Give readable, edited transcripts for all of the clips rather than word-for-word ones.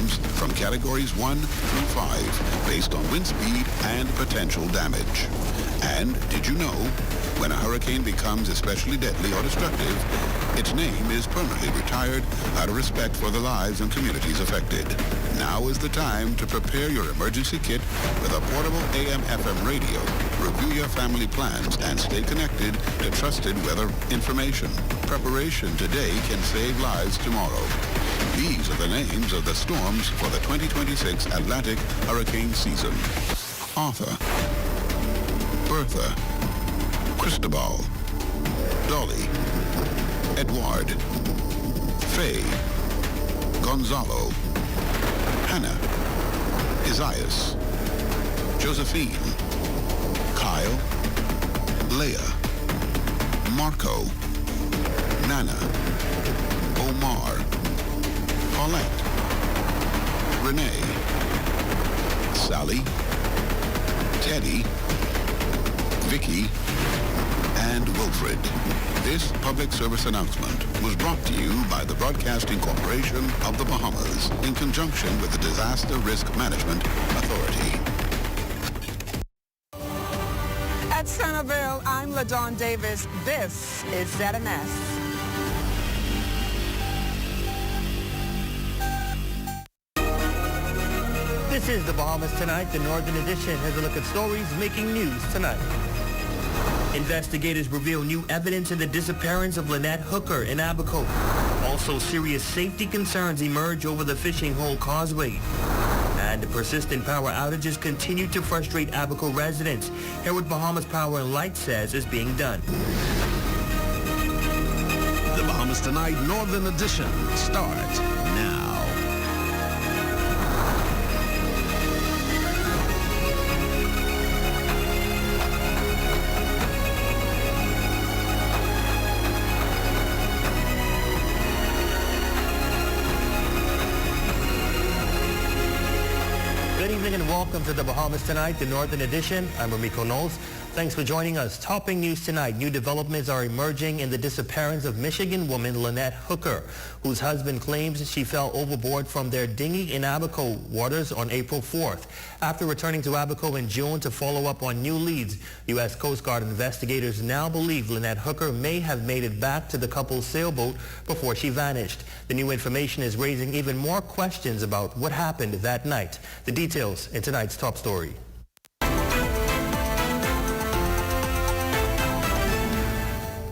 storms from categories 1 through 5 based on wind speed and potential damage. And did you know, when a hurricane becomes especially deadly or destructive, its name is permanently retired out of respect for the lives and communities affected. Now is the time to prepare your emergency kit with a portable AM/FM radio. Review your family plans and stay connected to trusted weather information. Preparation today can save lives tomorrow. These are the names of the storms for the 2026 Atlantic hurricane season. Arthur, Bertha, Cristobal, Dolly, Edward, Faye, Gonzalo, Hannah, Isaias, Josephine, Kyle, Leah, Marco, Nana, Omar, Paulette, Renee, Sally, Teddy, Vicky, and Wilfred. This public service announcement was brought to you by the Broadcasting Corporation of the Bahamas in conjunction with the Disaster Risk Management Authority. At Centerville, I'm LaDawn Davis. This is ZNS. This is the Bahamas Tonight. The Northern Edition has a look at stories making news tonight. Investigators reveal new evidence in the disappearance of Lynette Hooker in Abaco. Also, serious safety concerns emerge over the fishing hole causeway. And the persistent power outages continue to frustrate Abaco residents. Hear what Bahamas Power and Light says is being done. The Bahamas Tonight Northern Edition starts now. Good evening and welcome to the Bahamas Tonight, the Northern Edition. I'm Ramiko Knowles. Thanks for joining us. Topping news tonight, new developments are emerging in the disappearance of Michigan woman Lynette Hooker, whose husband claims she fell overboard from their dinghy in Abaco waters on April 4th. After returning to Abaco in June to follow up on new leads, U.S. Coast Guard investigators now believe Lynette Hooker may have made it back to the couple's sailboat before she vanished. The new information is raising even more questions about what happened that night. The details in tonight's top story.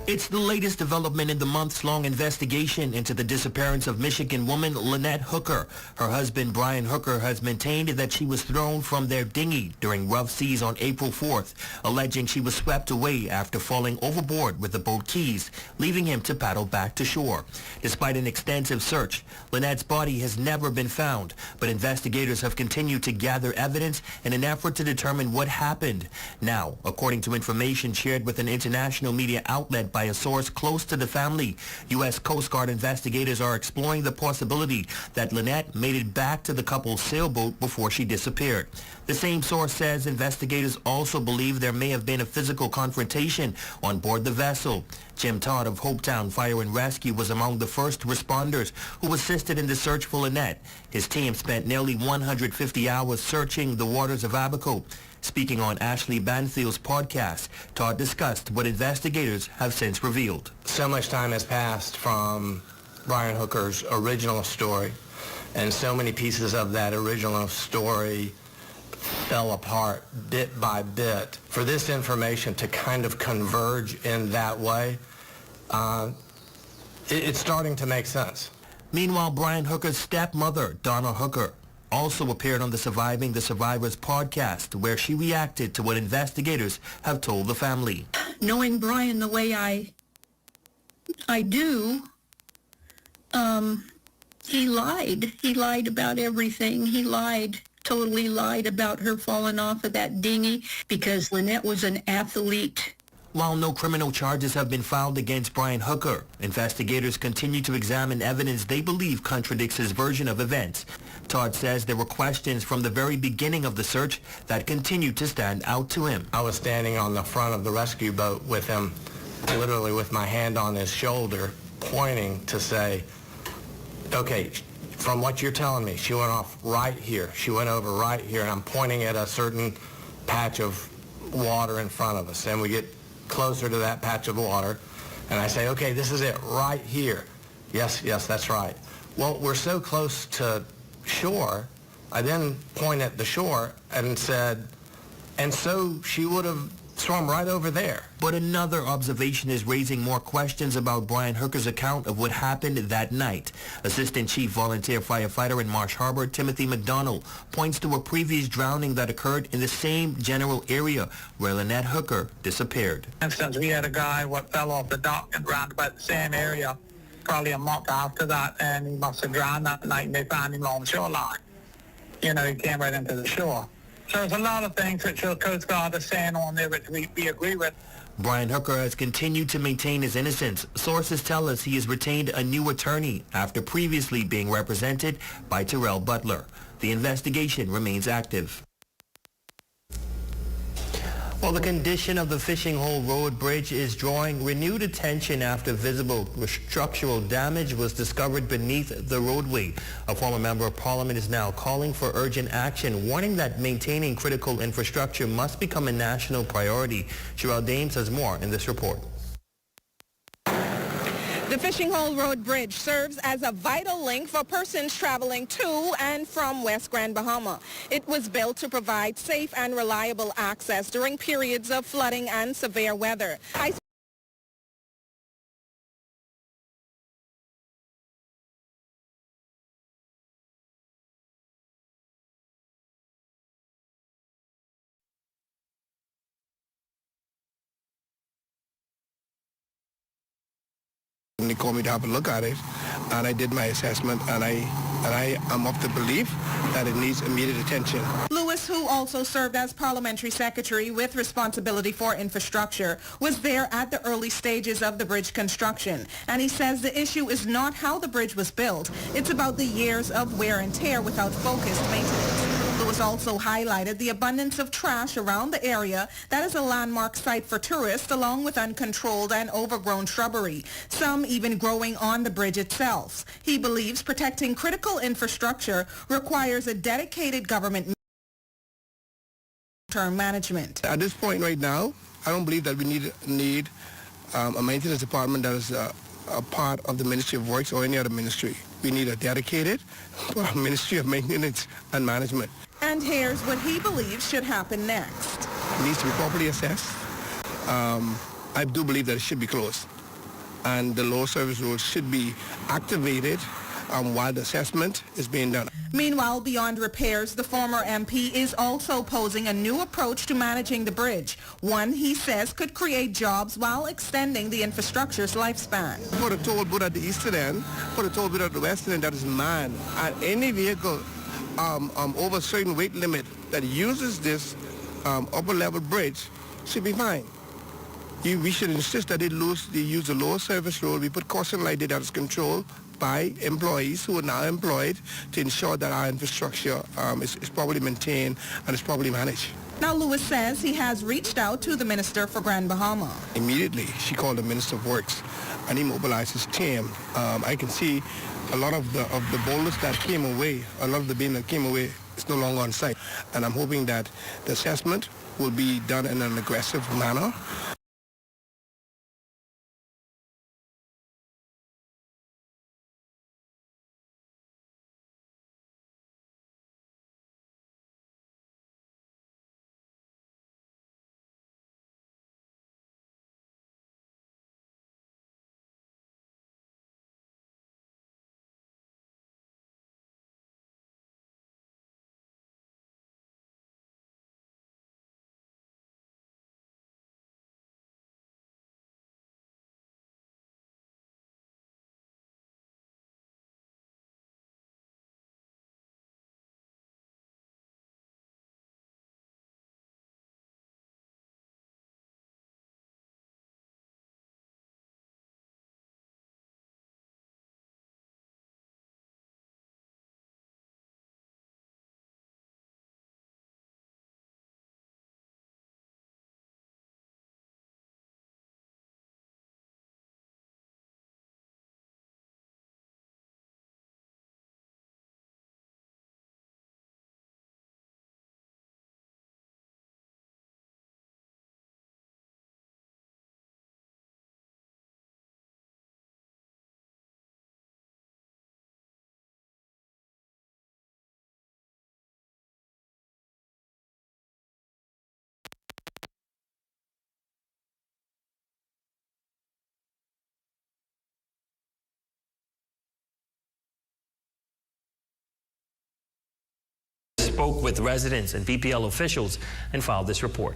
It's the latest development in the months-long investigation into the disappearance of Michigan woman Lynette Hooker. Her husband, Brian Hooker, has maintained that she was thrown from their dinghy during rough seas on April 4th, alleging she was swept away after falling overboard with the boat keys, leaving him to paddle back to shore. Despite an extensive search, Lynette's body has never been found, but investigators have continued to gather evidence in an effort to determine what happened. Now, according to information shared with an international media outlet by a source close to the family, U.S. Coast Guard investigators are exploring the possibility that Lynette made it back to the couple's sailboat before she disappeared. The same source says investigators also believe there may have been a physical confrontation on board the vessel. Jim Todd of Hopetown Fire and Rescue was among the first responders who assisted in the search for Lynette. His team spent nearly 150 hours searching the waters of Abaco. Speaking on Ashley Banfield's podcast, Todd discussed what investigators have since revealed. So much time has passed from Brian Hooker's original story, and so many pieces of that original story fell apart bit by bit. For this information to kind of converge in that way, it's starting to make sense. Meanwhile, Brian Hooker's stepmother, Donna Hooker, also appeared on the Surviving the Survivors podcast, where she reacted to what investigators have told the family. Knowing Brian the way I do, he lied. He lied about everything. He totally lied about her falling off of that dinghy because Lynette was an athlete. While no criminal charges have been filed against Brian Hooker, investigators continue to examine evidence they believe contradicts his version of events. Todd says there were questions from the very beginning of the search that continued to stand out to him. I was standing on the front of the rescue boat with him, literally with my hand on his shoulder, pointing to say, okay, From what you're telling me, she went off right here. She went over right here, and I'm pointing at a certain patch of water in front of us. And we get closer to that patch of water, and I say, okay, this is it right here. Yes, that's right. Well, we're so close to shore, I then point at the shore and said, and so she would have swum right over there. But another observation is raising more questions about Brian Hooker's account of what happened that night. Assistant Chief Volunteer Firefighter in Marsh Harbor, Timothy McDonald, points to a previous drowning that occurred in the same general area where Lynette Hooker disappeared. For instance, we had a guy what fell off the dock and drowned about the same area probably a month after that, and he must have drowned that night, and they found him along the shoreline. You know, he came right into the shore. So there's a lot of things that the Coast Guard is saying on there which we agree with. Brian Hooker has continued to maintain his innocence. Sources tell us he has retained a new attorney after previously being represented by Terrell Butler. The investigation remains active. Well, the condition of the Fishing Hole Road Bridge is drawing renewed attention after visible structural damage was discovered beneath the roadway. A former member of Parliament is now calling for urgent action, warning that maintaining critical infrastructure must become a national priority. Sherelle Dames has more in this report. The Fishing Hole Road Bridge serves as a vital link for persons traveling to and from West Grand Bahama. It was built to provide safe and reliable access during periods of flooding and severe weather. They called me to have a look at it, and I did my assessment, and I am of the belief that it needs immediate attention. Lewis, who also served as parliamentary secretary with responsibility for infrastructure, was there at the early stages of the bridge construction, and he says the issue is not how the bridge was built, it's about the years of wear and tear without focused maintenance. Lewis also highlighted the abundance of trash around the area that is a landmark site for tourists, along with uncontrolled and overgrown shrubbery, some even growing on the bridge itself. He believes protecting critical infrastructure requires a dedicated government term management. At this point right now, I don't believe that we need a maintenance department that is a part of the Ministry of Works or any other ministry. We need a dedicated Ministry of Maintenance and Management. And here's what he believes should happen next. It needs to be properly assessed. I do believe that it should be closed, and the low service road should be activated while the assessment is being done. Meanwhile, beyond repairs, the former MP is also posing a new approach to managing the bridge, one he says could create jobs while extending the infrastructure's lifespan. Put a toll booth at the eastern end, put a toll booth at the western end that is manned, and any vehicle over a certain weight limit that uses this upper level bridge should be fine. We should insist that they use the lower service road. We put caution light that is controlled by employees who are now employed to ensure that our infrastructure is properly maintained and is properly managed. Now, Lewis says he has reached out to the Minister for Grand Bahama. Immediately, she called the Minister of Works, and he mobilized his team. I can see a lot of the boulders that came away, a lot of the beam that came away is no longer on site. And I'm hoping that the assessment will be done in an aggressive manner. spoke with residents and BPL officials and filed this report.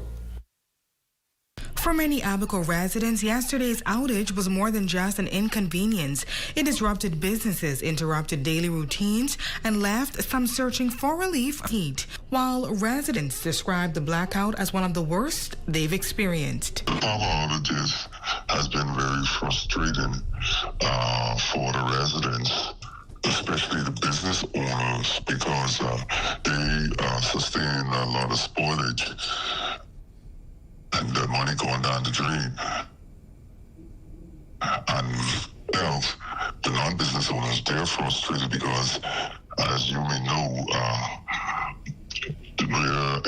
For many Abaco residents, yesterday's outage was more than just an inconvenience. It disrupted businesses, interrupted daily routines, and left some searching for relief from heat, while residents described the blackout as one of the worst they've experienced. The power outages has been very frustrating for the residents, especially the business owners, because they sustain a lot of spoilage and the money going down the drain. And the non-business owners, they're frustrated because, as you may know, we're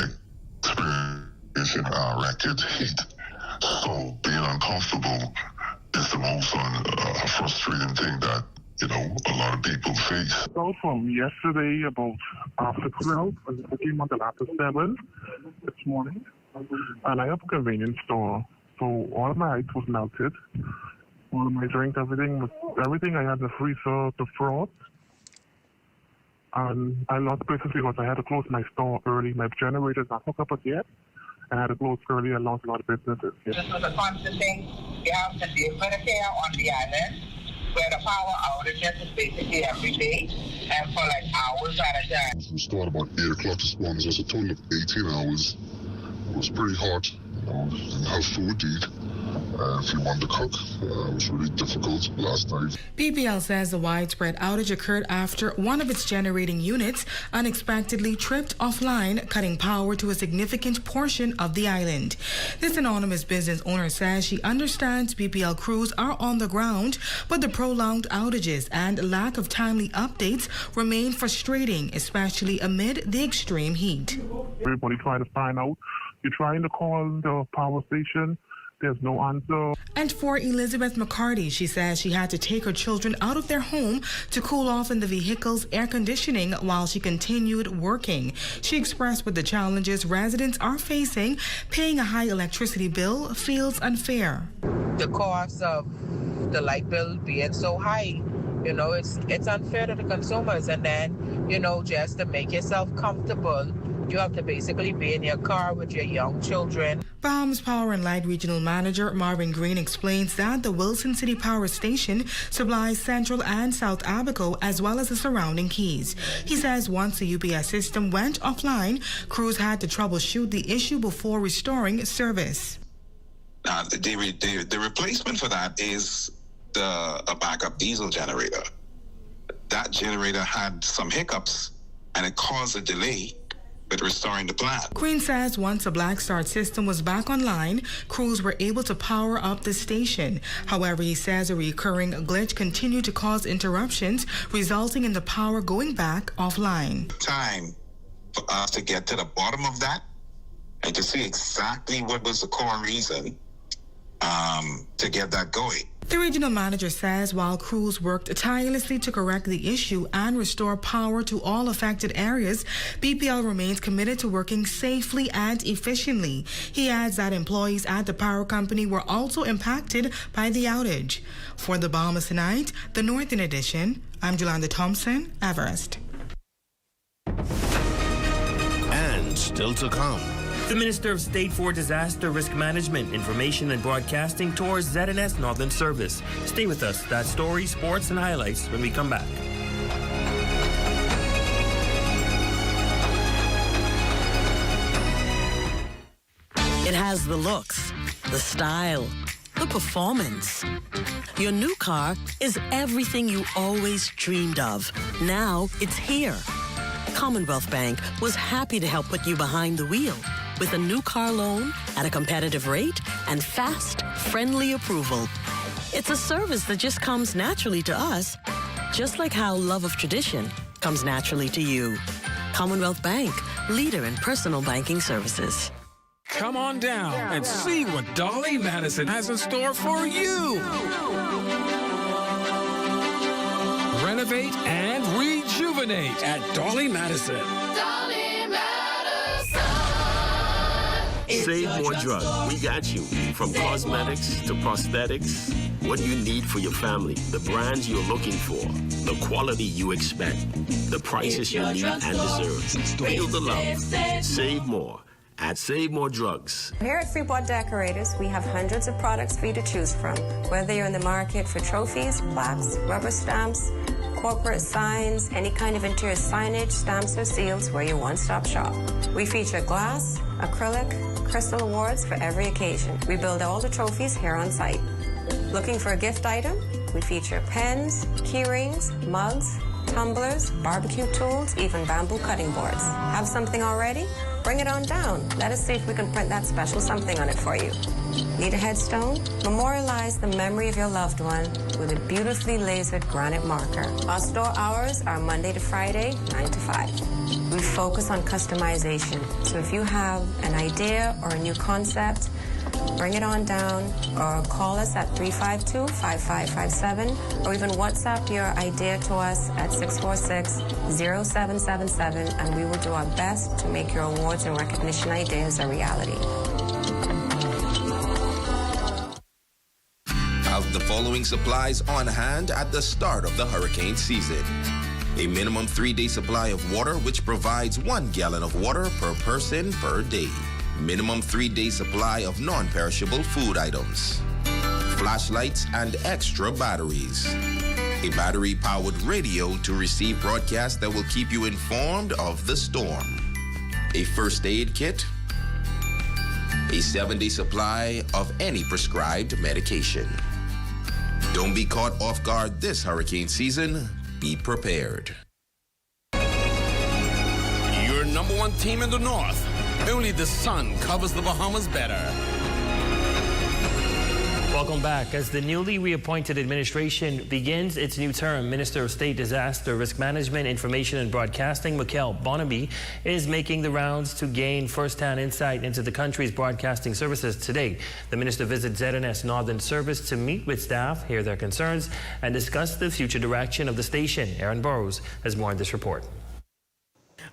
experiencing record heat. So being uncomfortable is the most frustrating thing that, a lot of people face. So from yesterday, about after 12, I came on the after 7 this morning. And I have a convenience store, so all of my ice was melted. All of my drinks, everything I had in the freezer to frost. And I lost business because I had to close my store early. My generator's not hooked up yet. I had to close early and lost a lot of businesses. Yeah. This was a constant thing you have to deal with here on the island, where the power outages is basically every day and for like hours at a time. We started about 8 o'clock this morning, so it's a total of 18 hours. It was pretty hot, didn't have food to eat. If you wanted to cook, it was really difficult last night. BPL says the widespread outage occurred after one of its generating units unexpectedly tripped offline, cutting power to a significant portion of the island. This anonymous business owner says she understands BPL crews are on the ground, but the prolonged outages and lack of timely updates remain frustrating, especially amid the extreme heat. Everybody trying to find out. You're trying to call the power station. There's no answer. And for Elizabeth McCarty, she says she had to take her children out of their home to cool off in the vehicle's air conditioning while she continued working. She expressed what the challenges residents are facing. Paying a high electricity bill feels unfair. The cost of the light bill being so high, it's unfair to the consumers. And then, just to make yourself comfortable, you have to basically be in your car with your young children. Bahamas Power and Light Regional Manager Marvin Green explains that the Wilson City Power Station supplies Central and South Abaco as well as the surrounding keys. He says once the UPS system went offline, crews had to troubleshoot the issue before restoring service. The replacement for that is a backup diesel generator. That generator had some hiccups and it caused a delay with restoring the plant. Green says once the Black Start system was back online, crews were able to power up the station. However, he says a recurring glitch continued to cause interruptions, resulting in the power going back offline. Time for us to get to the bottom of that and to see exactly what was the core reason to get that going. The regional manager says while crews worked tirelessly to correct the issue and restore power to all affected areas, BPL remains committed to working safely and efficiently. He adds that employees at the power company were also impacted by the outage. For the Bahamas Tonight, the Northern Edition, I'm Jolanda Thompson, Everest. And still to come. The Minister of State for Disaster Risk Management, Information and Broadcasting tours ZNS Northern Service. Stay with us. That story, sports, and highlights when we come back. It has the looks, the style, the performance. Your new car is everything you always dreamed of. Now it's here. Commonwealth Bank was happy to help put you behind the wheel with a new car loan at a competitive rate and fast, friendly approval. It's a service that just comes naturally to us, just like how love of tradition comes naturally to you. Commonwealth Bank, leader in personal banking services. Come on down and see what Dolly Madison has in store for you. Renovate and rejuvenate at Dolly Madison. Dolly Madison. Save more drug. We got you. From cosmetics to prosthetics, what you need for your family, the brands you're looking for, the quality you expect, the prices you need and deserve. Feel the love. Save more at Save More Drugs. Here at Freeport Decorators, we have hundreds of products for you to choose from. Whether you're in the market for trophies, plaques, rubber stamps, corporate signs, any kind of interior signage, stamps, or seals, we're your one-stop shop. We feature glass, acrylic, crystal awards for every occasion. We build all the trophies here on site. Looking for a gift item? We feature pens, key rings, mugs, tumblers, barbecue tools, even bamboo cutting boards. Have something already? Bring it on down. Let us see if we can print that special something on it for you. Need a headstone? Memorialize the memory of your loved one with a beautifully lasered granite marker. Our store hours are Monday to Friday, 9 to 5. We focus on customization. So if you have an idea or a new concept, bring it on down or call us at 352-5557 or even WhatsApp your idea to us at 646-0777 and we will do our best to make your awards and recognition ideas a reality. Have the following supplies on hand at the start of the hurricane season. A minimum 3-day supply of water which provides 1 gallon of water per person per day. Minimum 3-day supply of non-perishable food items, flashlights and extra batteries, a battery-powered radio to receive broadcasts that will keep you informed of the storm, a first aid kit, a 7-day supply of any prescribed medication. Don't be caught off guard this hurricane season. Be prepared. Your number one team in the North. Only the sun covers the Bahamas better. Welcome back. As the newly reappointed administration begins its new term, Minister of State Disaster Risk Management, Information and Broadcasting, Michael Barnaby, is making the rounds to gain first-hand insight into the country's broadcasting services today. The minister visits ZNS Northern Service to meet with staff, hear their concerns, and discuss the future direction of the station. Aaron Burrows has more in this report.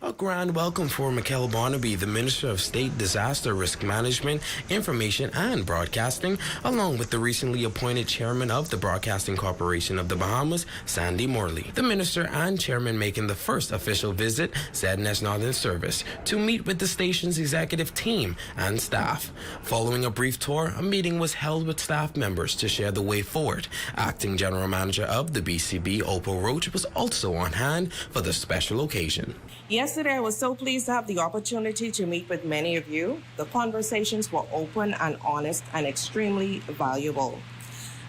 A grand welcome for Michael Barnaby, the Minister of State Disaster Risk Management, Information and Broadcasting, along with the recently appointed Chairman of the Broadcasting Corporation of the Bahamas, Sandy Morley. The Minister and Chairman making the first official visit, ZNS Northern Service, to meet with the station's executive team and staff. Following a brief tour, a meeting was held with staff members to share the way forward. Acting General Manager of the BCB, Opal Roach, was also on hand for the special occasion. Yesterday, I was so pleased to have the opportunity to meet with many of you. The conversations were open and honest and extremely valuable.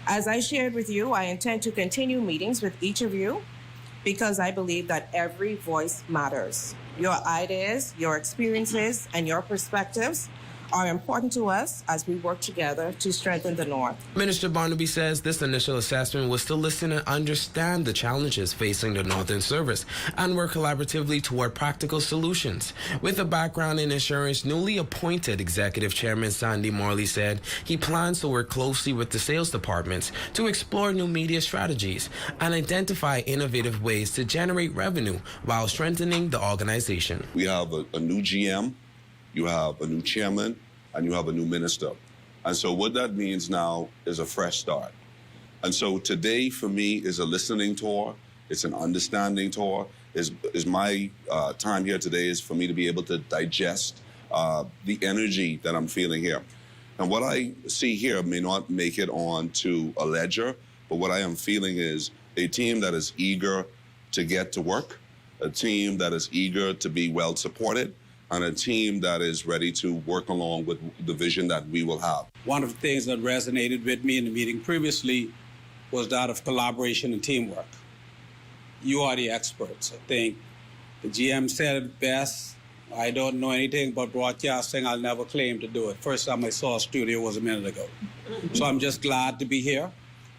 As I shared with you, I intend to continue meetings with each of you because I believe that every voice matters. Your ideas, your experiences, and your perspectives are important to us as we work together to strengthen the North. Minister Barnaby says this initial assessment was to listen and understand the challenges facing the Northern Service and work collaboratively toward practical solutions. With a background in insurance, newly appointed Executive Chairman Sandy Morley said he plans to work closely with the sales departments to explore new media strategies and identify innovative ways to generate revenue while strengthening the organization. We have a new GM. You have a new chairman, and you have a new minister. And so what that means now is a fresh start. And so today, for me, is a listening tour. It's an understanding tour. Is my time here today is for me to be able to digest the energy that I'm feeling here. And what I see here may not make it on to a ledger, but what I am feeling is a team that is eager to get to work, a team that is eager to be well supported, and a team that is ready to work along with the vision that we will have. One of the things that resonated with me in the meeting previously was that of collaboration and teamwork. You are the experts. I think the GM said it best. I don't know anything about broadcasting. I'll never claim to do it. First time I saw a studio was a minute ago. So I'm just glad to be here.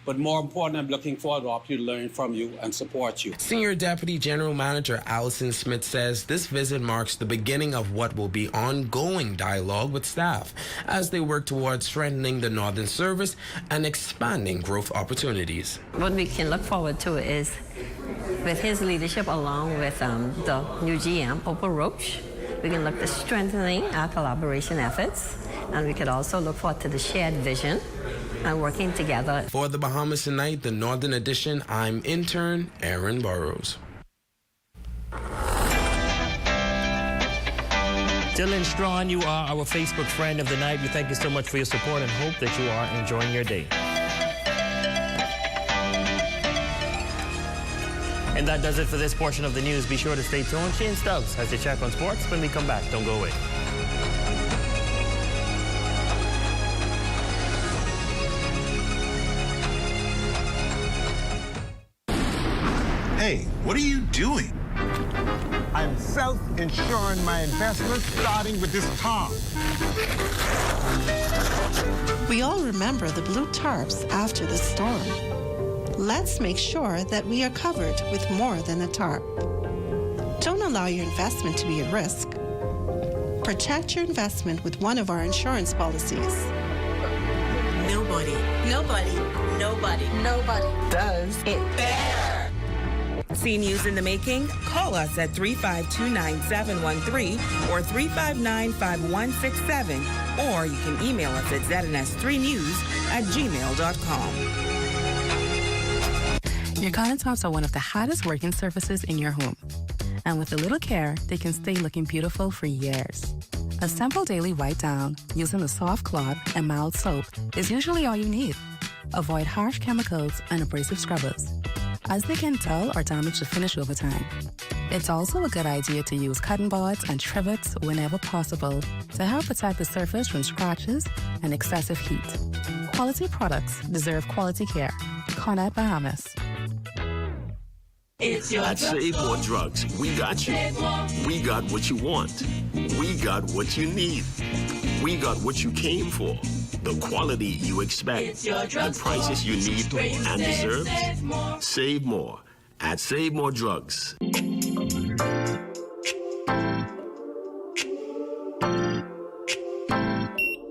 But more important, I'm looking forward to opportunity to learn from you and support you. Senior Deputy General Manager Allison Smith says this visit marks the beginning of what will be ongoing dialogue with staff as they work towards strengthening the Northern Service and expanding growth opportunities. What we can look forward to is, with his leadership along with the new GM, Opal Roach, we can look at strengthening our collaboration efforts And we could also look forward to the shared vision and working together. For the Bahamas Tonight, the Northern Edition, I'm intern Aaron Burrows. Dylan Strawn, you are our Facebook friend of the night. We thank you so much for your support and hope that you are enjoying your day. And that does it for this portion of the news. Be sure to stay tuned. Shane Stubbs has your check on sports when we come back. Don't go away. Hey, what are you doing? I'm self-insuring my investments, starting with this tarp. We all remember the blue tarps after the storm. Let's make sure that we are covered with more than a tarp. Don't allow your investment to be at risk. Protect your investment with one of our insurance policies. Nobody does it better. See news in the making? Call us at 352-9713 or 359-5167, or you can email us at zns3news@gmail.com. Your countertops are one of the hardest working surfaces in your home. And with a little care, they can stay looking beautiful for years. A simple daily wipe down using a soft cloth and mild soap is usually all you need. Avoid harsh chemicals and abrasive scrubbers, as they can dull or damage the finish over time. It's also a good idea to use cotton boards and trivets whenever possible to help protect the surface from scratches and excessive heat. Quality products deserve quality care. Cornet, Bahamas. At Save More Drugs, we got you. We got what you want. We got what you need. We got what you came for. The quality you expect. The prices you need and deserve. Save more at Save More Drugs.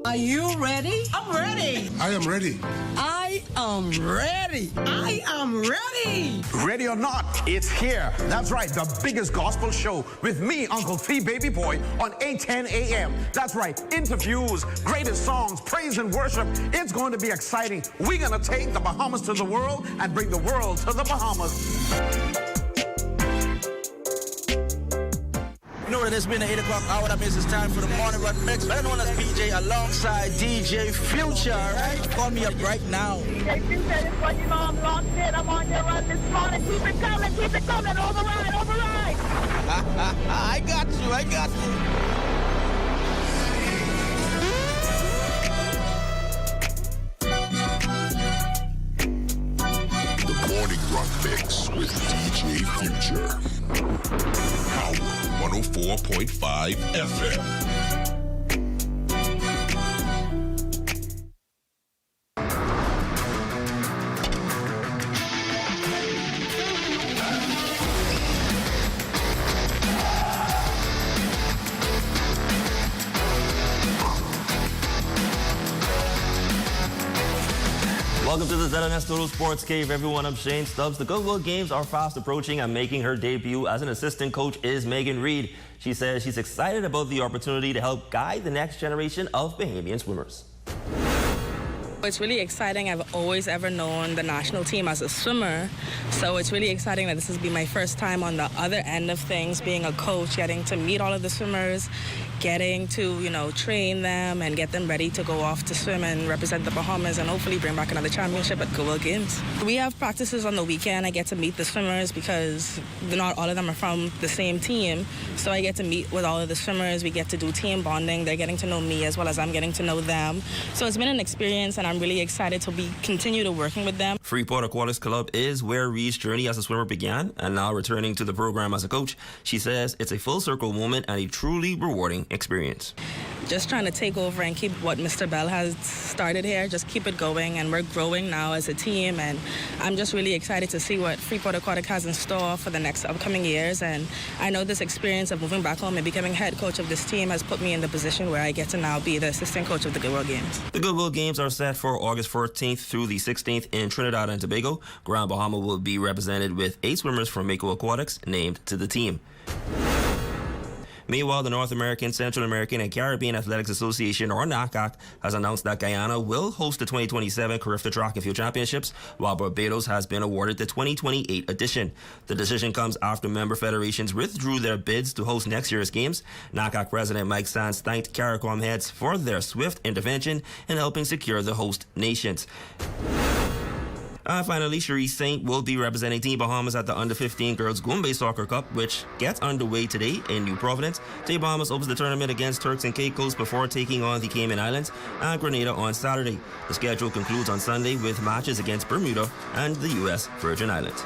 Are you ready? I'm ready. I am ready. I am ready. I am ready. Ready or not, it's here. That's right, the biggest gospel show with me, Uncle Fee Baby Boy, on 8:10 a.m. That's right, interviews, greatest songs, praise and worship. It's going to be exciting. We're going to take the Bahamas to the world and bring the world to the Bahamas. You know that it's been the 8 o'clock hour. That means it's time for the morning run mix. Better known as PJ alongside DJ Future, right? Call me up right now. DJ Future, this one, you know I'm locked in. I'm on your run this morning. Keep it coming, override, override. I got you. The morning run mix with DJ Future. Power 104.5 FM. Welcome to the ZNS Total Sports Cave, everyone. I'm Shane Stubbs. The Go-Go Games are fast approaching, and making her debut as an assistant coach is Megan Reed. She says she's excited about the opportunity to help guide the next generation of Bahamian swimmers. It's really exciting. I've always ever known the national team as a swimmer, so it's really exciting that this has been my first time on the other end of things, being a coach, getting to meet all of the swimmers, getting to, train them and get them ready to go off to swim and represent the Bahamas and hopefully bring back another championship at Go-Go Games. We have practices on the weekend. I get to meet the swimmers because not all of them are from the same team, so I get to meet with all of the swimmers. We get to do team bonding. They're getting to know me as well as I'm getting to know them. So it's been an experience, and I'm really excited to continue to working with them. Freeport Aquatics Club is where Reed's journey as a swimmer began, and now returning to the program as a coach, she says it's a full circle moment and a truly rewarding experience. Just trying to take over and keep what Mr. Bell has started here, just keep it going, and we're growing now as a team, and I'm just really excited to see what Freeport Aquatic has in store for the next upcoming years. And I know this experience of moving back home and becoming head coach of this team has put me in the position where I get to now be the assistant coach of the Go-Go Games. The Go-Go Games are set for August 14th through the 16th in Trinidad and Tobago. Grand Bahama will be represented with 8 swimmers from Mako Aquatics named to the team. Meanwhile, the North American, Central American, and Caribbean Athletics Association, or NACAC, has announced that Guyana will host the 2027 Carifta Track and Field Championships, while Barbados has been awarded the 2028 edition. The decision comes after member federations withdrew their bids to host next year's games. NACAC President Mike Sands thanked CARICOM heads for their swift intervention in helping secure the host nations. And finally, Cherie Saint will be representing Team Bahamas at the Under-15 Girls Goombay Soccer Cup, which gets underway today in New Providence. Team Bahamas opens the tournament against Turks and Caicos before taking on the Cayman Islands and Grenada on Saturday. The schedule concludes on Sunday with matches against Bermuda and the U.S. Virgin Islands.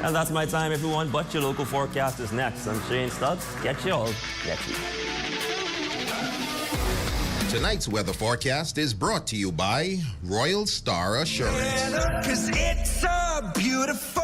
And that's my time, everyone, but your local forecast is next. I'm Shane Stubbs. Catch you all next week. Tonight's weather forecast is brought to you by Royal Star Assurance. 'Cause it's so beautiful.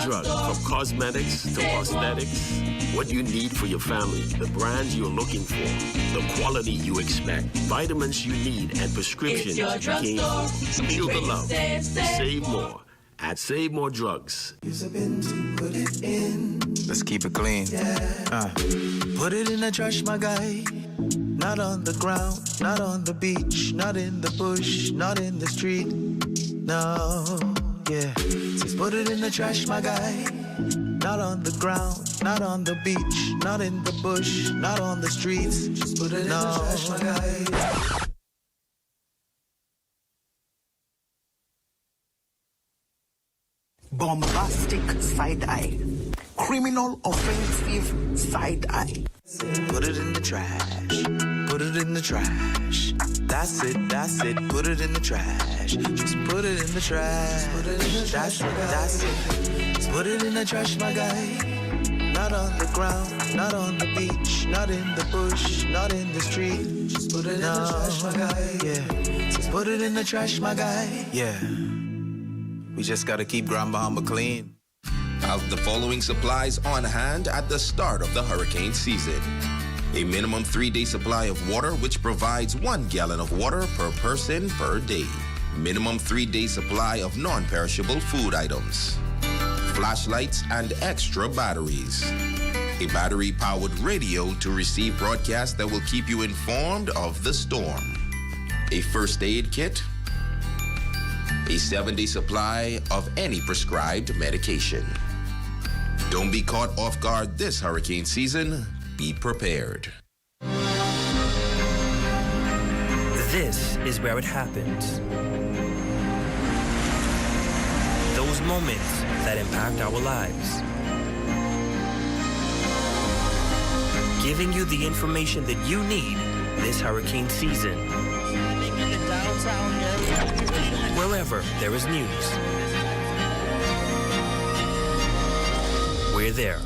From cosmetics to prosthetics, what you need for your family, the brands you're looking for, the quality you expect, vitamins you need, and prescriptions you came for. Feel the love. Save more at Save More Drugs. Let's keep it clean. Put it in the trash, my guy. Not on the ground, not on the beach, not in the bush, not in the street. No, yeah. Just put it in the trash, my guy. Not on the ground, not on the beach, not in the bush, not on the streets. Just put it in the trash, my guy. Bombastic side eye. Criminal offensive side eye. Put it in the trash. Put it in the trash. That's it, that's it. Put it in the trash. Just put it in the trash. Put it in the trash. That's it. Just put it in the trash, my guy. Not on the ground, not on the beach, not in the bush, not in the street. Just put it in the trash, my guy. Yeah. Just put it in the trash, my guy. Yeah. We just gotta keep Grand Bahama clean. Have the following supplies on hand at the start of the hurricane season. A minimum 3-day supply of water, which provides 1 gallon of water per person per day. Minimum 3-day supply of non-perishable food items. Flashlights and extra batteries. A battery-powered radio to receive broadcasts that will keep you informed of the storm. A first aid kit. A 7-day supply of any prescribed medication. Don't be caught off guard this hurricane season. Be prepared. This is where it happens. Those moments that impact our lives. Giving you the information that you need this hurricane season. Wherever there is news, we're there.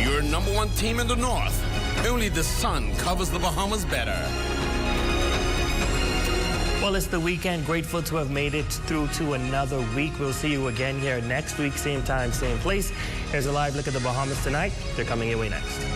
Your number one team in the North. Only the sun covers the Bahamas better. Well, it's the weekend. Grateful to have made it through to another week. We'll see you again here next week, same time, same place. Here's a live look at the Bahamas tonight. They're coming your way next.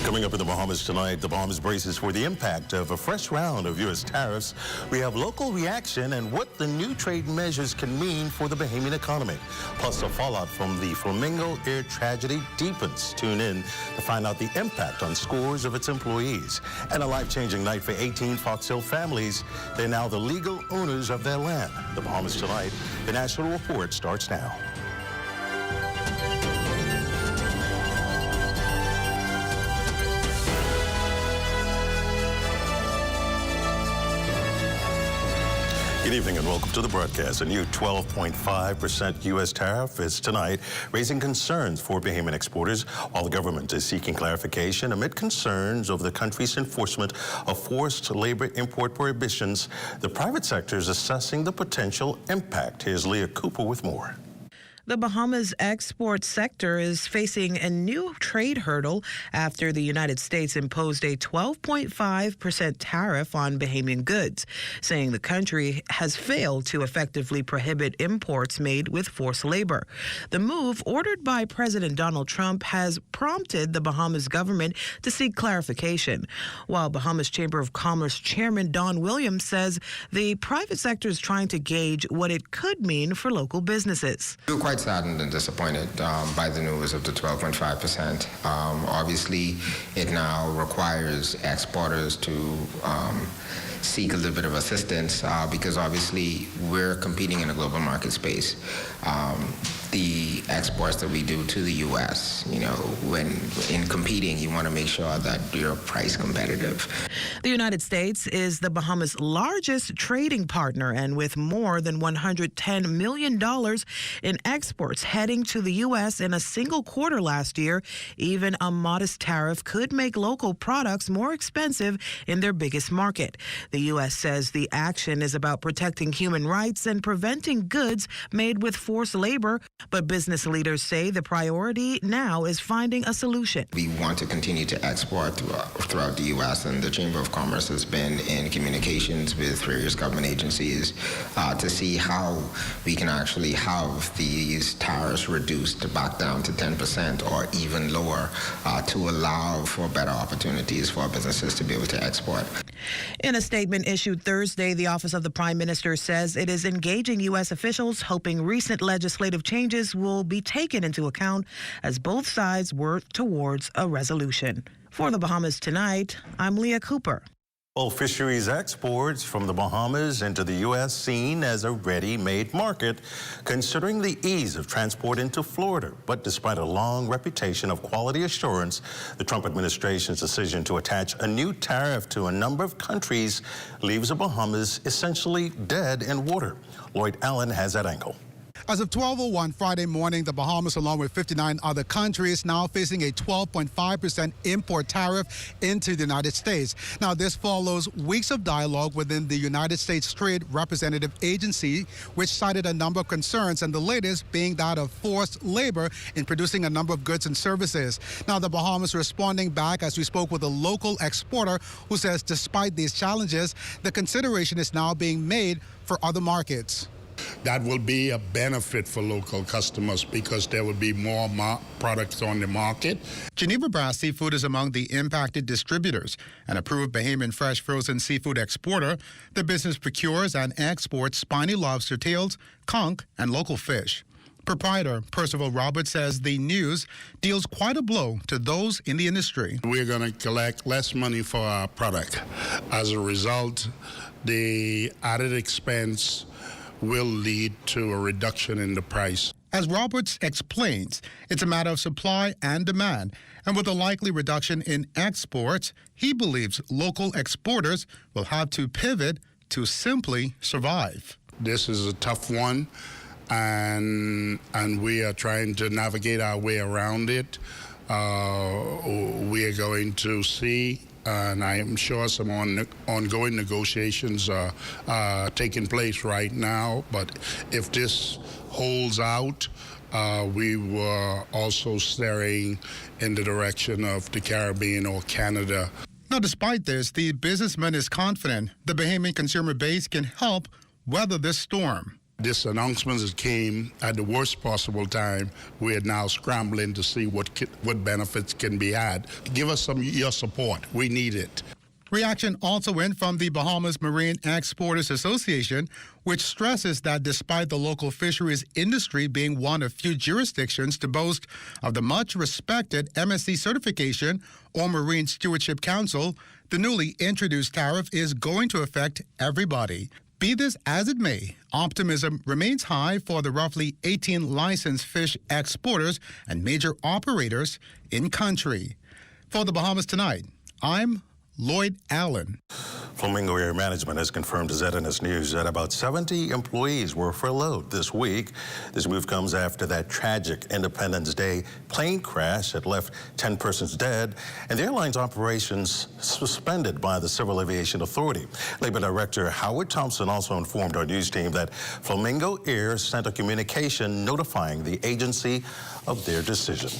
Coming up in the Bahamas tonight, the Bahamas braces for the impact of a fresh round of U.S. tariffs. We have local reaction and what the new trade measures can mean for the Bahamian economy. Plus, the fallout from the Flamingo Air tragedy deepens. Tune in to find out the impact on scores of its employees. And a life-changing night for 18 Fox Hill families. They're now the legal owners of their land. The Bahamas tonight, the National Report starts now. Good evening and welcome to the broadcast. A new 12.5% U.S. tariff is tonight, raising concerns for Bahamian exporters, while the government is seeking clarification amid concerns over the country's enforcement of forced labor import prohibitions. The private sector is assessing the potential impact. Here's Leah Cooper with more. The Bahamas export sector is facing a new trade hurdle after the United States imposed a 12.5% tariff on Bahamian goods, saying the country has failed to effectively prohibit imports made with forced labor. The move, ordered by President Donald Trump, has prompted the Bahamas government to seek clarification, while Bahamas Chamber of Commerce Chairman Don Williams says the private sector is trying to gauge what it could mean for local businesses. We're quite saddened and disappointed by the news of the 12.5%. Obviously, it now requires exporters to seek a little bit of assistance because obviously we're competing in a global market space. The exports that we do to the U.S., when in competing, you want to make sure that you're price competitive. The United States is the Bahamas' largest trading partner, and with more than $110 million in exports heading to the U.S. in a single quarter last year, even a modest tariff could make local products more expensive in their biggest market. The U.S. says the action is about protecting human rights and preventing goods made with forced labor, but business leaders say the priority now is finding a solution. We want to continue to export throughout the U.S., and the Chamber of Commerce has been in communications with various government agencies to see how we can actually have these tariffs reduced back down to 10% or even lower to allow for better opportunities for businesses to be able to export. In a statement issued Thursday, the Office of the Prime Minister says it is engaging U.S. officials, hoping recent legislative changes will be taken into account as both sides work towards a resolution. For the Bahamas Tonight, I'm Leah Cooper. Well, fisheries exports from the Bahamas into the U.S. seen as a ready-made market, considering the ease of transport into Florida. But despite a long reputation of quality assurance, the Trump administration's decision to attach a new tariff to a number of countries leaves the Bahamas essentially dead in water. Lloyd Allen has that angle. As of 12:01 Friday morning, the Bahamas, along with 59 other countries, now facing a 12.5% import tariff into the United States. Now, this follows weeks of dialogue within the United States Trade Representative Agency, which cited a number of concerns, and the latest being that of forced labor in producing a number of goods and services. Now, the Bahamas responding back as we spoke with a local exporter who says despite these challenges, the consideration is now being made for other markets. That will be a benefit for local customers because there will be more products on the market. Geneva Brass Seafood is among the impacted distributors. An approved Bahamian fresh frozen seafood exporter, the business procures and exports spiny lobster tails, conch, and local fish. Proprietor Percival Roberts says the news deals quite a blow to those in the industry. We're going to collect less money for our product. As a result, the added expense will lead to a reduction in the price. As Roberts explains, it's a matter of supply and demand, and with a likely reduction in exports, he believes local exporters will have to pivot to simply survive. This is a tough one, and we are trying to navigate our way around it. We are going to see, and I am sure some ongoing negotiations are taking place right now. But if this holds out, we were also staring in the direction of the Caribbean or Canada. Now, despite this, the businessman is confident the Bahamian consumer base can help weather this storm. This announcement came at the worst possible time. We are now scrambling to see what benefits can be had. Give us your support. We need it. Reaction also went from the Bahamas Marine Exporters Association, which stresses that despite the local fisheries industry being one of few jurisdictions to boast of the much-respected MSC certification or Marine Stewardship Council, the newly introduced tariff is going to affect everybody. Be this as it may, optimism remains high for the roughly 18 licensed fish exporters and major operators in country. For the Bahamas Tonight, I'm Lloyd Allen. Flamingo Air Management has confirmed to ZNS News that about 70 employees were furloughed this week. This move comes after that tragic Independence Day plane crash that left 10 persons dead and the airline's operations suspended by the Civil Aviation Authority. Labor Director Howard Thompson also informed our news team that Flamingo Air sent a communication notifying the agency of their decision.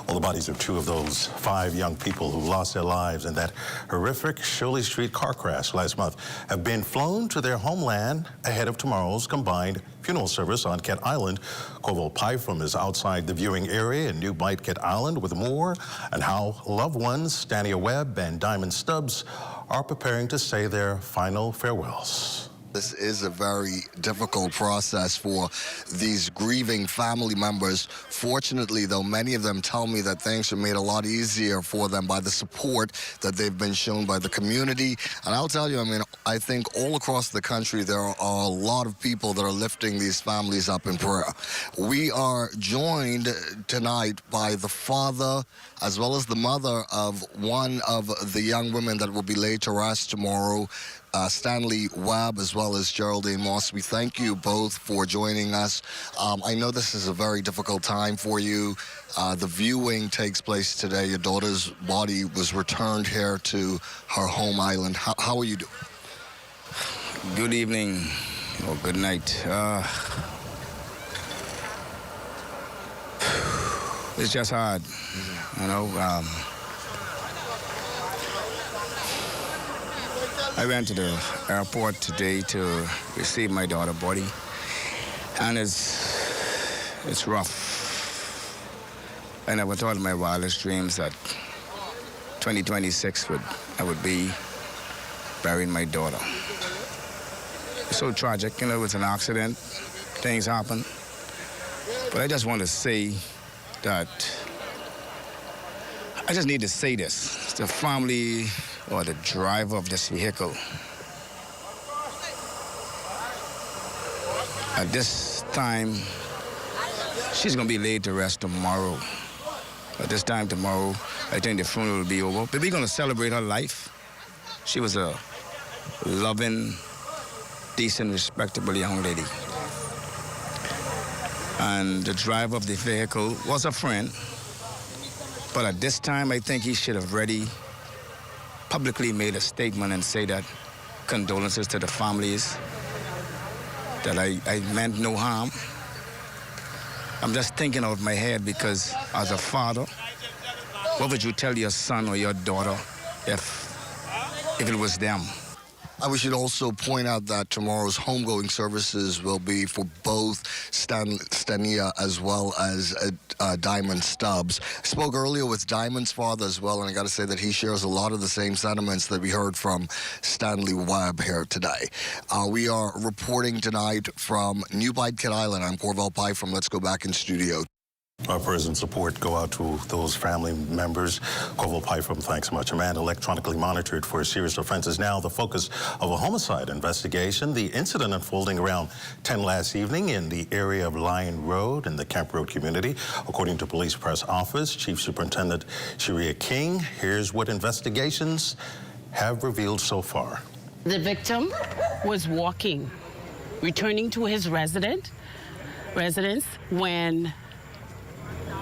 All the bodies of two of those 5 young people who lost their lives in that horrific Shirley Street car crash last month have been flown to their homeland ahead of tomorrow's combined funeral service on Cat Island. Corval Pyfrom is outside the viewing area in New Bight, Cat Island with more and how loved ones Stania Webb and Diamond Stubbs are preparing to say their final farewells. This is a very difficult process for these grieving family members. Fortunately, though, many of them tell me that things are made a lot easier for them by the support that they've been shown by the community. And I'll tell you, I mean, I think all across the country, there are a lot of people that are lifting these families up in prayer. We are joined tonight by the father as well as the mother of one of the young women that will be laid to rest tomorrow, Stanley Webb, as well as Geraldine Moss. We thank you both for joining us. I know this is a very difficult time for you. The viewing takes place today. Your daughter's body was returned here to her home island. How are you doing? Good evening or good night. It's just hard, you know. I went to the airport today to receive my daughter's body, and it's rough. I never thought in my wildest dreams that 2026 I would be burying my daughter. It's so tragic, you know. It was an accident. Things happen. But I just want to say that I just need to say this. The family or the driver of this vehicle, at this time, she's going to be laid to rest tomorrow. At this time tomorrow, I think the funeral will be over. But we're going to celebrate her life. She was a loving, decent, respectable young lady. And the driver of the vehicle was a friend. But at this time, I think he should have already publicly made a statement and say that condolences to the families, that I meant no harm. I'm just thinking out of my head because as a father, what would you tell your son or your daughter if it was them? We should also point out that tomorrow's homegoing services will be for both Stania as well as Diamond Stubbs. I spoke earlier with Diamond's father as well, and I got to say that he shares a lot of the same sentiments that we heard from Stanley Webb here today. We are reporting tonight from New Bight, Cat Island. I'm Corval Pyfrom. Let's go back in studio. Our prayers and support go out to those family members. Corval Pyfrom, thanks so much. A man electronically monitored for a serious offense is now the focus of a homicide investigation. The incident unfolding around 10 last evening in the area of Lion Road in the Camp Road community. According to Police Press Office Chief Superintendent Sharia King, here's what investigations have revealed so far. The victim was walking, returning to his residence when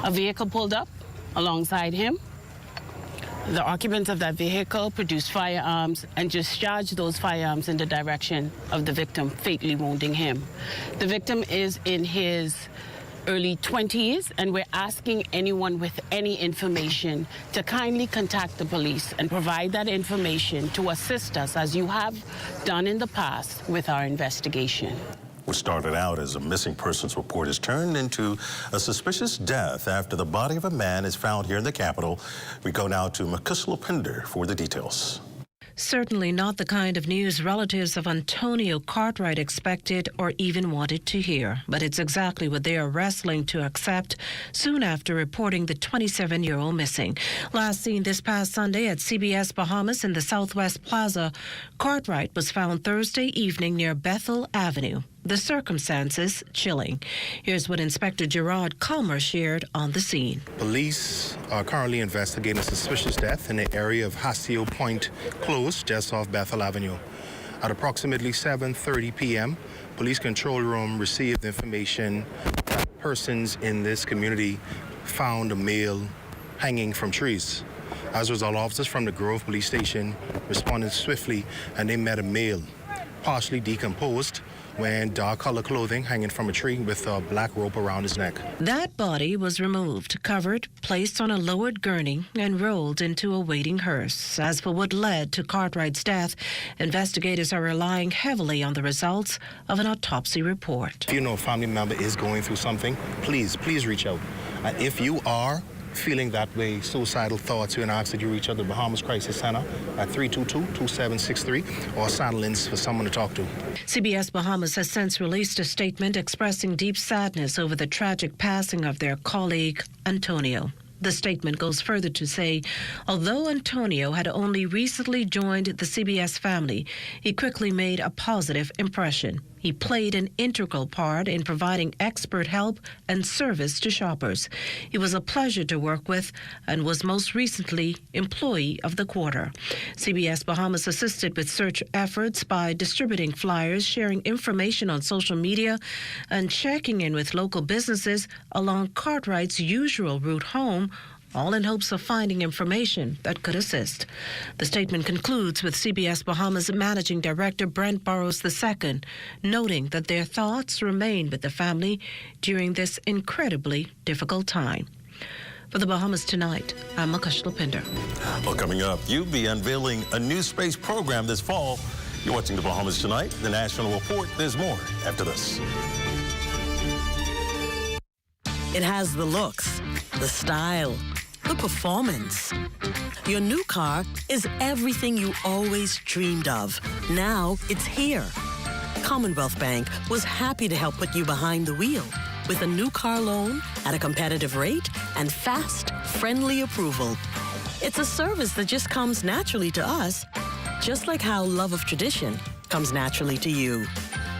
a vehicle pulled up alongside him. The occupants of that vehicle produced firearms and discharged those firearms in the direction of the victim, fatally wounding him. The victim is in his early 20s, and we're asking anyone with any information to kindly contact the police and provide that information to assist us, as you have done in the past, with our investigation. What started out as a missing persons report has turned into a suspicious death after the body of a man is found here in the capital. We go now to Makusla Pinder for the details. Certainly not the kind of news relatives of Antonio Cartwright expected or even wanted to hear, but it's exactly what they are wrestling to accept soon after reporting the 27-year-old missing. Last seen this past Sunday at CBS Bahamas in the Southwest Plaza, Cartwright was found Thursday evening near Bethel Avenue. the circumstances chilling. Here's what Inspector Gerard Calmer shared on the scene. Police are currently investigating a suspicious death in the area of Hasio Point Close, just off Bethel Avenue. At approximately 7:30 p.m., Police Control Room received information that persons in this community found a male hanging from trees. As a result, officers from the Grove Police Station responded swiftly, and they met a male, partially decomposed, wearing dark-colored clothing, hanging from a tree with a black rope around his neck. That body was removed, covered, placed on a lowered gurney, and rolled into a waiting hearse. As for what led to Cartwright's death, investigators are relying heavily on the results of an autopsy report. If you know a family member is going through something, please reach out. If you are feeling that way, suicidal thoughts, we ask that you reach out to the Bahamas Crisis Center at 322-2763 or Saddle Inns for someone to talk to. CBS Bahamas has since released a statement expressing deep sadness over the tragic passing of their colleague, Antonio. The statement goes further to say, although Antonio had only recently joined the CBS family, he quickly made a positive impression. He played an integral part in providing expert help and service to shoppers. He was a pleasure to work with and was most recently Employee of the Quarter. CBS Bahamas assisted with search efforts by distributing flyers, sharing information on social media, and checking in with local businesses along Cartwright's usual route home, all in hopes of finding information that could assist. The statement concludes with CBS Bahamas Managing Director Brent Burrows II, noting that their thoughts remain with the family during this incredibly difficult time. For the Bahamas Tonight, I'm Makush Lopinder. Well, coming up, you'll be unveiling a new space program this fall. You're watching the Bahamas Tonight, the National Report. There's more after this. It has the looks, the style, the performance. Your new car is everything you always dreamed of. Now it's here. Commonwealth Bank was happy to help put you behind the wheel with a new car loan at a competitive rate and fast, friendly approval. It's a service that just comes naturally to us, just like how love of tradition comes naturally to you.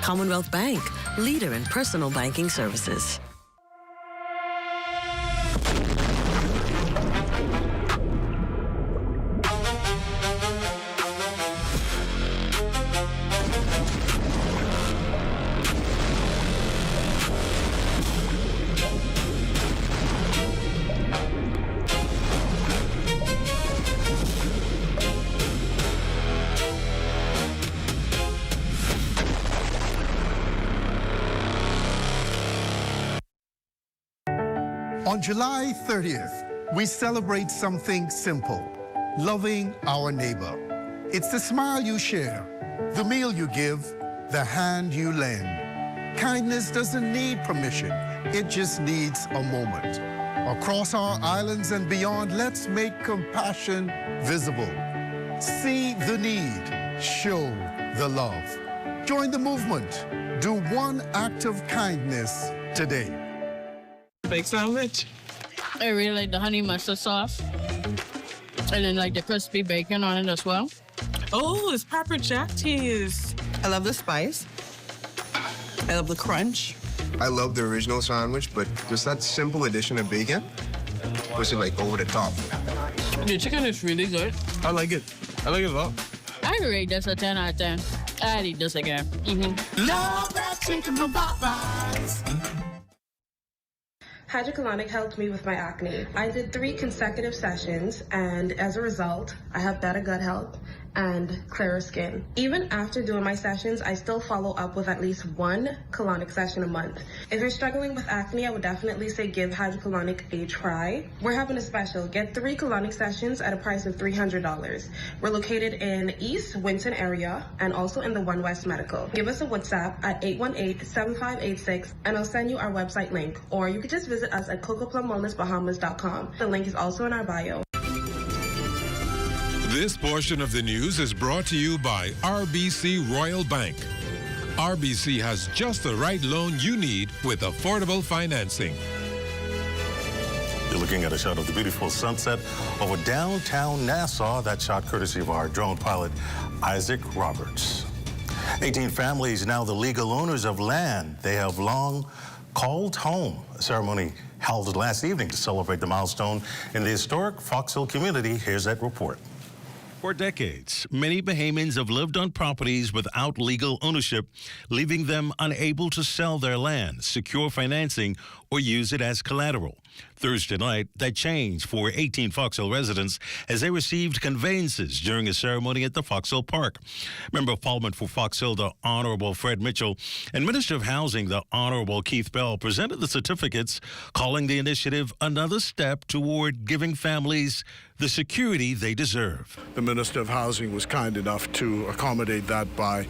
Commonwealth Bank, leader in personal banking services. On July 30th, we celebrate something simple, loving our neighbor. It's the smile you share, the meal you give, the hand you lend. Kindness doesn't need permission, it just needs a moment. Across our islands and beyond, let's make compassion visible. See the need, show the love. Join the movement. Do one act of kindness today. Big sandwich. I really like the honey mustard sauce. And then like the crispy bacon on it as well. Oh, it's pepper jack cheese. I love the spice. I love the crunch. I love the original sandwich, but just that simple addition of bacon was like over the top. The chicken is really good. I like it. I like it a lot. I rate this a 10 out of 10. I'd eat this again. Love that chicken from Popeyes. Hydrocolonic helped me with my acne. I did 3 consecutive sessions, and as a result, I have better gut health and clearer skin. Even after doing my sessions, I still follow up with at least 1 colonic session a month. If you're struggling with acne, I would definitely say give Hydrocolonic a try. We're having a special. Get 3 colonic sessions at a price of $300. We're located in East Winton area and also in the One West Medical. Give us a WhatsApp at 818-7586 and I'll send you our website link, or you could just visit us at CocoPlumWellnessBahamas.com. The link is also in our bio. This portion of the news is brought to you by RBC Royal Bank. RBC has just the right loan you need with affordable financing. You're looking at a shot of the beautiful sunset over downtown Nassau. That shot courtesy of our drone pilot, Isaac Roberts. 18 families now the legal owners of land they have long called home. A ceremony held last evening to celebrate the milestone in the historic Fox Hill community. Here's that report. For decades, many Bahamians have lived on properties without legal ownership, leaving them unable to sell their land, secure financing, or use it as collateral. Thursday night, that changed for 18 Fox Hill residents as they received conveyances during a ceremony at the Fox Hill Park. Member of Parliament for Fox Hill, the Honorable Fred Mitchell, and Minister of Housing, the Honorable Keith Bell, presented the certificates, calling the initiative another step toward giving families the security they deserve. The Minister of Housing was kind enough to accommodate that by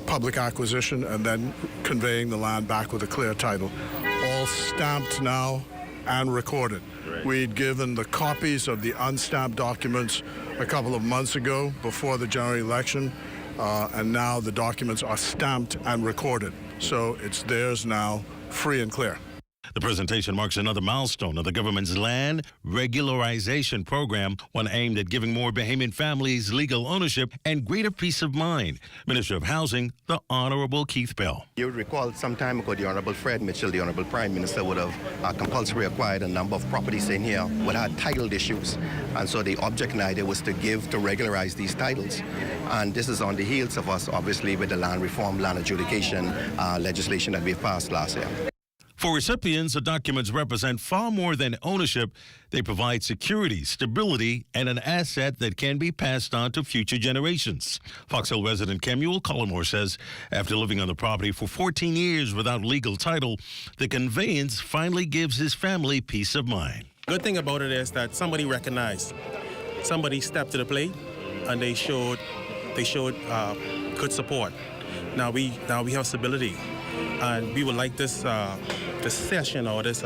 public acquisition and then conveying the land back with a clear title. All stamped now and recorded. Right. We'd given the copies of the unstamped documents a couple of months ago before the general election, and now the documents are stamped and recorded. So it's theirs now, free and clear. The presentation marks another milestone of the government's land regularization program, one aimed at giving more Bahamian families legal ownership and greater peace of mind. Minister of Housing, the Honorable Keith Bell. You would recall some time ago, the Honorable Fred Mitchell, the Honorable Prime Minister, would have compulsory acquired a number of properties in here that had title issues. And so the object and idea was to regularize these titles. And this is on the heels of us, obviously, with the land reform, land adjudication legislation that we passed last year. For recipients, the documents represent far more than ownership. They provide security, stability, and an asset that can be passed on to future generations. Fox Hill resident Kemuel Collymore says after living on the property for 14 years without legal title, the conveyance finally gives his family peace of mind. Good thing about it is that somebody recognized, somebody stepped to the plate, and they showed good support. Now we have stability, and we would like this session or this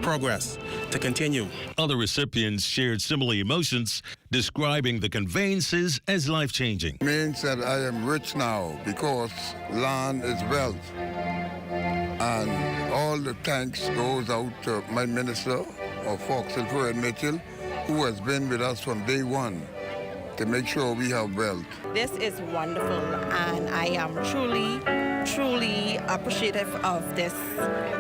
progress to continue. Other recipients shared similar emotions, describing the conveyances as life-changing. It means that I am rich now because land is wealth. And all the thanks goes out to my minister of Fox Hill, Fred Mitchell, who has been with us from day one to make sure we have wealth. This is wonderful, and I am truly appreciative of this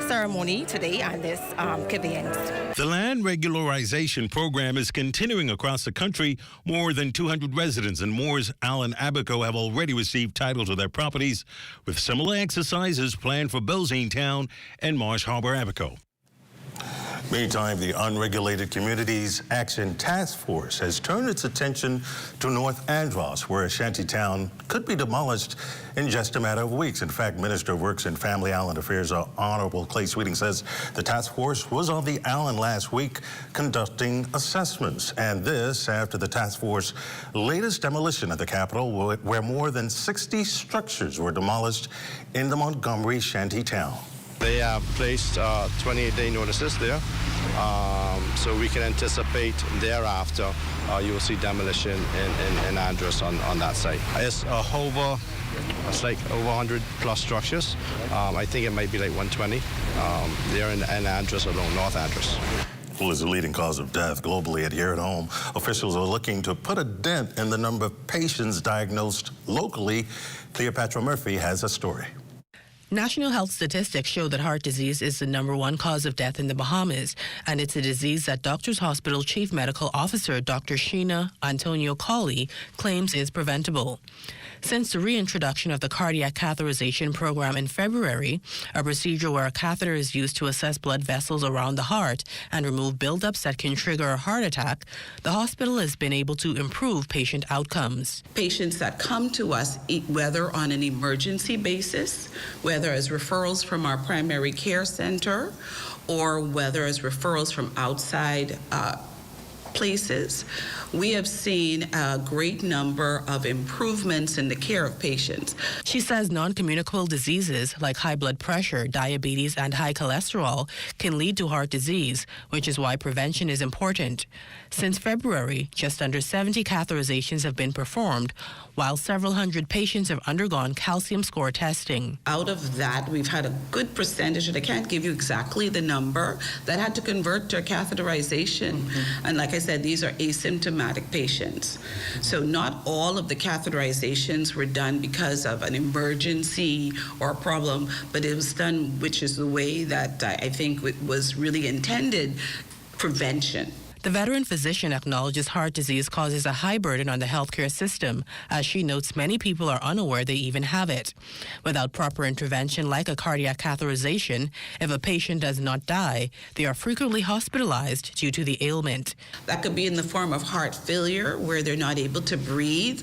ceremony today and this conveyance. The land regularization program is continuing across the country. More than 200 residents in Moore's Allen Abaco have already received title to their properties, with similar exercises planned for Belzane Town and Marsh Harbor Abaco. Meantime, the Unregulated Communities Action Task Force has turned its attention to North Andros, where a shantytown could be demolished in just a matter of weeks. In fact, Minister of Works and Family Island Affairs, Honorable Clay Sweeting, says the task force was on the island last week conducting assessments. And this after the task force latest demolition at the capital, where more than 60 structures were demolished in the Montgomery shantytown. They have placed 28-day notices there, so we can anticipate thereafter you will see demolition in Andros on that site. It's like over 100 plus structures. I think it might be like 120 there in Andros alone, North Andros. Flu is the leading cause of death globally, and here at home, officials are looking to put a dent in the number of patients diagnosed locally. Cleopatra Murphy has a story. National health statistics show that heart disease is the #1 cause of death in the Bahamas, and it's a disease that Doctors Hospital Chief Medical Officer Dr. Sheena Antonio Colley claims is preventable. Since the reintroduction of the cardiac catheterization program in February, a procedure where a catheter is used to assess blood vessels around the heart and remove buildups that can trigger a heart attack, the hospital has been able to improve patient outcomes. Patients that come to us, whether on an emergency basis, whether as referrals from our primary care center, or whether as referrals from outside places, we have seen a great number of improvements in the care of patients. She says non-communicable diseases like high blood pressure, diabetes, and high cholesterol can lead to heart disease, which is why prevention is important. Since February, just under 70 catheterizations have been performed, while several hundred patients have undergone calcium score testing. Out of that, we've had a good percentage, and I can't give you exactly the number, that had to convert to catheterization. And like I said, said, these are asymptomatic patients. So not all of the catheterizations were done because of an emergency or a problem, but it was done, which is the way that I think it was really intended, prevention. The veteran physician acknowledges heart disease causes a high burden on the healthcare system. As she notes, many people are unaware they even have it. Without proper intervention like a cardiac catheterization, if a patient does not die, they are frequently hospitalized due to the ailment. That could be in the form of heart failure, where they're not able to breathe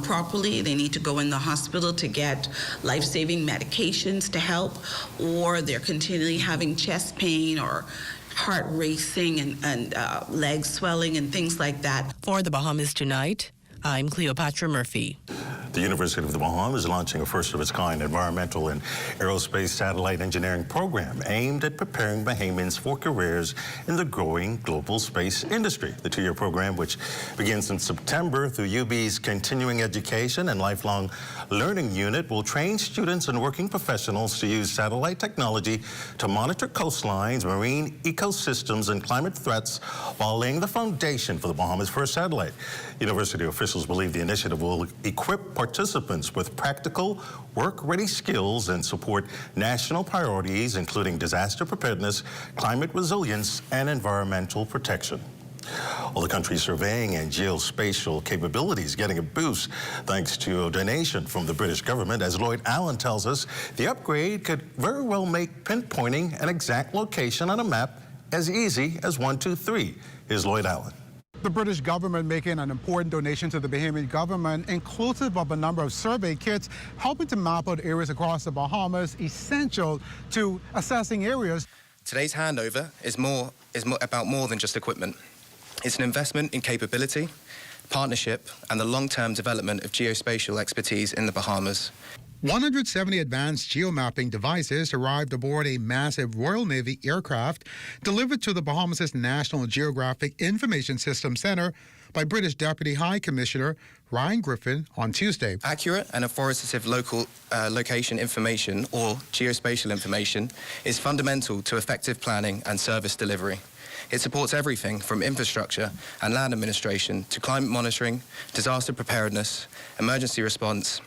properly. They need to go in the hospital to get life-saving medications to help, or they're continually having chest pain or heart racing and leg swelling and things like that. For the Bahamas Tonight, I'm Cleopatra Murphy. The University of the Bahamas is launching a first-of-its-kind environmental and aerospace satellite engineering program aimed at preparing Bahamians for careers in the growing global space industry. The two-year program, which begins in September through UB's Continuing Education and Lifelong Learning Unit, will train students and working professionals to use satellite technology to monitor coastlines, marine ecosystems, and climate threats while laying the foundation for the Bahamas' first satellite. University officials believe the initiative will equip participants with practical, work-ready skills and support national priorities, including disaster preparedness, climate resilience, and environmental protection. Well, the country's surveying and geospatial capabilities getting a boost thanks to a donation from the British government. As Lloyd Allen tells us, the upgrade could very well make pinpointing an exact location on a map as easy as 1, 2, 3. Here's Lloyd Allen. The British government making an important donation to the Bahamian government, inclusive of a number of survey kits, helping to map out areas across the Bahamas, essential to assessing areas. Today's handover is about more than just equipment. It's an investment in capability, partnership, and the long-term development of geospatial expertise in the Bahamas. 170 advanced geomapping devices arrived aboard a massive Royal Navy aircraft delivered to the Bahamas' National Geographic Information System Center by British Deputy High Commissioner Ryan Griffin on Tuesday. Accurate and authoritative local location information, or geospatial information, is fundamental to effective planning and service delivery. It supports everything from infrastructure and land administration to climate monitoring, disaster preparedness, emergency response,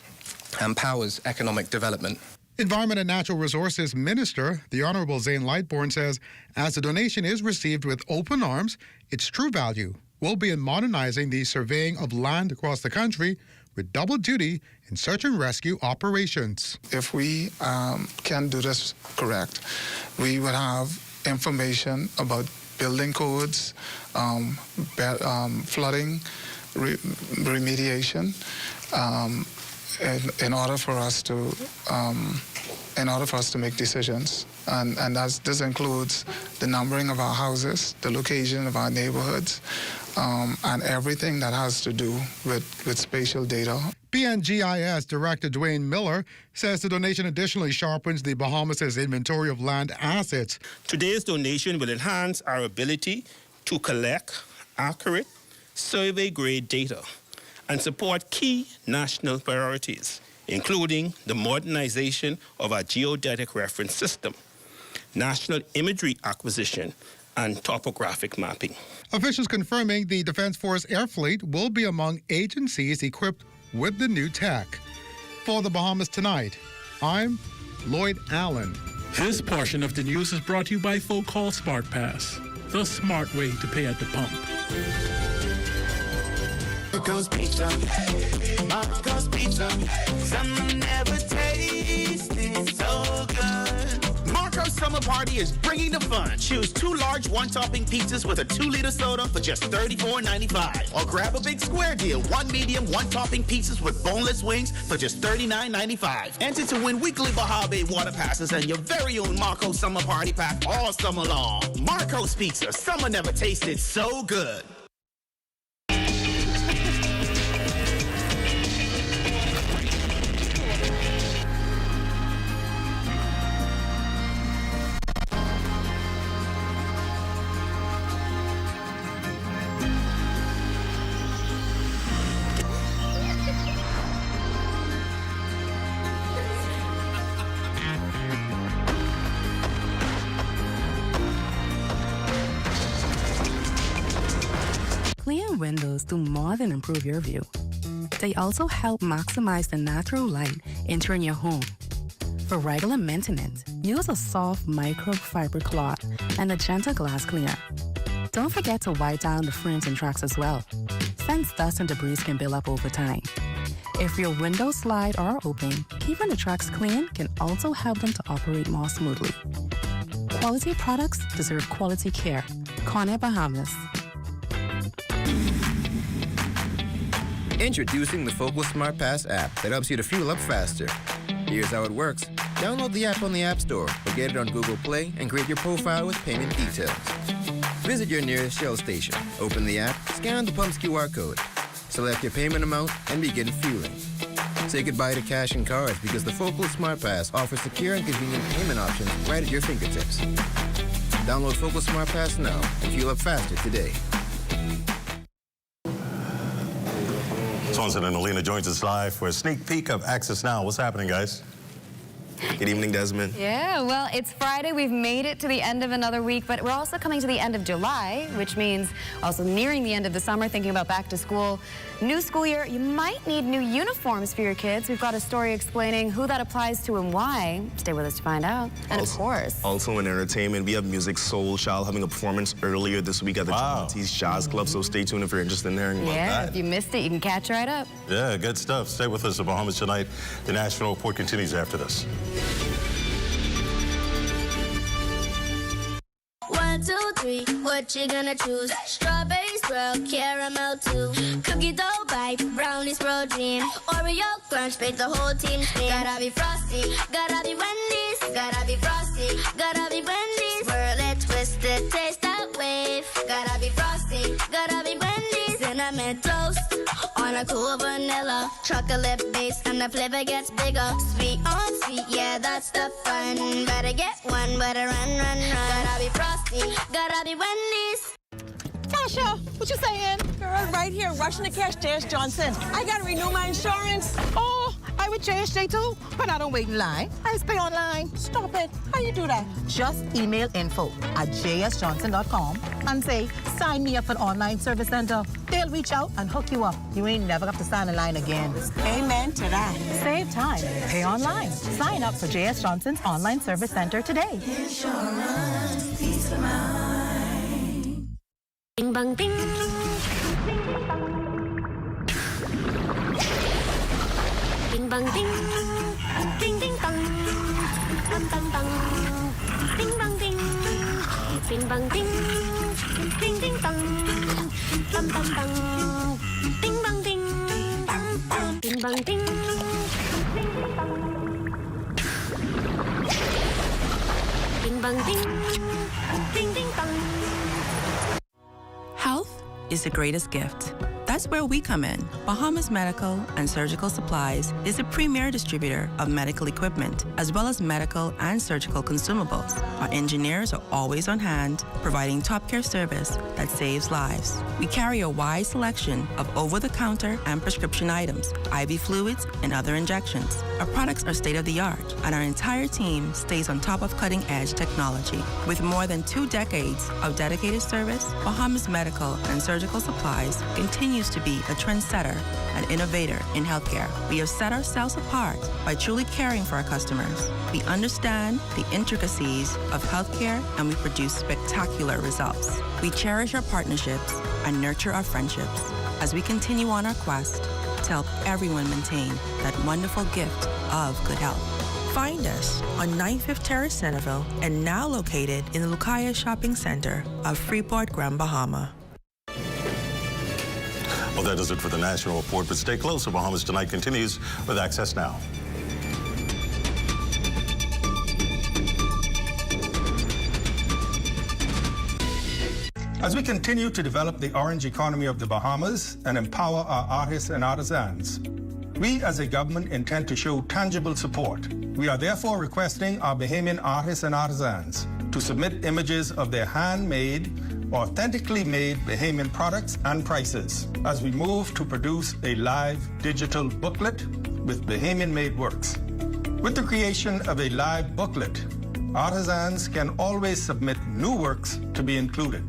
and powers economic development. Environment and Natural Resources Minister, the Honourable Zane Lightbourne, says as the donation is received with open arms, its true value will be in modernizing the surveying of land across the country with double duty in search and rescue operations. If we can do this correct, we would have information about building codes, flooding, remediation, in order for us to make decisions, and this includes the numbering of our houses, the location of our neighborhoods, and everything that has to do with spatial data. PNGIS Director Dwayne Miller says the donation additionally sharpens the Bahamas' inventory of land assets. Today's donation will enhance our ability to collect accurate survey-grade data and support key national priorities, including the modernization of our geodetic reference system, national imagery acquisition, and topographic mapping. Officials confirming the Defense Force Air Fleet will be among agencies equipped with the new tech. For the Bahamas Tonight, I'm Lloyd Allen. This portion of the news is brought to you by Folk Call Smart Pass, the smart way to pay at the pump. Marco's Pizza. Marco's Pizza. Some never tasted so good. Marco's Summer Party is bringing the fun. Choose 2 large one-topping pizzas with a 2-liter soda for just $34.95. Or grab a big square deal. 1 medium, 1-topping pizzas with boneless wings for just $39.95. Enter to win weekly Baja Bay water passes and your very own Marco's Summer Party pack all summer long. Marco's Pizza. Summer never tasted so good. windows do more than improve your view. They also help maximize the natural light entering your home. For regular maintenance, use a soft microfiber cloth and a gentle glass cleaner. Don't forget to wipe down the frames and tracks as well, since dust and debris can build up over time. If your windows slide or are open, keeping the tracks clean can also help them to operate more smoothly. Quality products deserve quality care. Corner Bahamas. Introducing the Focal Smart Pass app that helps you to fuel up faster. Here's how it works. Download the app on the App Store or get it on Google Play and create your profile with payment details. Visit your nearest Shell station, open the app, scan the pump's QR code, select your payment amount, and begin fueling. Say goodbye to cash and cards because the Focal Smart Pass offers secure and convenient payment options right at your fingertips. Download Focal Smart Pass now and fuel up faster today. Swanson and Alina joins us live for a sneak peek of Access Now. What's happening, guys? Good evening, Desmond. Yeah, well, it's Friday. We've made it to the end of another week, but we're also coming to the end of July, which means also nearing the end of the summer, thinking about back to school. New school year, you might need new uniforms for your kids. We've got a story explaining who that applies to and why. Stay with us to find out. And of course. Also in entertainment, we have Music Soul Child having a performance earlier this week at the Chinese Jazz Club, so stay tuned if you're interested in hearing about that. Yeah, if you missed it, you can catch right up. Yeah, good stuff. Stay with us at Bahamas Tonight. The National Report continues after this. 1, 2, 3, what you gonna choose? Strawberry swirl, caramel too. Cookie dough bite, brownie swirl dream. Oreo crunch, make the whole team scream. Gotta be frosty, gotta be Wendy's. Gotta be frosty, gotta be Wendy's. Swirl it, twist it, taste that wave. Gotta be frosty, gotta be Wendy's. Cinnamon toast on a cool vanilla. Chocolate base and the flavor gets bigger. Sweet on sweet, yeah, that's the fun. Better get one, better run, run, run. Gotta be frosty, gotta be Wendy's. Tasha, what you saying? Girl, right here, rushing to cash J.S. Johnson. I gotta renew my insurance. Oh, I with JSJ too, but I don't wait in line. I just pay online. Stop it. How you do that? Just email info@jsjohnson.com and say, sign me up for the online service center. They'll reach out and hook you up. You ain't never have to stand in line again. Amen to that. Save time. Pay online. Sign up for J.S. Johnson's online service center today. Insurance, peace of mind. Bing bang bing. Bing bang bing. Ding ding dong. Bang bang bang. Bing bang bing. Bing bang bing. Ding ding dong. Bang bang bang. Bing bang bing. Bing bang bing. Bing bang bing. Ding ding dong. Health is the greatest gift. That's where we come in. Bahamas Medical and Surgical Supplies is a premier distributor of medical equipment, as well as medical and surgical consumables. Our engineers are always on hand, providing top care service that saves lives. We carry a wide selection of over-the-counter and prescription items, IV fluids, and other injections. Our products are state-of-the-art, and our entire team stays on top of cutting-edge technology. With more than 2 decades of dedicated service, Bahamas Medical and Surgical Supplies continues to be a trendsetter and innovator in healthcare. We have set ourselves apart by truly caring for our customers. We understand the intricacies of healthcare, and we produce spectacular results. We cherish our partnerships and nurture our friendships as we continue on our quest to help everyone maintain that wonderful gift of good health. Find us on 95th Terrace, Centerville, and now located in the Lucaya Shopping Center of Freeport, Grand Bahama. Well, that does it for the National Report, but stay close. Bahamas Tonight continues with Access Now. As we continue to develop the orange economy of the Bahamas and empower our artists and artisans, we as a government intend to show tangible support. We are therefore requesting our Bahamian artists and artisans to submit images of their handmade, authentically made Bahamian products and prices as we move to produce a live digital booklet with Bahamian-made works. With the creation of a live booklet, artisans can always submit new works to be included.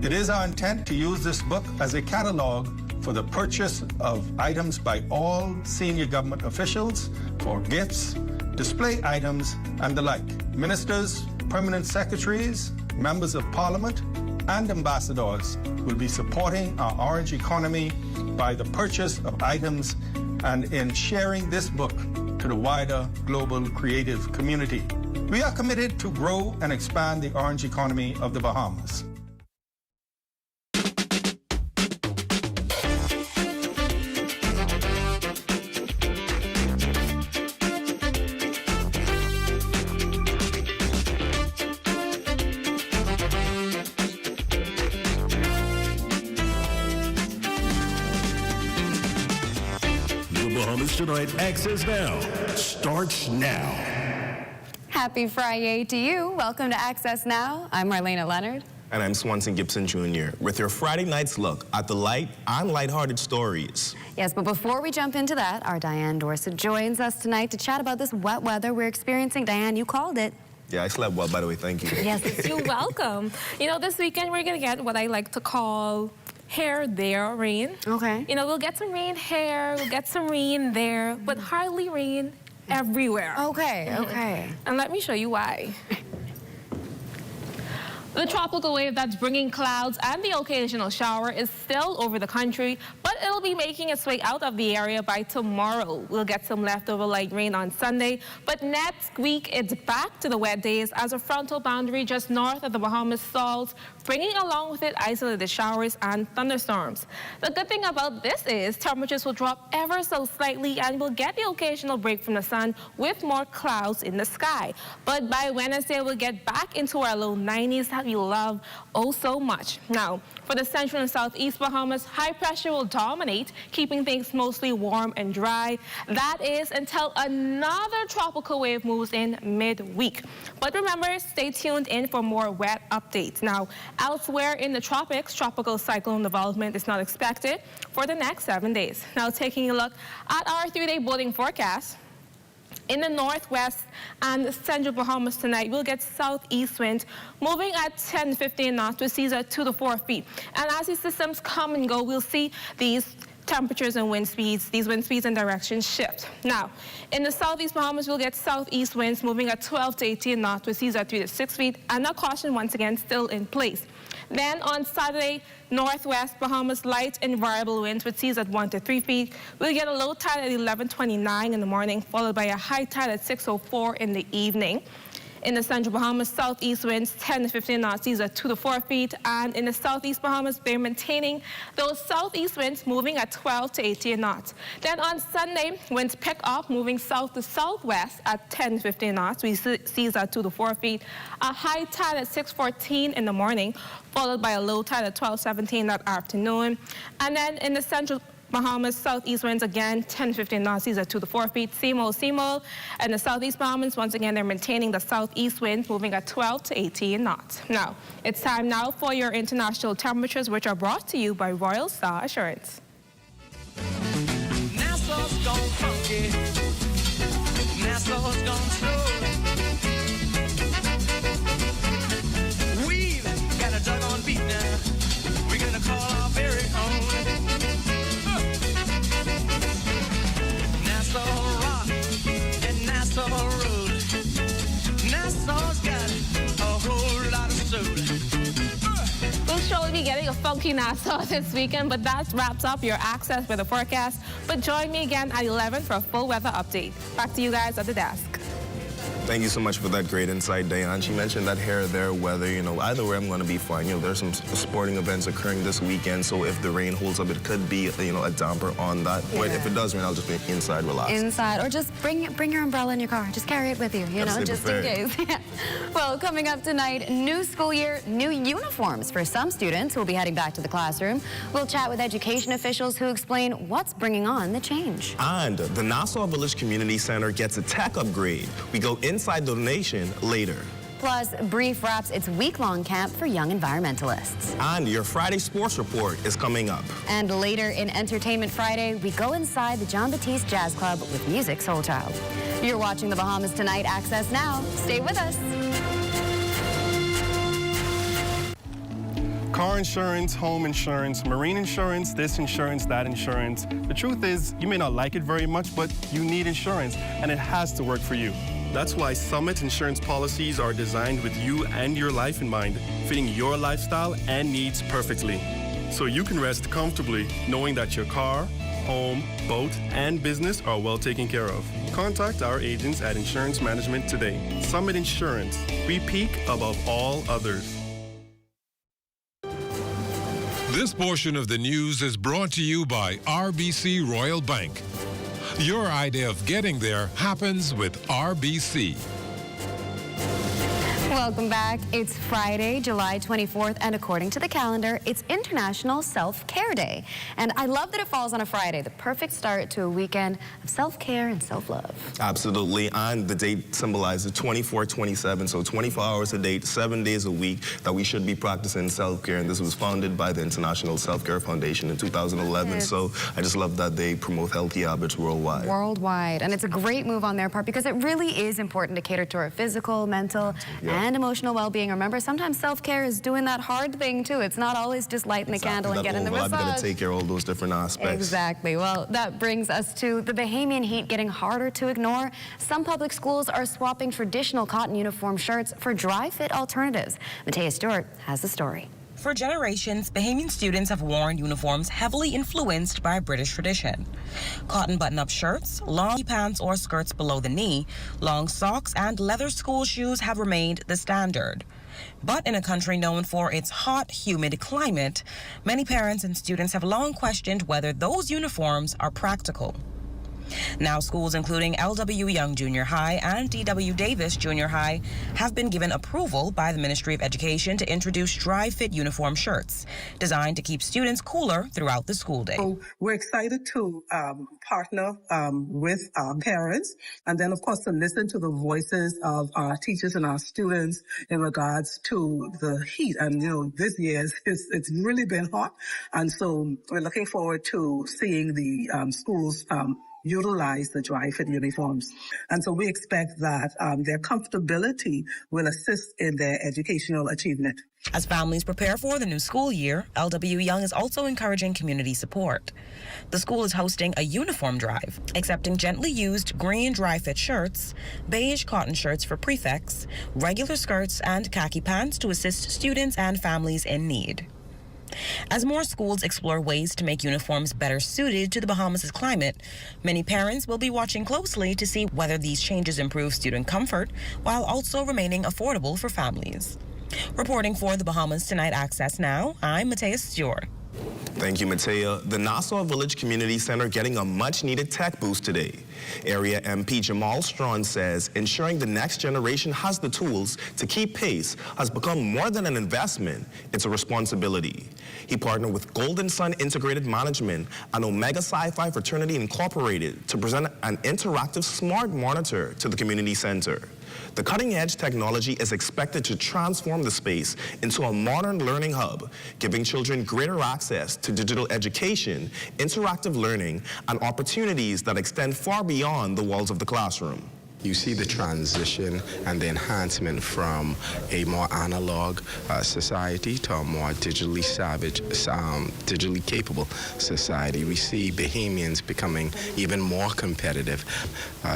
It is our intent to use this book as a catalog for the purchase of items by all senior government officials for gifts, display items, and the like. Ministers, permanent secretaries, members of parliament, and ambassadors will be supporting our orange economy by the purchase of items and in sharing this book to the wider global creative community. We are committed to grow and expand the orange economy of the Bahamas. Bahamas Tonight Access Now starts now. Happy Friday to you. Welcome to Access Now. I'm Marlena Leonard. And I'm Swanson Gibson Jr. with your Friday night's look at the light and lighthearted stories. Yes, but before we jump into that, our Diane Dorsett joins us tonight to chat about this wet weather we're experiencing. Diane, you called it. Yeah, I slept well, by the way. Thank you. Yes, you're welcome. You know, this weekend we're going to get what I like to call here, there, rain. Okay. You know, we'll get some rain here, we'll get some rain there, but hardly rain everywhere. Okay, okay. And let me show you why. The tropical wave that's bringing clouds and the occasional shower is still over the country, but it'll be making its way out of the area by tomorrow. We'll get some leftover light rain on Sunday, but next week it's back to the wet days as a frontal boundary just north of the Bahamas stalls, bringing along with it isolated showers and thunderstorms. The good thing about this is temperatures will drop ever so slightly and we'll get the occasional break from the sun with more clouds in the sky. But by Wednesday, we'll get back into our low 90s that we love oh so much. Now, for the central and southeast Bahamas, high pressure will dominate, keeping things mostly warm and dry. That is until another tropical wave moves in midweek. But remember, stay tuned in for more wet updates. Now, elsewhere in the tropics, tropical cyclone development is not expected for the next 7 days. Now, taking a look at our 3-day boating forecast. In the northwest and the central Bahamas tonight, we'll get southeast winds moving at 10 to 15 knots with seas at 2 to 4 feet. And as these systems come and go, we'll see these temperatures and wind speeds, and directions shift. Now, in the southeast Bahamas, we'll get southeast winds moving at 12 to 18 knots with seas at 3 to 6 feet, and that caution once again still in place. Then on Saturday, northwest Bahamas, light and variable winds with seas at 1 to 3 feet. We'll get a low tide at 11:29 in the morning, followed by a high tide at 6:04 in the evening. In the central Bahamas, southeast winds 10 to 15 knots, seas at 2 to 4 feet. And in the southeast Bahamas, they're maintaining those southeast winds moving at 12 to 18 knots. Then on Sunday, winds pick up, moving south to southwest at 10 to 15 knots. We see seas at 2 to 4 feet. A high tide at 6:14 in the morning, followed by a low tide at 12:17 that afternoon. And then in the central Bahamas, southeast winds again, 10 to 15 knots, seas at 2 to 4 feet. Same old. And the southeast Bahamas, once again, they're maintaining the southeast winds moving at 12 to 18 knots. Now, it's time now for your international temperatures, which are brought to you by Royal Star Assurance. Nassau's gone funky. Nassau's gone slow. We've got a doggone beat now. We're gonna call our very own. Nassau Rock and Nassau Road. Nassau's got a whole lot of soul. We'll surely be getting a funky Nassau this weekend, but that wraps up your Access Weather Forecast. But join me again at 11 for a full weather update. Back to you guys at the desk. Thank you so much for that great insight, Diane. She mentioned that here, there, weather, you know, either way I'm going to be fine. You know, there's some sporting events occurring this weekend, so if the rain holds up, it could be, you know, a damper on that. Yeah. But if it does rain, I'll just be inside relaxed. Inside, or just bring your umbrella in your car. Just carry it with you, you know, just in case. Well, coming up tonight, new school year, new uniforms for some students who will be heading back to the classroom. We'll chat with education officials who explain what's bringing on the change. And the Nassau Village Community Center gets a tech upgrade. We go inside the donation later. Plus, Brief wraps its week-long camp for young environmentalists. And your Friday sports report is coming up. And later in Entertainment Friday, we go inside the John Batiste Jazz Club with Music Soul Child. You're watching the Bahamas Tonight. Access now. Stay with us. Car insurance, home insurance, marine insurance, this insurance, that insurance. The truth is, you may not like it very much, but you need insurance, and it has to work for you. That's why Summit Insurance policies are designed with you and your life in mind, fitting your lifestyle and needs perfectly. So you can rest comfortably knowing that your car, home, boat, and business are well taken care of. Contact our agents at Insurance Management today. Summit Insurance. We peak above all others. This portion of the news is brought to you by RBC Royal Bank. Your idea of getting there happens with RBC. Welcome back. It's Friday, July 24th, and according to the calendar, it's International Self-Care Day. And I love that it falls on a Friday, the perfect start to a weekend of self-care and self-love. Absolutely, and the date symbolizes 24/27, so 24 hours a day, 7 days a week that we should be practicing self-care, and this was founded by the International Self-Care Foundation in 2011, so I just love that they promote healthy habits worldwide. Worldwide, and it's a great move on their part because it really is important to cater to our physical, mental, and emotional well-being. Remember, sometimes self-care is doing that hard thing too. It's not always just lighting the candle and getting the massage. I've got to take care of all those different aspects. Exactly. Well, that brings us to the Bahamian heat getting harder to ignore. Some public schools are swapping traditional cotton uniform shirts for dry-fit alternatives. Matea Stewart has the story. For generations, Bahamian students have worn uniforms heavily influenced by British tradition. Cotton button-up shirts, long pants or skirts below the knee, long socks, and leather school shoes have remained the standard. But in a country known for its hot, humid climate, many parents and students have long questioned whether those uniforms are practical. Now, schools including LW Young Junior High and DW Davis Junior High have been given approval by the Ministry of Education to introduce dry-fit uniform shirts designed to keep students cooler throughout the school day. So we're excited to partner with our parents and then, of course, to listen to the voices of our teachers and our students in regards to the heat. And, you know, this year it's really been hot. And so we're looking forward to seeing the schools utilize the dry-fit uniforms. And so we expect that their comfortability will assist in their educational achievement. As families prepare for the new school year, LW Young is also encouraging community support. The school is hosting a uniform drive, accepting gently used green dry-fit shirts, beige cotton shirts for prefects, regular skirts, and khaki pants to assist students and families in need. As more schools explore ways to make uniforms better suited to the Bahamas' climate, many parents will be watching closely to see whether these changes improve student comfort while also remaining affordable for families. Reporting for the Bahamas Tonight Access Now, I'm Matea Stewart. Thank you, Matea. The Nassau Village Community Center getting a much-needed tech boost today. Area MP Jamal Strawn says ensuring the next generation has the tools to keep pace has become more than an investment, it's a responsibility. He partnered with Golden Sun Integrated Management and Omega Sci-Fi Fraternity Incorporated to present an interactive smart monitor to the community center. The cutting-edge technology is expected to transform the space into a modern learning hub, giving children greater access to digital education, interactive learning, and opportunities that extend far beyond the walls of the classroom. You see the transition and the enhancement from a more analog society to a more digitally savage, digitally capable society. We see Bahamians becoming even more competitive.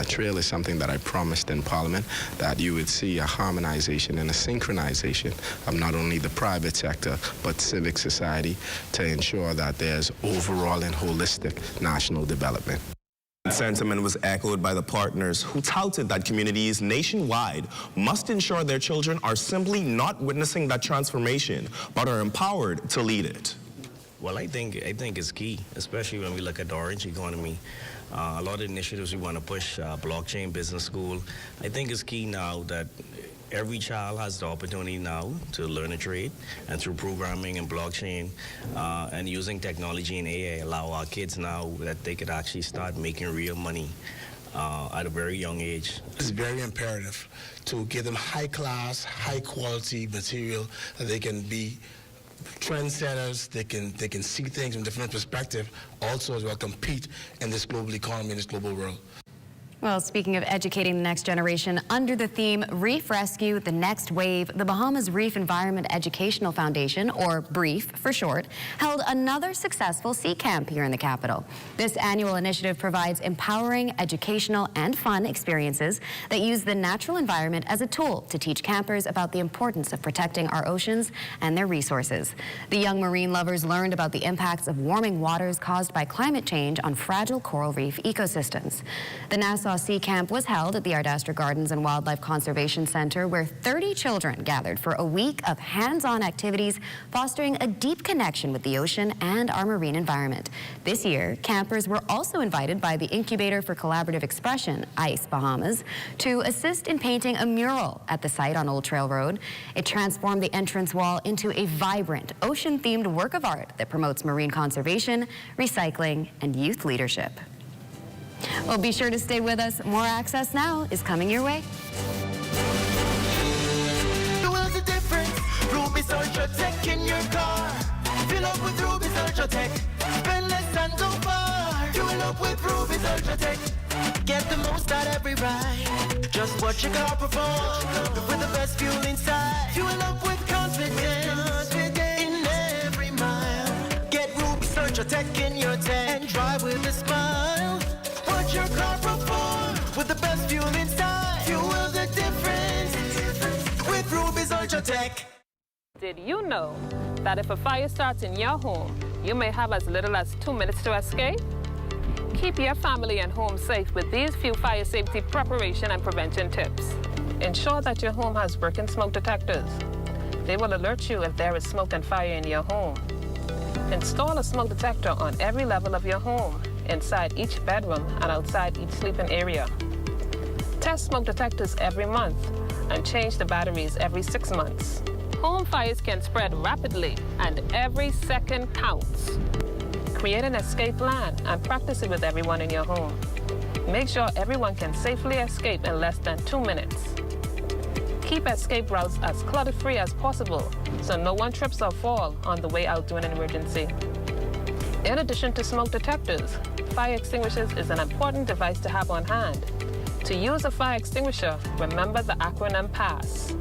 Trail is something that I promised in Parliament, that you would see a harmonization and a synchronization of not only the private sector, but civic society to ensure that there's overall and holistic national development. Sentiment was echoed by the partners who touted that communities nationwide must ensure their children are simply not witnessing that transformation, but are empowered to lead it. Well, I think it's key, especially when we look at the orange economy. A lot of initiatives we want to push, blockchain business school. I think it's key now that every child has the opportunity now to learn a trade, and through programming and blockchain and using technology and AI, allow our kids now that they could actually start making real money at a very young age. It's very imperative to give them high-class, high-quality material that they can be trendsetters. They can see things from different perspectives, also as well compete in this global economy, in this global world. Well, speaking of educating the next generation, under the theme Reef Rescue, the Next Wave, the Bahamas Reef Environment Educational Foundation, or BREEF for short, held another successful sea camp here in the capital. This annual initiative provides empowering, educational, and fun experiences that use the natural environment as a tool to teach campers about the importance of protecting our oceans and their resources. The young marine lovers learned about the impacts of warming waters caused by climate change on fragile coral reef ecosystems. The Nassau Sea Camp was held at the Ardastra Gardens and Wildlife Conservation Center, where 30 children gathered for a week of hands-on activities fostering a deep connection with the ocean and our marine environment. This year, campers were also invited by the Incubator for Collaborative Expression, ICE Bahamas, to assist in painting a mural at the site on Old Trail Road. It transformed the entrance wall into a vibrant, ocean-themed work of art that promotes marine conservation, recycling, and youth leadership. Well, be sure to stay with us. More Access Now is coming your way. Feel the difference. Ruby's Ultra Tech in your car. Fill up with Ruby's Ultra Tech. Spend less and go far. Fuel up with Ruby's Ultra Tech. Get the most out every ride. Just watch your car perform with the best fuel inside. Fuel up with confidence in every mile. Get Ruby's Ultra Tech in your tank and drive with a smile. Watch your car perform with the best fuel inside. Fuel the difference with Ruby's Ultra Tech. Did you know that if a fire starts in your home, you may have as little as 2 minutes to escape? Keep your family and home safe with these few fire safety preparation and prevention tips. Ensure that your home has working smoke detectors. They will alert you if there is smoke and fire in your home. Install a smoke detector on every level of your home, inside each bedroom and outside each sleeping area. Test smoke detectors every month and change the batteries every 6 months. Home fires can spread rapidly and every second counts. Create an escape plan and practice it with everyone in your home. Make sure everyone can safely escape in less than 2 minutes. Keep escape routes as clutter-free as possible so no one trips or falls on the way out during an emergency. In addition to smoke detectors, fire extinguishers is an important device to have on hand. To use a fire extinguisher, remember the acronym PASS.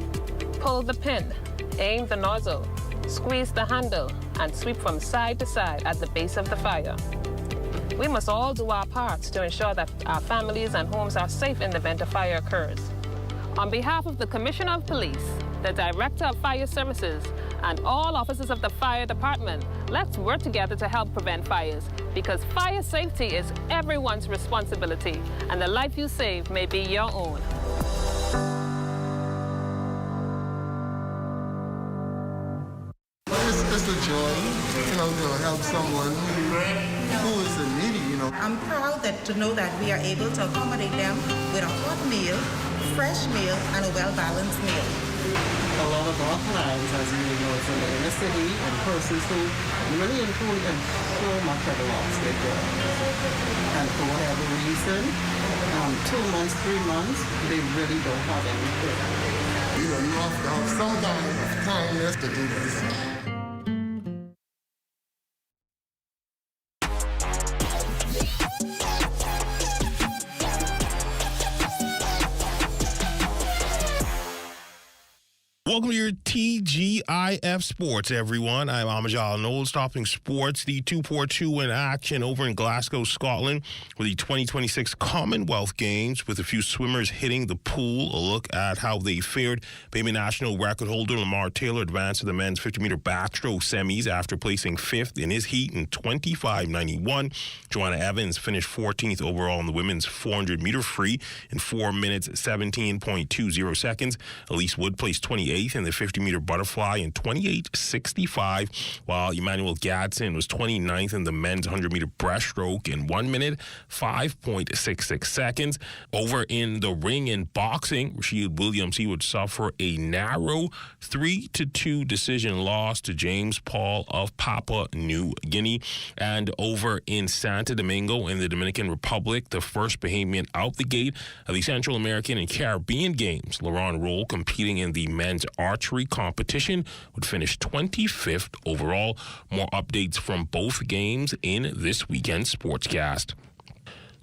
Pull the pin, aim the nozzle, squeeze the handle, and sweep from side to side at the base of the fire. We must all do our parts to ensure that our families and homes are safe in the event a fire occurs. On behalf of the Commissioner of Police, the Director of Fire Services, and all officers of the Fire Department, let's work together to help prevent fires, because fire safety is everyone's responsibility, and the life you save may be your own. It's a joy, to help someone who is in need, I'm proud to know that we are able to accommodate them with a hot meal, fresh meal, and a well-balanced meal. A lot of our clients, as you know, it's in the inner city and persons who really include them so much of the loss they go. And for whatever reason, 2 months, 3 months, they really don't have anything. You have to have some kind of kindness to do this. Welcome to your TGIF Sports, everyone. I'm Amajal Knowles, topping sports. The 2-4-2 in action over in Glasgow, Scotland, with the 2026 Commonwealth Games, with a few swimmers hitting the pool. A look at how they fared. Bahamian national record holder Lamar Taylor advanced to the men's 50-meter backstroke semis after placing 5th in his heat in 25.91. Joanna Evans finished 14th overall in the women's 400-meter free in 4 minutes 17.20 seconds. Elise Wood placed 28th in the 50-meter butterfly in 28.65, while Emmanuel Gadsden was 29th in the men's 100-meter breaststroke in 1 minute 5.66 seconds. Over in the ring in boxing, Rasheed Williams, he would suffer a narrow 3-2 decision loss to James Paul of Papua New Guinea. And over in Santo Domingo in the Dominican Republic, the first Bahamian out the gate of the Central American and Caribbean Games, LaRon Roll, competing in the men's archery competition, would finish 25th overall. More updates from both games in this weekend's Sportscast.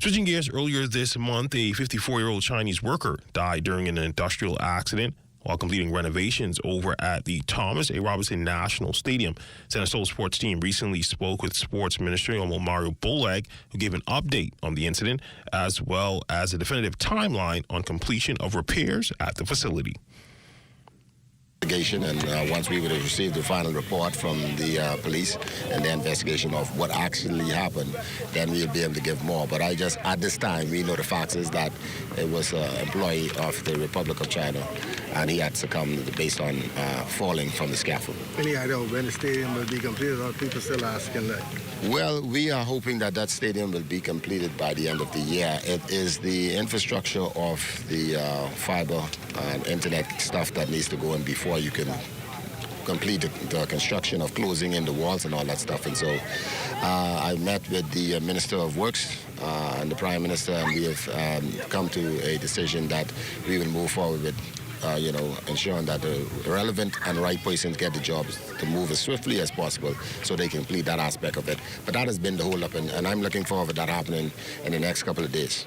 Switching gears, earlier this month, a 54-year-old Chinese worker died during an industrial accident while completing renovations over at the Thomas A. Robinson National Stadium. ZNS Soul Sports team recently spoke with Sports Minister Mario Bolag, who gave an update on the incident, as well as a definitive timeline on completion of repairs at the facility. And once we would have received the final report from the police and the investigation of what actually happened, then we'll be able to give more. But at this time, we know the facts is that it was an employee of the Republic of China, and he had succumbed based on falling from the scaffold. Any idea when the stadium will be completed, or people still asking that? Well, we are hoping that stadium will be completed by the end of the year. It is the infrastructure of the fiber and internet stuff that needs to go in before you can complete the construction of closing in the walls and all that stuff. And so I met with the Minister of Works and the Prime Minister, and we have come to a decision that we will move forward with ensuring that the relevant and right persons get the jobs to move as swiftly as possible so they can complete that aspect of it. But that has been the hold-up, and I'm looking forward to that happening in the next couple of days.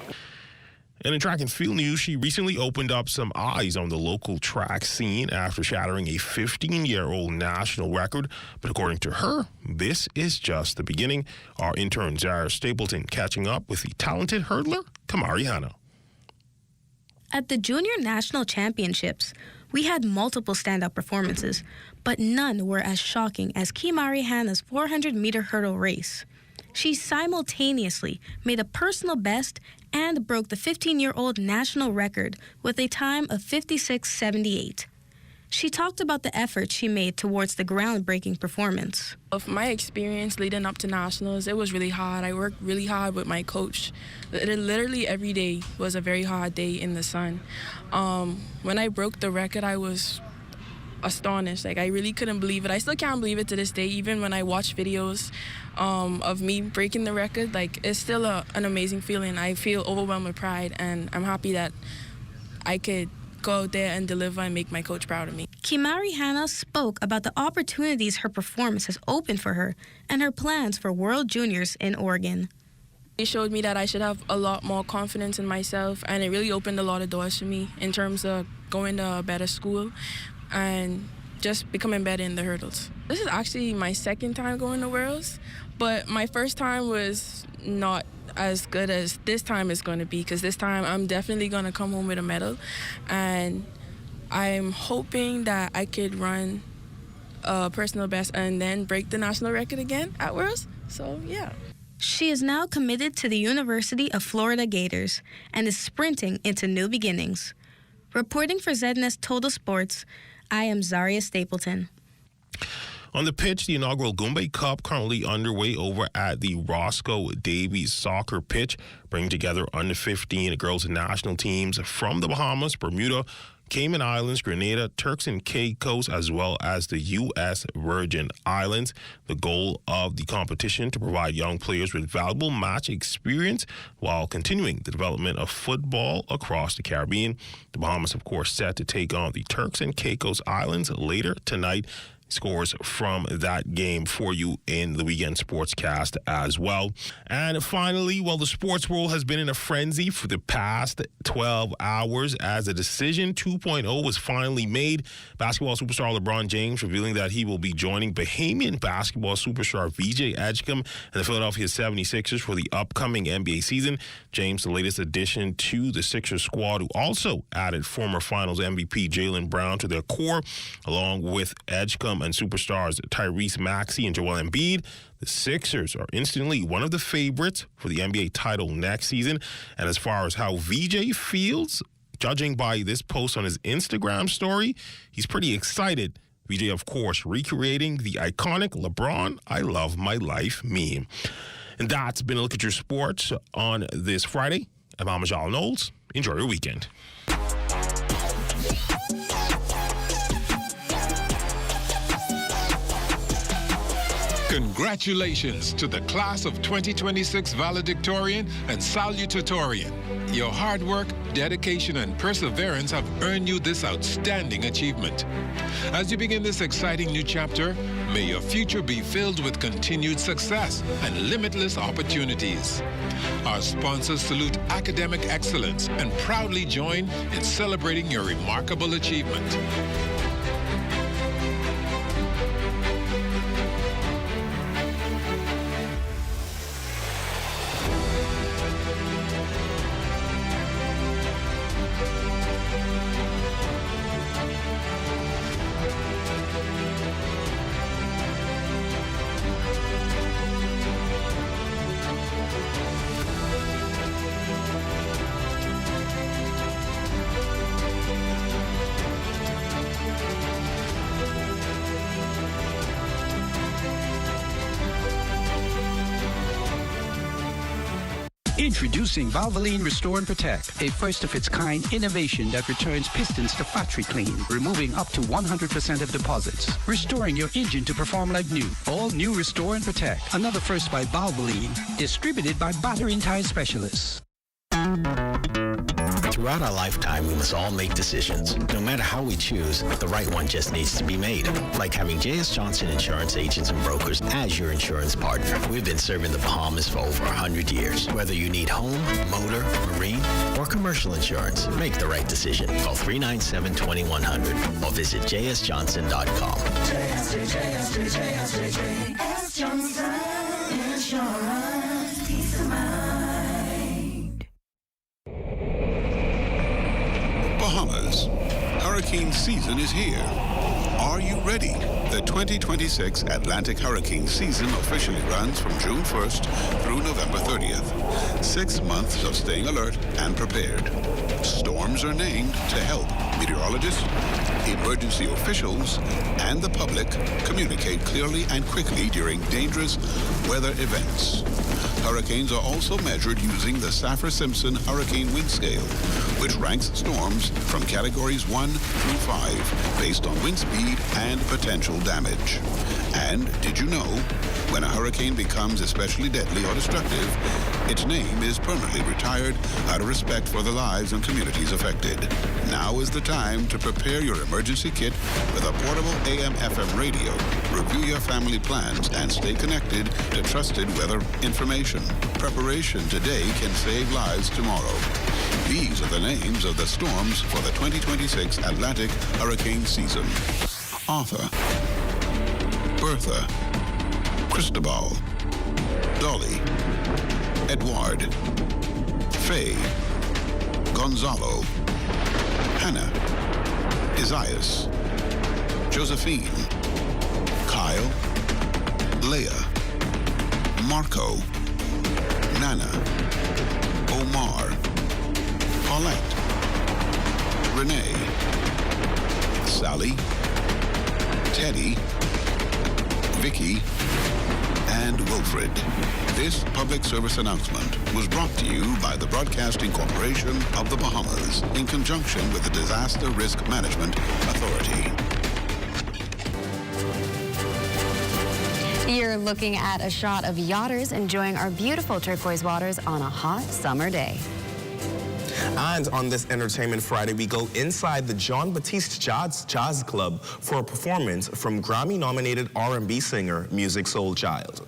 And in track and field news, she recently opened up some eyes on the local track scene after shattering a 15-year-old national record. But according to her, this is just the beginning. Our intern, Zara Stapleton, catching up with the talented hurdler, Kamari Hanna. At the Junior National Championships, we had multiple standout performances, but none were as shocking as Kamari Hanna's 400-meter hurdle race. She simultaneously made a personal best and broke the 15-year-old national record with a time of 56.78. She talked about the effort she made towards the groundbreaking performance. Of my experience leading up to nationals, it was really hard. I worked really hard with my coach. Literally every day was a very hard day in the sun. When I broke the record, I was astonished. I really couldn't believe it. I still can't believe it to this day. Even when I watch videos of me breaking the record, it's still an amazing feeling. I feel overwhelmed with pride, and I'm happy that I could go out there and deliver and make my coach proud of me. Kamari Hanna spoke about the opportunities her performance has opened for her and her plans for World Juniors in Oregon. It showed me that I should have a lot more confidence in myself, and it really opened a lot of doors for me in terms of going to a better school and just becoming better in the hurdles. This is actually my second time going to Worlds, but my first time was not as good as this time is going to be, because this time I'm definitely going to come home with a medal, and I'm hoping that I could run a personal best and then break the national record again at Worlds. So yeah. She is now committed to the University of Florida Gators and is sprinting into new beginnings. Reporting for ZNS Total Sports, I am Zaria Stapleton. On the pitch, the inaugural Goombay Cup currently underway over at the Roscoe Davies soccer pitch, bringing together under 15 girls national teams from the Bahamas, Bermuda, Cayman Islands, Grenada, Turks and Caicos, as well as the U.S. Virgin Islands. The goal of the competition to provide young players with valuable match experience while continuing the development of football across the Caribbean. The Bahamas, of course, set to take on the Turks and Caicos Islands later tonight. Scores from that game for you in the weekend sportscast as well. And finally, the sports world has been in a frenzy for the past 12 hours as a decision 2.0 was finally made. Basketball superstar LeBron James revealing that he will be joining Bahamian basketball superstar VJ Edgecombe and the Philadelphia 76ers for the upcoming NBA season. James, the latest addition to the Sixers squad, who also added former Finals MVP Jaylen Brown to their core, along with Edgecombe and superstars Tyrese Maxey and Joel Embiid. The Sixers are instantly one of the favorites for the NBA title next season. And as far as how VJ feels, judging by this post on his Instagram story, he's pretty excited. VJ, of course, recreating the iconic LeBron I Love My Life meme. And that's been a look at your sports on this Friday. I'm Amajal Knowles. Enjoy your weekend. Congrats. Congratulations to the class of 2026 valedictorian and salutatorian. Your hard work, dedication, and perseverance have earned you this outstanding achievement. As you begin this exciting new chapter, may your future be filled with continued success and limitless opportunities. Our sponsors salute academic excellence and proudly join in celebrating your remarkable achievement. Introducing Valvoline Restore and Protect, a first-of-its-kind innovation that returns pistons to factory clean, removing up to 100% of deposits, restoring your engine to perform like new. All new Restore and Protect, another first by Valvoline, distributed by Battery and Tire Specialists. Throughout our lifetime, we must all make decisions. No matter how we choose, the right one just needs to be made. Like having J.S. Johnson Insurance Agents and Brokers as your insurance partner. We've been serving the Bahamas for over 100 years. Whether you need home, motor, marine, or commercial insurance, make the right decision. Call 397-2100 or visit jsjohnson.com. JS Johnson Insurance. Peace of mind. Bahamas. Hurricane season is here. Are you ready? The 2026 Atlantic hurricane season officially runs from June 1st through November 30th. 6 months of staying alert and prepared. Storms are named to help meteorologists, emergency officials, and the public communicate clearly and quickly during dangerous weather events. Hurricanes are also measured using the Saffir-Simpson Hurricane Wind Scale, which ranks storms from categories 1 through 5 based on wind speed and potential damage. And did you know, when a hurricane becomes especially deadly or destructive, its name is permanently retired out of respect for the lives and communities affected. Now is the time to prepare your emergency kit with a portable AM/FM radio. Review your family plans and stay connected to trusted weather information. Preparation today can save lives tomorrow. These are the names of the storms for the 2026 Atlantic hurricane season. Arthur, Bertha, Cristobal, Dolly, Edward, Faye, Gonzalo, Hannah, Isaias, Josephine, Kyle, Leah, Marco, Nana, Omar, Paulette, Renee, Sally, Teddy, Vicky, and Wilfred. This public service announcement was brought to you by the Broadcasting Corporation of the Bahamas in conjunction with the Disaster Risk Management Authority. You're looking at a shot of yachters enjoying our beautiful turquoise waters on a hot summer day. And on this Entertainment Friday, we go inside the John Batiste Jazz Club for a performance from Grammy-nominated R&B singer Musiq Soulchild.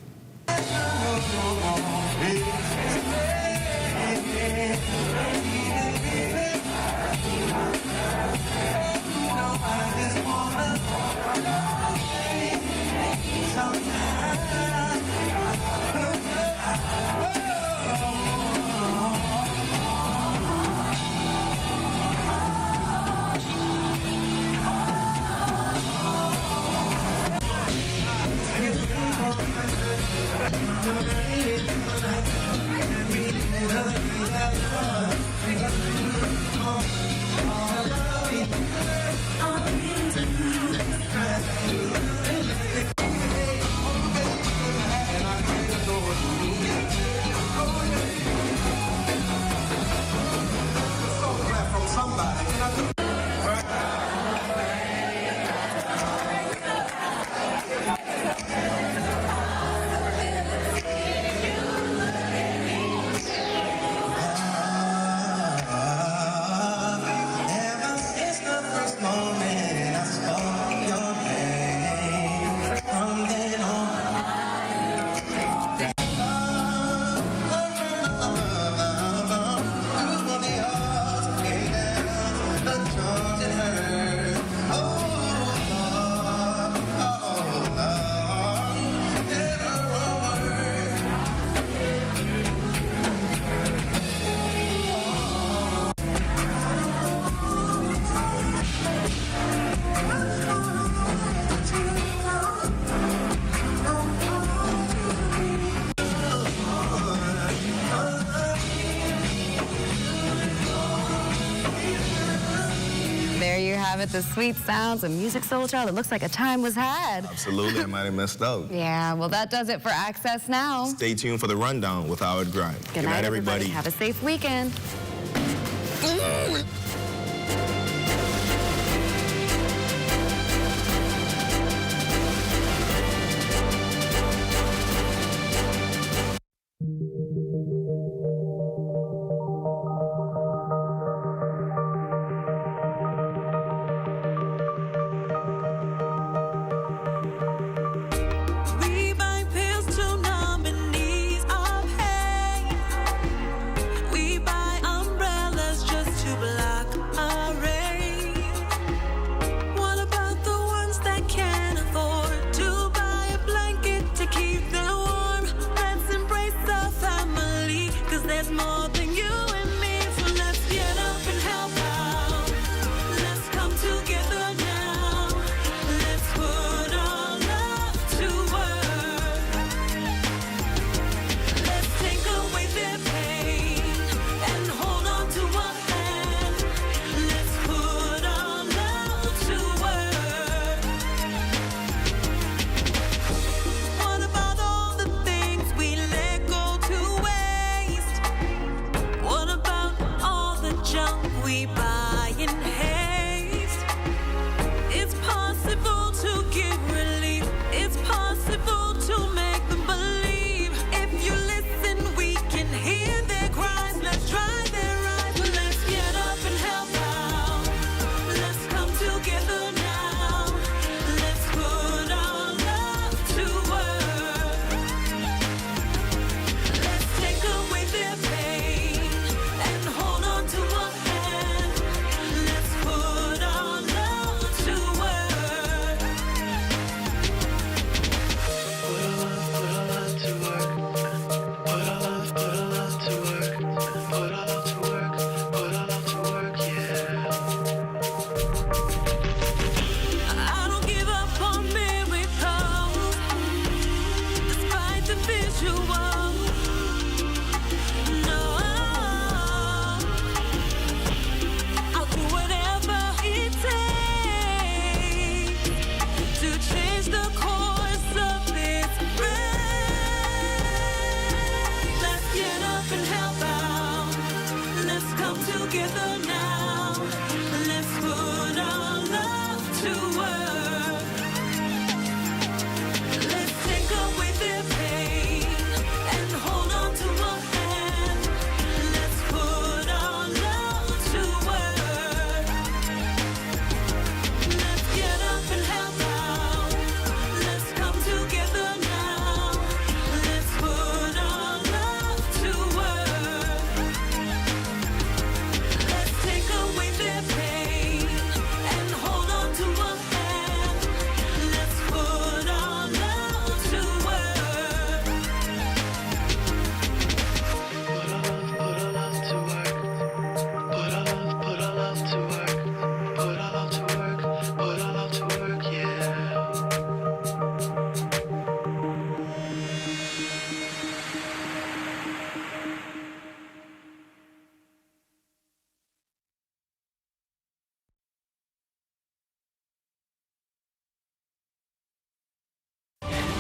you have it, the sweet sounds of Music Soul Child. It looks like a time was had. Absolutely, I might have missed out. Yeah, well, that does it for Access Now. Stay tuned for the rundown with Howard Grant. Good night, everybody. Have a safe weekend.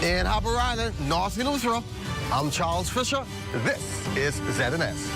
In Harbor Island, North Eleuthera, I'm Charles Fisher. This is ZNS.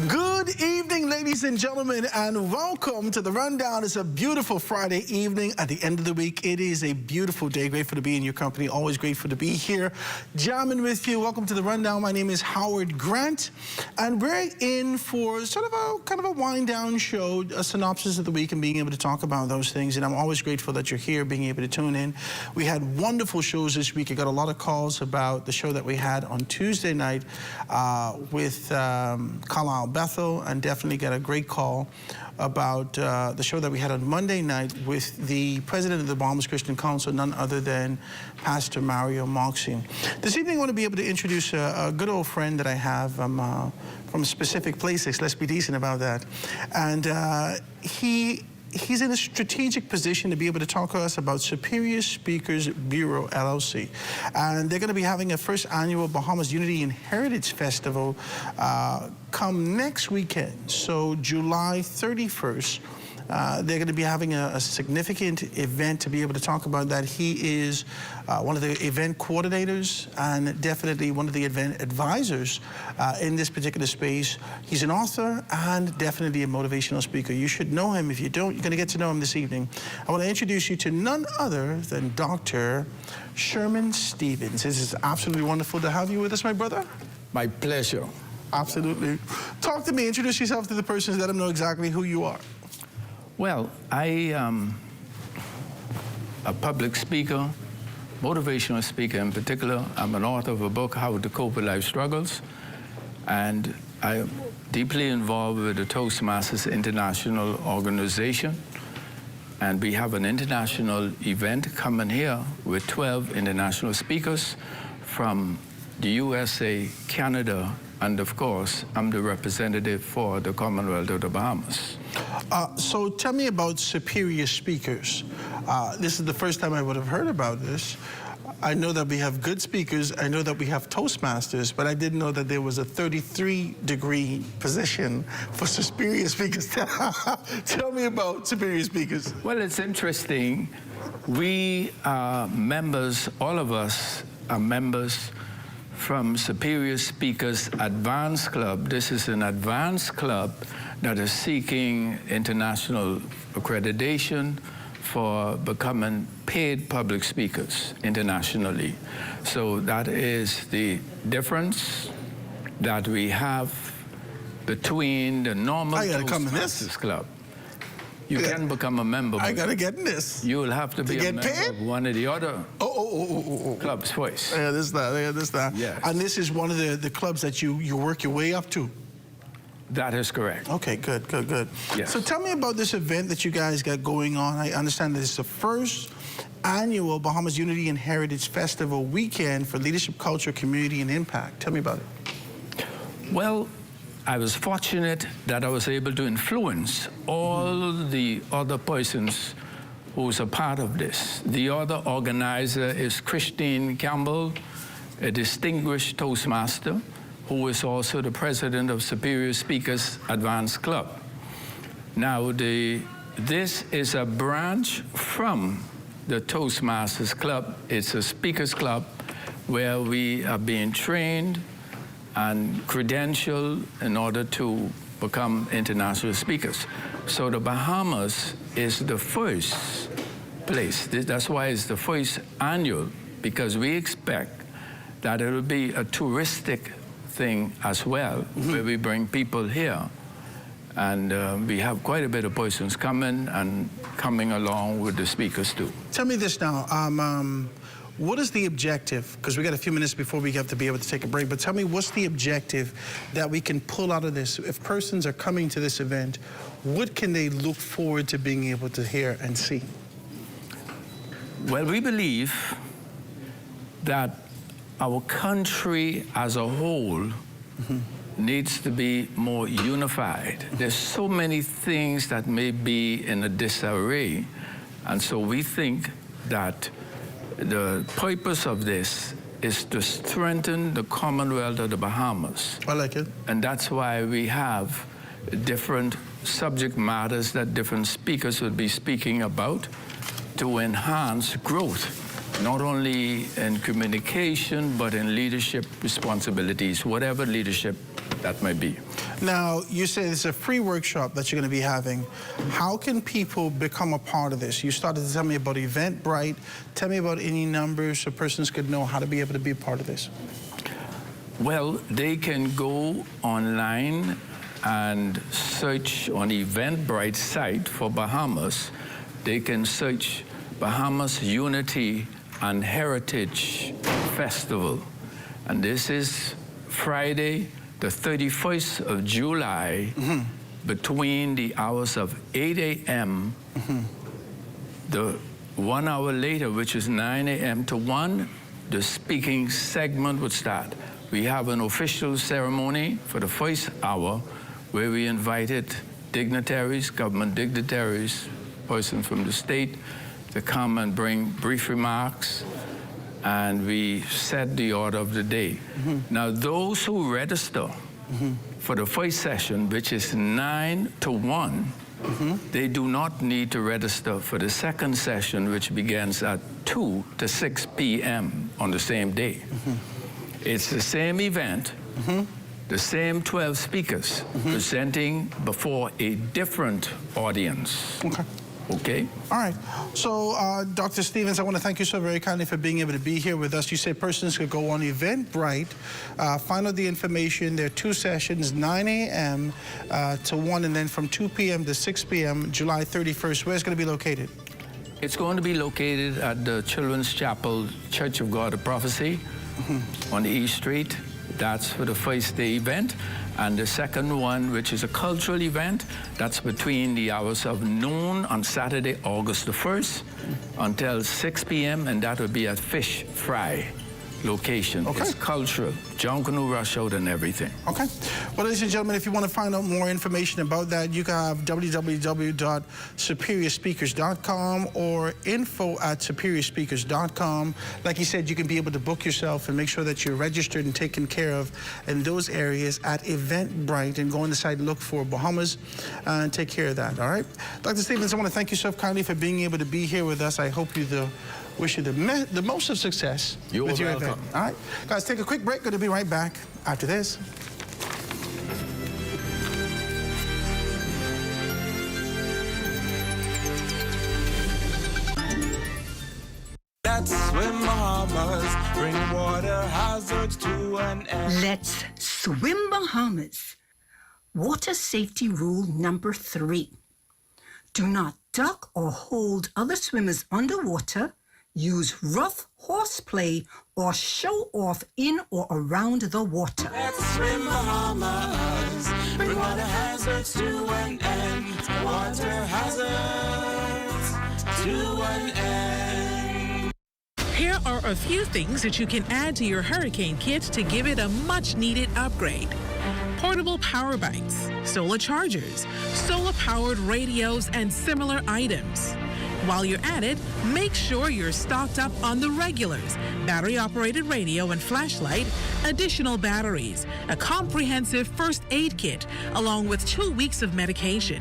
Good evening, ladies and gentlemen, and welcome to the Rundown. It's a beautiful Friday evening at the end of the week. It is a beautiful day. Grateful to be in your company. Always grateful to be here, jamming with you. Welcome to the Rundown. My name is Howard Grant, and we're in for sort of a kind of a wind-down show, a synopsis of the week, and being able to talk about those things. And I'm always grateful that you're here, being able to tune in. We had wonderful shows this week. I got a lot of calls about the show that we had on Tuesday night with Carlisle Bethel, and definitely got a great great call about the show that we had on Monday night with the president of the Bahamas Christian Council, none other than Pastor Mario Moxie. This evening I want to be able to introduce a good old friend that I have from specific places. Let's be decent about that. And he's in a strategic position to be able to talk to us about Superior Speakers Bureau, LLC. And they're going to be having a first annual Bahamas Unity and Heritage Festival come next weekend, so July 31st. They're going to be having a significant event to be able to talk about that. He is one of the event coordinators and definitely one of the event advisors in this particular space. He's an author and definitely a motivational speaker. You should know him. If you don't, you're going to get to know him this evening. I want to introduce you to none other than Dr. Sherman Stevens. This is absolutely wonderful to have you with us, my brother. My pleasure. Absolutely. Talk to me. Introduce yourself to the persons. Let them know exactly who you are. Well, I am a public speaker, motivational speaker in particular. I'm an author of a book, How to Cope with Life Struggles, and I am deeply involved with the Toastmasters International Organization, and we have an international event coming here with 12 international speakers from the USA, Canada, and of course, I'm the representative for the Commonwealth of the Bahamas. So tell me about Superior Speakers. This is the first time I would have heard about this. I know that we have good speakers. I know that we have Toastmasters, but I didn't know that there was a 33-degree position for Superior Speakers. Tell me about Superior Speakers. Well, it's interesting. We are members, all of us are members from Superior Speakers Advanced Club. This is an advanced club that is seeking international accreditation for becoming paid public speakers internationally. So that is the difference that we have between the normal Toastmasters Club. You can become a member. I gotta get in this. You will have to be a member of one of the other clubs first. Yeah, this, that. Yes. And this is one of the clubs that you work your way up to? That is correct. Okay, good. Yes. So tell me about this event that you guys got going on. I understand that it's the first annual Bahamas Unity and Heritage Festival weekend for leadership, culture, community, and impact. Tell me about it. Well, I was fortunate that I was able to influence all the other persons who's a part of this. The other organizer is Christine Campbell, a distinguished Toastmaster, who is also the president of Superior Speakers Advanced Club. Now, this is a branch from the Toastmasters Club. It's a speakers club where we are being trained and credentialed in order to become international speakers. So the Bahamas is the first place. That's why it's the first annual, because we expect that it will be a touristic thing as well, where we bring people here. And we have quite a bit of persons coming and coming along with the speakers too. Tell me this now. What is the objective? Because we got a few minutes before we have to be able to take a break, but tell me what's the objective that we can pull out of this? If persons are coming to this event, what can they look forward to being able to hear and see? Well, we believe that our country as a whole needs to be more unified. There's so many things that may be in a disarray, and so we think that the purpose of this is to strengthen the Commonwealth of the Bahamas. I like it. And that's why we have different subject matters that different speakers will be speaking about to enhance growth, not only in communication, but in leadership responsibilities, whatever leadership that may be. Now, you say it's a free workshop that you're going to be having. How can people become a part of this? You started to tell me about Eventbrite. Tell me about any numbers so persons could know how to be able to be a part of this. Well, they can go online and search on Eventbrite site for Bahamas. They can search Bahamas Unity and Heritage Festival. And this is Friday, the 31st of July, between the hours of 8 a.m. The 1 hour later, which is 9 a.m. to 1, the speaking segment would start. We have an official ceremony for the first hour where we invited dignitaries, government dignitaries, persons from the state to come and bring brief remarks, and we set the order of the day. Now, those who register for the first session, which is 9 to 1, they do not need to register for the second session, which begins at 2 to 6 p.m. on the same day. It's the same event, the same 12 speakers presenting before a different audience. Okay. All right. So, Dr. Stevens, I want to thank you so very kindly for being able to be here with us. You said persons could go on Eventbrite, find out the information. There are 2 sessions, 9 a.m. To 1, and then from 2 p.m. to 6 p.m., July 31st. Where's it going to be located? It's going to be located at the Children's Chapel, Church of God of Prophecy on East Street. That's for the first day event. And the second one, which is a cultural event, that's between the hours of noon on Saturday, August the 1st, until 6 p.m., and that would be at Fish Fry location. It's cultural, Junkanoo rush out and everything. Okay. Well, ladies and gentlemen, if you want to find out more information about that, you can have www.superiorspeakers.com or info@superiorspeakers.com. Like you said, you can be able to book yourself and make sure that you're registered and taken care of in those areas at Eventbrite, and go on the site and look for Bahamas and take care of that, all right? Dr. Stevens, I want to thank you so kindly for being able to be here with us. I hope you wish you the most of success with your event. All right, guys, take a quick break. Going to be right back after this. Let's swim Bahamas, bring water hazards to an end. Let's swim Bahamas. Water safety rule number 3. Do not duck or hold other swimmers underwater. Use rough horseplay or show off in or around the water. Let's swim Bahamas, bring water hazards to an end. Water hazards to an end. Here are a few things that you can add to your hurricane kit to give it a much-needed upgrade. Portable power banks, solar chargers, solar-powered radios, and similar items. While you're at it, make sure you're stocked up on the regulars: battery-operated radio and flashlight, additional batteries, a comprehensive first aid kit, along with 2 weeks of medication.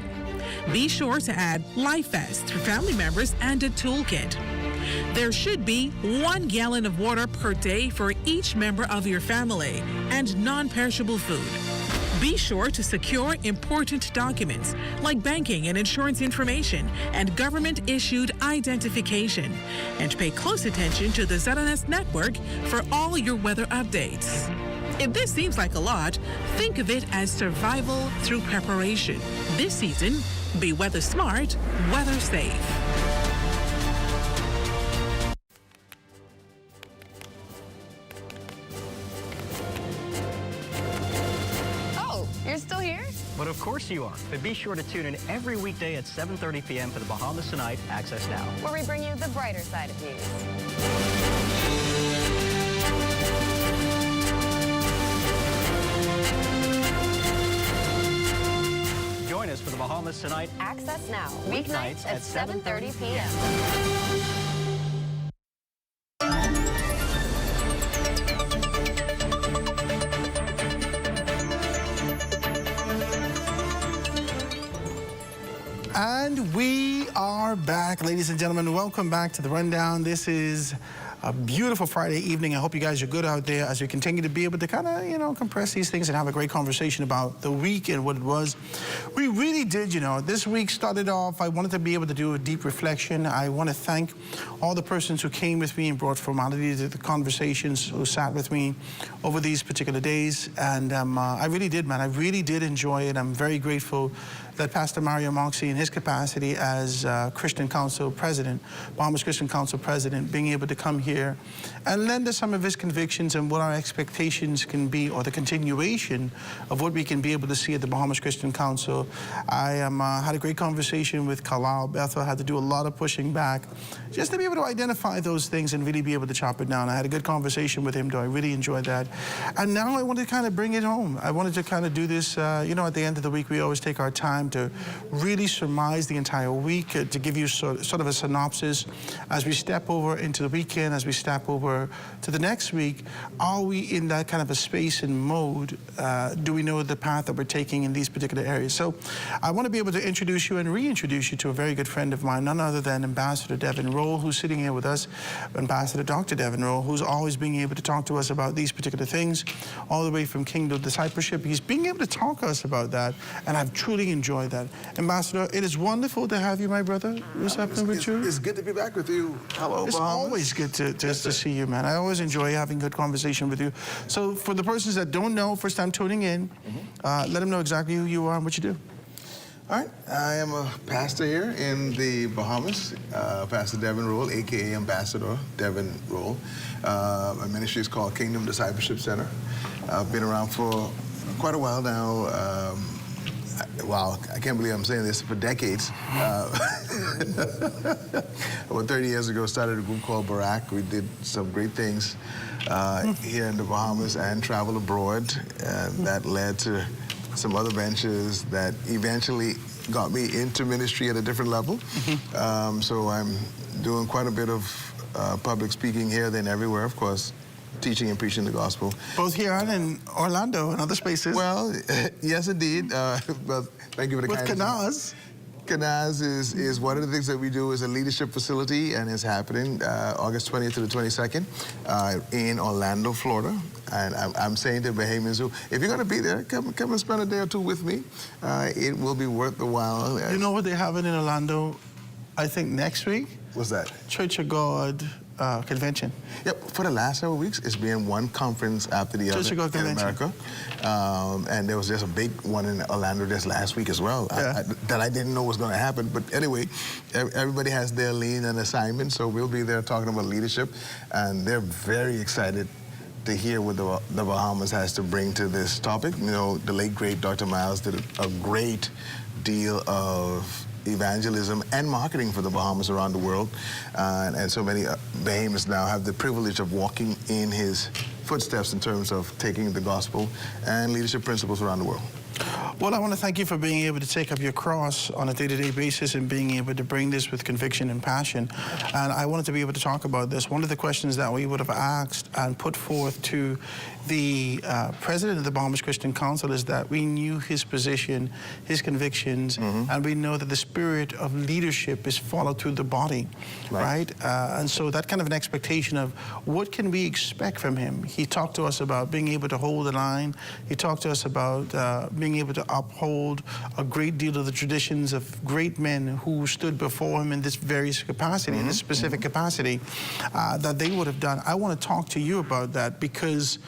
Be sure to add life vests for family members and a toolkit. There should be 1 gallon of water per day for each member of your family, and non-perishable food. Be sure to secure important documents like banking and insurance information and government-issued identification. And pay close attention to the ZNS network for all your weather updates. If this seems like a lot, think of it as survival through preparation. This season, be weather smart, weather safe. You're still here? But of course you are. But be sure to tune in every weekday at 7:30 p.m. for the Bahamas Tonight Access Now, where we bring you the brighter side of news. Join us for the Bahamas Tonight Access Now, weeknights at 7:30 p.m. And we are back, ladies and gentlemen. Welcome back to the Rundown. This is a beautiful Friday evening. I hope you guys are good out there as we continue to be able to kind of, compress these things and have a great conversation about the week and what it was. We really did, this week started off, I wanted to be able to do a deep reflection. I want to thank all the persons who came with me and brought formality to the conversations, who sat with me over these particular days. And I really did, man. I really did enjoy it. I'm very grateful that Pastor Mario Moxie, in his capacity as Christian Council President, Bahamas Christian Council President, being able to come here and lend us some of his convictions and what our expectations can be, or the continuation of what we can be able to see at the Bahamas Christian Council. I had a great conversation with Kalal Bethel, had to do a lot of pushing back just to be able to identify those things and really be able to chop it down. I had a good conversation with him, though. I really enjoyed that. And now I wanted to kind of bring it home. I wanted to kind of do this, you know, at the end of the week, we always take our time to really surmise the entire week, to give you sort of a synopsis. As we step over into the weekend, as we step over to the next week, are we in that kind of a space and mode? Do we know the path that we're taking in these particular areas? So I want to be able to introduce you and reintroduce you to a very good friend of mine, none other than Ambassador Devin Roll, who's sitting here with us, Ambassador Dr. Devin Roll, who's always being able to talk to us about these particular things, all the way from kingdom discipleship. He's being able to talk to us about that, and I've truly enjoyed that. Ambassador, it is wonderful to have you, my brother. What's happening with you? It's good to be back with you. Hello, It's Bahamas. always good to see you, man. I always enjoy having good conversation with you. So for the persons that don't know, first time tuning in, let them know exactly who you are and what you do. All right, I am a pastor here in the Bahamas, Pastor Devin Roll, a.k.a. Ambassador Devin Roll. My ministry is called Kingdom Discipleship Center. I've been around for quite a while now. Wow, I can't believe I'm saying this, for decades. About 30 years ago, started a group called Barack. We did some great things here in the Bahamas and travel abroad. That led to some other ventures that eventually got me into ministry at a different level. So I'm doing quite a bit of public speaking here, then everywhere, of course, teaching and preaching the gospel. Both here and in Orlando and other spaces. Well, yes, indeed. But thank you for the With kindness. Canaz is one of the things that we do is a leadership facility, and it's happening August 20th to the 22nd in Orlando, Florida. And I'm saying to Bahamians, who, if you're going to be there, come and spend a day or two with me. It will be worth the while. You know what they have in Orlando, I think next week? What's that? Church of God convention. Yep, for the last several weeks, it's been one conference after the other in America. And there was just a big one in Orlando this last week as well, that I didn't know was going to happen. But anyway, everybody has their lane and assignment, so we'll be there talking about leadership, and they're very excited to hear what the Bahamas has to bring to this topic. You know, the late, great Dr. Miles did a great deal of evangelism and marketing for the Bahamas around the world. And so many Bahamians now have the privilege of walking in his footsteps in terms of taking the gospel and leadership principles around the world. Well, I want to thank you for being able to take up your cross on a day-to-day basis and being able to bring this with conviction and passion. And I wanted to be able to talk about this. One of the questions that we would have asked and put forth to the president of the Bahamas Christian Council is that we knew his position, his convictions, and we know that the spirit of leadership is followed through the body, right? And so that kind of an expectation of what can we expect from him. He talked to us about being able to hold the line. He talked to us about being able to uphold a great deal of the traditions of great men who stood before him in this various capacity, in this specific capacity that they would have done. I want to talk to you about that because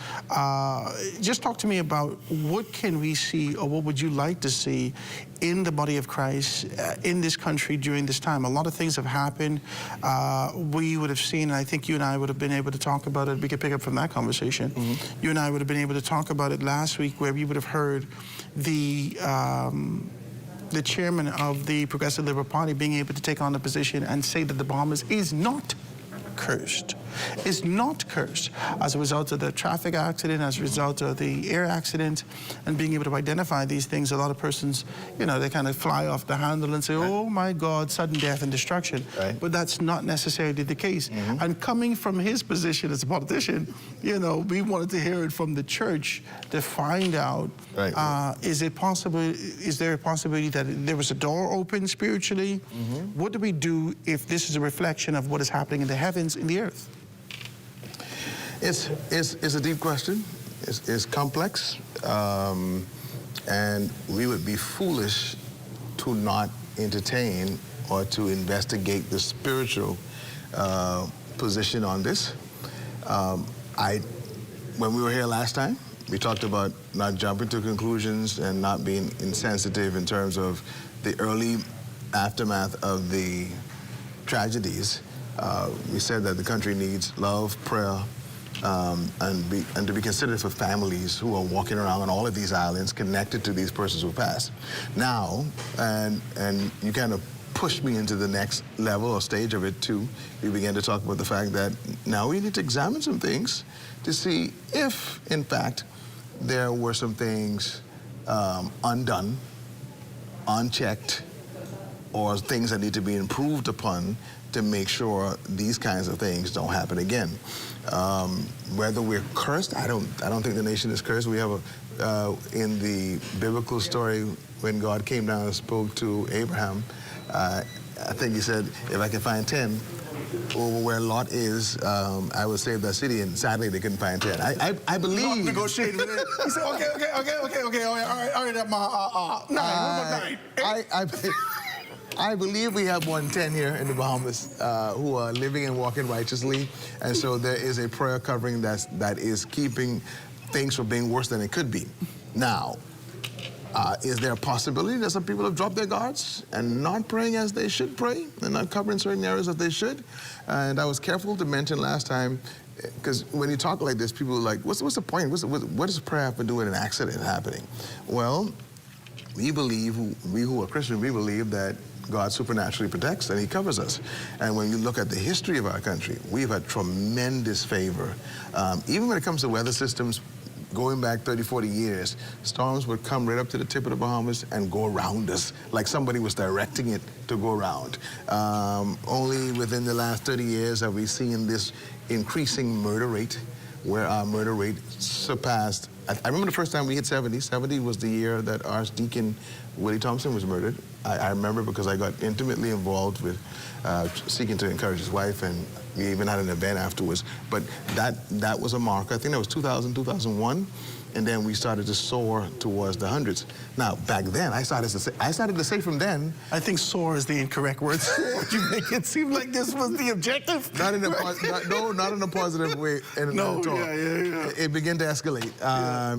just talk to me about what can we see, or what would you like to see in the body of Christ in this country during this time. A lot of things have happened. We would have seen, and I think you and I would have been able to talk about it. We could pick up from that conversation. You and I would have been able to talk about it last week, where we would have heard the chairman of the Progressive Liberal Party being able to take on the position and say that the Bahamas is not cursed, is not cursed as a result of the traffic accident, as a result of the air accident, and being able to identify these things. A lot of persons, you know, they kind of fly off the handle and say, oh my God, sudden death and destruction. But that's not necessarily the case. And coming from his position as a politician, you know, we wanted to hear it from the church to find out, is it possible, is there a possibility that there was a door open spiritually? What do we do if this is a reflection of what is happening in the heavens, in the earth? It's a deep question. It's complex, and we would be foolish to not entertain or to investigate the spiritual position on this. When we were here last time, we talked about not jumping to conclusions and not being insensitive in terms of the early aftermath of the tragedies. We said that the country needs love, prayer, and to be considered for families who are walking around on all of these islands connected to these persons who passed. Now, and you kind of pushed me into the next level or stage of it too. We began to talk about the fact that now we need to examine some things to see if, in fact, there were some things undone, unchecked, or things that need to be improved upon to make sure these kinds of things don't happen again. Whether we're cursed, I don't think the nation is cursed. We have in the biblical story when God came down and spoke to Abraham, I think he said, if I can find 10 over where Lot is, I will save that city, and sadly they couldn't find 10. I believe. Lot negotiated with it. He said, okay, all right, 9. I believe we have more than 10 here in the Bahamas who are living and walking righteously, and so there is a prayer covering that is keeping things from being worse than it could be. Now, is there a possibility that some people have dropped their guards and not praying as they should pray and not covering certain areas that they should? And I was careful to mention last time, because when you talk like this, people are like, what's the point? What does prayer have to do with an accident happening? Well, we believe, we who are Christian, we believe that God supernaturally protects and he covers us. And when you look at the history of our country, we've had tremendous favor. Even when it comes to weather systems, going back 30, 40 years, storms would come right up to the tip of the Bahamas and go around us, like somebody was directing it to go around. Only within the last 30 years have we seen this increasing murder rate, where our murder rate surpassed, I remember the first time we hit 70. 70 was the year that Archdeacon Willie Thompson was murdered. I remember because I got intimately involved with seeking to encourage his wife, and we even had an event afterwards. But that was a marker. I think that was 2000, 2001. And then we started to soar towards the hundreds. Now, back then, I started to say from then. I think soar is the incorrect word. You make it seem like this was the objective. Not in a not in a positive way. No, at all. Yeah. It began to escalate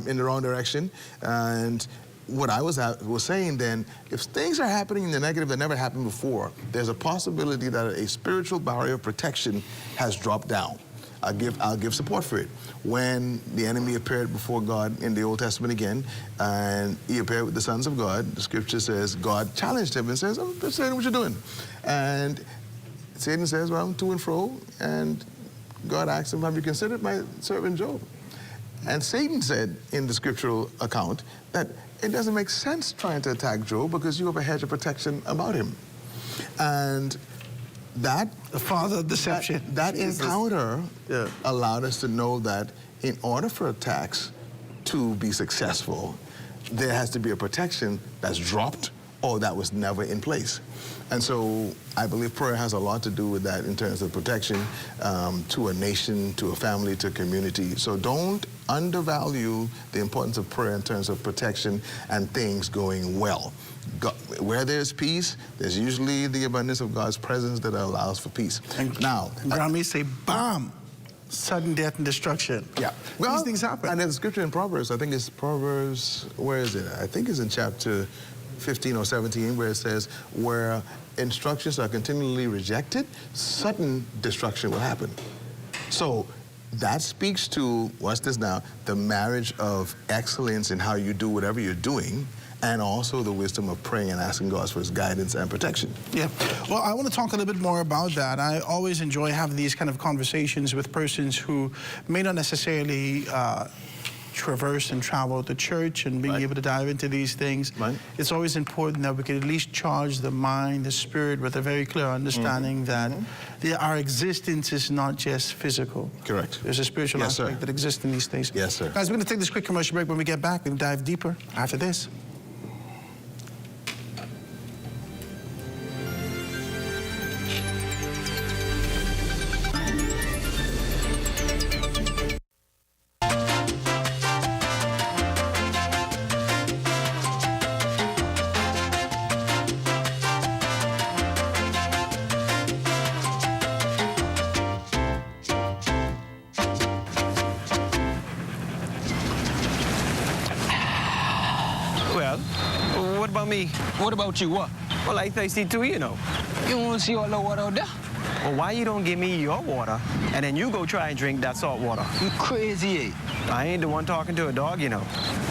in the wrong direction. And what I was saying then, if things are happening in the negative that never happened before, there's a possibility that a spiritual barrier of protection has dropped down. I'll give support for it. When the enemy appeared before God in the Old Testament again, and he appeared with the sons of God, the scripture says God challenged him and says, "Oh, Satan, what you doing?" And Satan says, "Well, I'm to and fro." And God asked him, "Have you considered my servant Job?" And Satan said in the scriptural account that it doesn't make sense trying to attack Job because you have a hedge of protection about him. And the father of deception. That encounter allowed us to know that in order for attacks to be successful, there has to be a protection that's dropped or that was never in place. And so I believe prayer has a lot to do with that in terms of protection to a nation, to a family, to a community. So don't undervalue the importance of prayer in terms of protection and things going well. Where there's peace, there's usually the abundance of God's presence that allows for peace. And now, Grammy say, "Bam, sudden death and destruction." Yeah, well, these things happen. And there's a scripture in Proverbs. I think it's Proverbs. Where is it? I think it's in chapter 15 or 17, where it says, "Where instructions are continually rejected, sudden destruction will happen." So that speaks to, what's this now, the marriage of excellence in how you do whatever you're doing, and also the wisdom of praying and asking God for his guidance and protection. Yeah. Well, I want to talk a little bit more about that. I always enjoy having these kind of conversations with persons who may not necessarily traverse and travel the church and being able to dive into these things. It's always important that we can at least charge the mind, the spirit with a very clear understanding that our existence is not just physical. Correct. There's a spiritual aspect that exists in these things. Yes, sir. Guys, we're going to take this quick commercial break. When we get back, we'll dive deeper after this. tell me, what about you, what? Well, I thirsty too, you know. You want to see all the water out there? Well, why you don't give me your water, and then you go try and drink that salt water? You crazy, eh? I ain't the one talking to a dog, you know.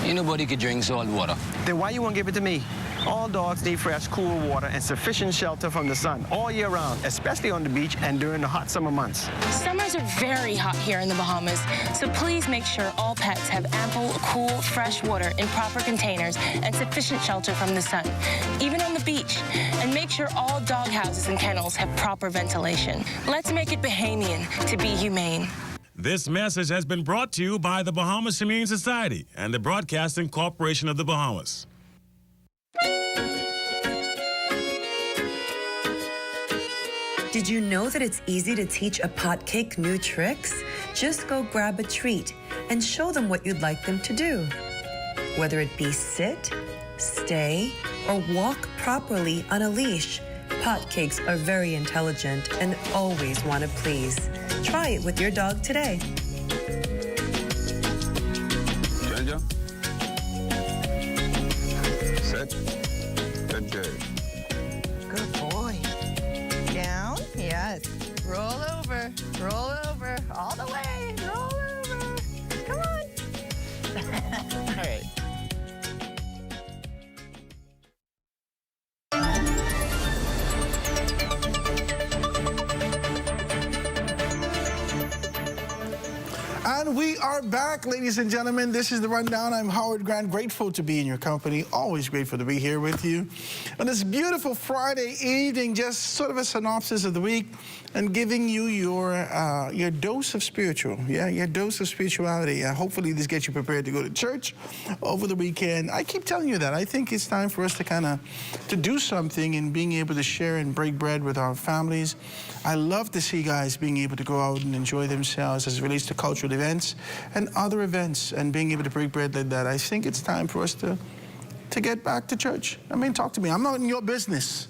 Ain't nobody could drink salt water. Then why you won't give it to me? All dogs need fresh, cool water and sufficient shelter from the sun all year round, especially on the beach and during the hot summer months. Summers are very hot here in the Bahamas, so please make sure all pets have ample, cool, fresh water in proper containers and sufficient shelter from the sun, even on the beach. And make sure all dog houses and kennels have proper ventilation. Let's make it Bahamian to be humane. This message has been brought to you by the Bahamas Humane Society and the Broadcasting Corporation of the Bahamas. Did you know that it's easy to teach a pot cake new tricks? Just go grab a treat and show them what you'd like them to do. Whether it be sit, stay, or walk properly on a leash, pot cakes are very intelligent and always want to please. Try it with your dog today. Ginger. Set. Good day. Good boy. Down. Yes. Roll over. Roll over. All the way. Roll over. Come on. All right. And we are back, ladies and gentlemen. This is The Rundown. I'm Howard Grant, grateful to be in your company. Always grateful to be here with you. On this beautiful Friday evening, just sort of a synopsis of the week and giving you your dose of spiritual. Yeah, your dose of spirituality. Hopefully this gets you prepared to go to church over the weekend. I keep telling you that. I think it's time for us to do something in being able to share and break bread with our families. I love to see guys being able to go out and enjoy themselves as it relates to cultural events and other events and being able to break bread like that. I think it's time for us to get back to church. I mean, talk to me. I'm not in your business,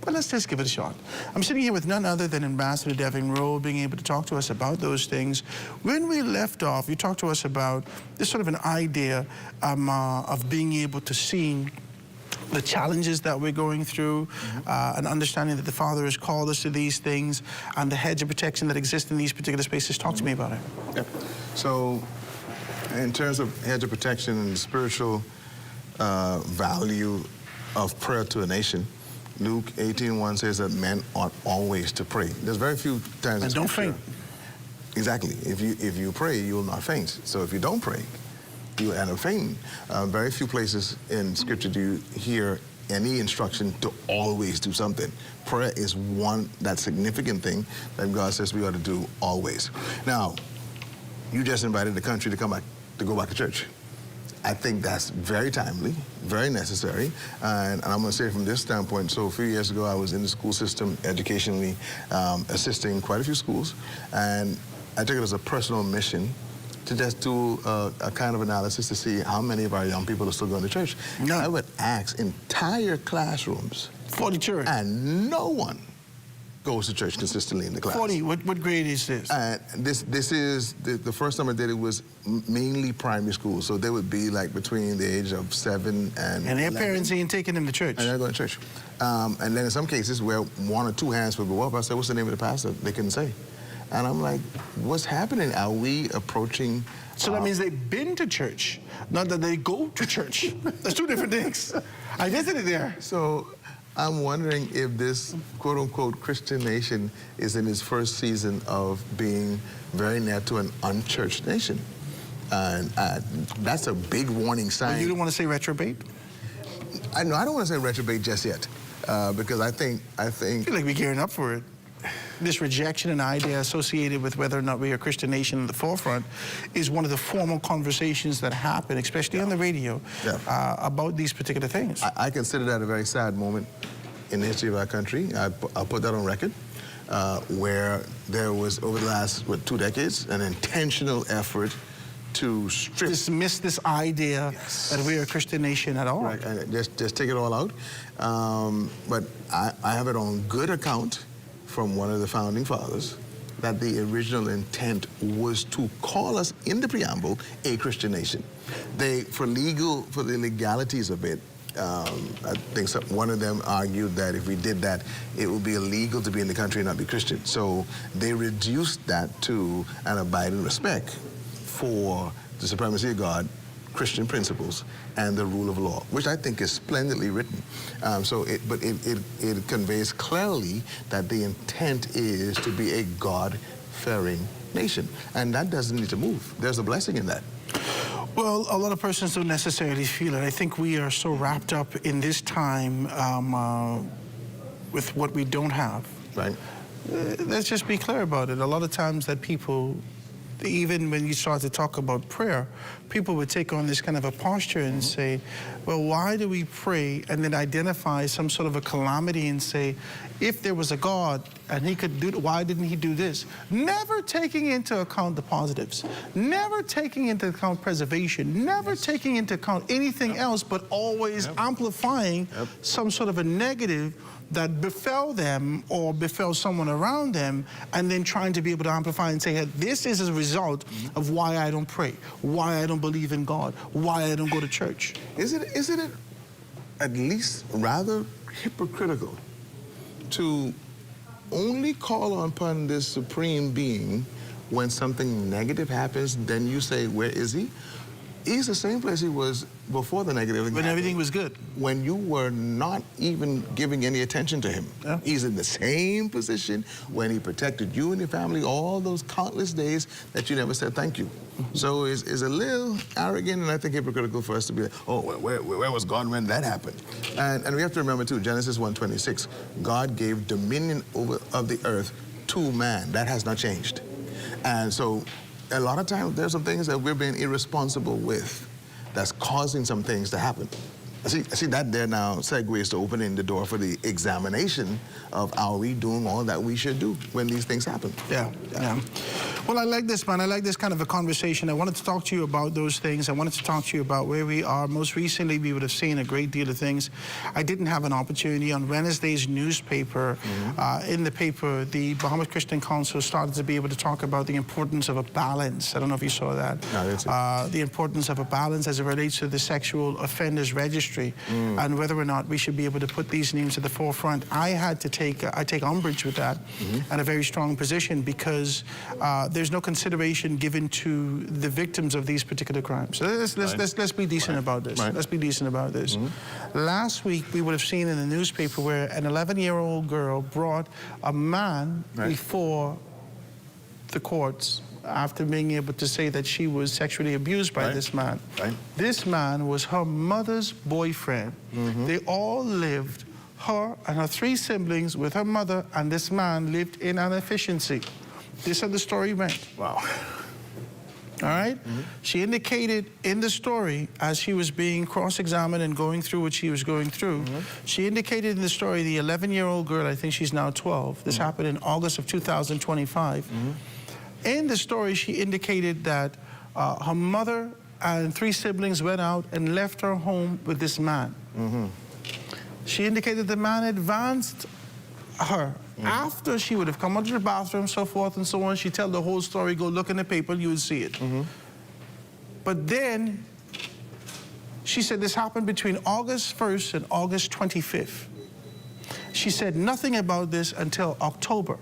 but let's just give it a shot. I'm sitting here with none other than Ambassador Devin Rowe, being able to talk to us about those things. When we left off, you talked to us about this sort of an idea of being able to see the challenges that we're going through, and understanding that the Father has called us to these things, and the hedge of protection that exists in these particular spaces. Talk to me about it. Yep. So, in terms of hedge of protection and spiritual value of prayer to a nation, Luke 18:1 says that men ought always to pray. There's very few times. And don't faint. Exactly. If you pray, you will not faint. So if you don't pray, you end up fainting. Very few places in Scripture do you hear any instruction to always do something. Prayer is that significant thing that God says we ought to do always. Now, you just invited the country to go back to church. I think that's very timely, very necessary, and I'm going to say it from this standpoint. So a few years ago, I was in the school system educationally, assisting quite a few schools, and I took it as a personal mission to just do a kind of analysis to see how many of our young people are still going to church. No. I would ask entire classrooms for the church, and no one goes to church consistently in the class. 40. What grade is this? This is the first time I did it was mainly primary school, so they would be like between the age of 7 and. And their 11. parents ain't taking them to church. And they're going to church. And then in some cases where 1 or 2 hands would go up, I said, "What's the name of the pastor?" They couldn't say. And I'm like, what's happening? Are we approaching... So that means they've been to church, not that they go to church. That's 2 different things. I visited there. So I'm wondering if this quote-unquote Christian nation is in its first season of being very near to an unchurched nation. And that's a big warning sign. But you don't want to say retrobate? I don't want to say retrobate just yet, because I think... I feel like we're gearing up for it. This rejection and idea associated with whether or not we are a Christian nation in the forefront is one of the formal conversations that happen, especially on the radio, about these particular things. I consider that a very sad moment in the history of our country. I'll put that on record, where there was, over the last, 2 decades, an intentional effort to dismiss this idea that we're a Christian nation at all. Right, and just take it all out. But I have it on good account from one of the founding fathers that the original intent was to call us in the preamble a Christian nation. For the legalities of it, I think one of them argued that if we did that, it would be illegal to be in the country and not be Christian. So they reduced that to an abide and respect for the supremacy of God, Christian principles, and the rule of law, which I think is splendidly written. But it conveys clearly that the intent is to be a God-fearing nation, and that doesn't need to move. There's a blessing in that. Well, a lot of persons don't necessarily feel it. I think we are so wrapped up in this time with what we don't have. Right. Let's just be clear about it. A lot of times that people, even when you start to talk about prayer, people would take on this kind of a posture and say, well, why do we pray, and then identify some sort of a calamity and say, if there was a God and he could do it, why didn't he do this? Never taking into account the positives, never taking into account preservation, never taking into account anything else, but always amplifying some sort of a negative that befell them or befell someone around them, and then trying to be able to amplify and say, hey, this is a result of why I don't pray, why I don't believe in God, why I don't go to church. Isn't it at least rather hypocritical to only call upon this supreme being when something negative happens, then you say, where is he? He's the same place he was before the negative. When everything was good. When you were not even giving any attention to him. Yeah. He's in the same position when he protected you and your family all those countless days that you never said thank you. So it's a little arrogant and I think hypocritical for us to be like, oh, where was God when that happened? And we have to remember too, Genesis 1:26, God gave dominion of the earth to man. That has not changed. And so a lot of times there's some things that we're being irresponsible with that's causing some things to happen. I see that there now segues to opening the door for the examination of are we doing all that we should do when these things happen. Yeah. Well, I like this, man. I like this kind of a conversation. I wanted to talk to you about those things. I wanted to talk to you about where we are. Most recently, we would have seen a great deal of things. I didn't have an opportunity. On Wednesday's newspaper, in the paper, the Bahamas Christian Council started to be able to talk about the importance of a balance. I don't know if you saw that. No, that's it. The importance of a balance as it relates to the sexual offenders registry and whether or not we should be able to put these names at the forefront. I take umbrage with that and a very strong position because there's no consideration given to the victims of these particular crimes. So let's be decent about this. Let's be decent about this. Last week, we would have seen in the newspaper where an 11-year-old girl brought a man before the courts after being able to say that she was sexually abused by this man. This man was her mother's boyfriend. They all lived, her and her 3 siblings, with her mother, and this man lived in an efficiency. This is how the story went. Wow. All right? She indicated in the story, as she was being cross-examined and going through what she was going through, she indicated in the story the 11-year-old girl, I think she's now 12, this happened in August of 2025. In the story, she indicated that her mother and 3 siblings went out and left her home with this man. She indicated the man advanced her after she would have come out of the bathroom, so forth and so on. She tell the whole story. Go look in the paper, you would see it. But then she said this happened between August 1st and August 25th. She said nothing about this until October.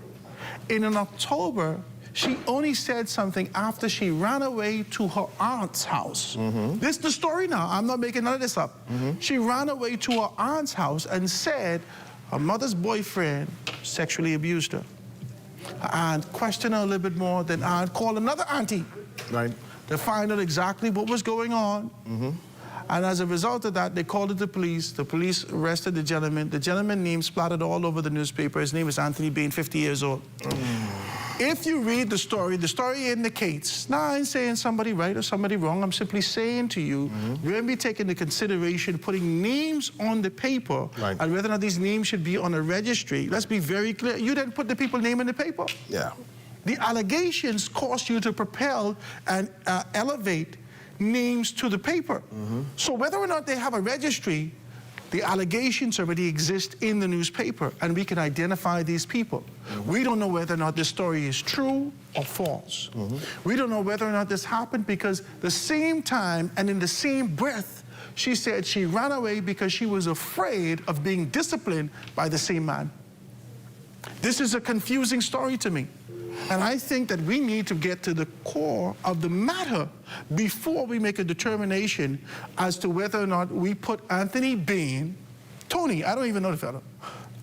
And in October, she only said something after she ran away to her aunt's house. This is the story now. I'm not making none of this up. She ran away to her aunt's house and said her mother's boyfriend sexually abused her. Her aunt questioned her a little bit more, then aunt called another auntie to find out exactly what was going on. And as a result of that, they called it the police. The police arrested the gentleman. The gentleman's name splattered all over the newspaper. His name is Anthony Bain, 50 years old. If you read the story indicates, now I ain't saying somebody right or somebody wrong, I'm simply saying to you, we're going to be taking into consideration putting names on the paper and whether or not these names should be on a registry. Let's be very clear. You didn't put the people's name in the paper. The allegations caused you to propel and elevate names to the paper. So whether or not they have a registry, the allegations already exist in the newspaper, and we can identify these people. We don't know whether or not this story is true or false. We don't know whether or not this happened because the same time and in the same breath, she said she ran away because she was afraid of being disciplined by the same man. This is a confusing story to me. And I think that we need to get to the core of the matter before we make a determination as to whether or not we put Anthony Bain, Tony, I don't even know the fellow,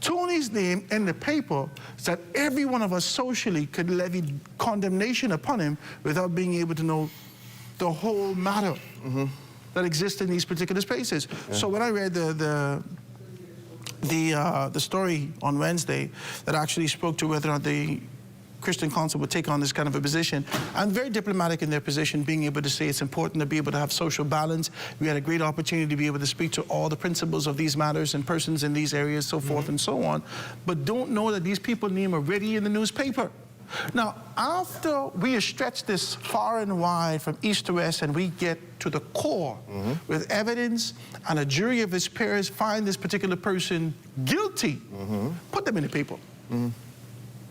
Tony's name in the paper so that every one of us socially could levy condemnation upon him without being able to know the whole matter that exists in these particular spaces. Yeah. So when I read the story on Wednesday that actually spoke to whether or not the Christian Council would take on this kind of a position, and very diplomatic in their position, being able to say it's important to be able to have social balance. We had a great opportunity to be able to speak to all the principals of these matters and persons in these areas, so forth and so on, but don't know that these people's name are already in the newspaper. Now, after we have stretched this far and wide from east to west and we get to the core with evidence and a jury of his peers find this particular person guilty, put them in the paper.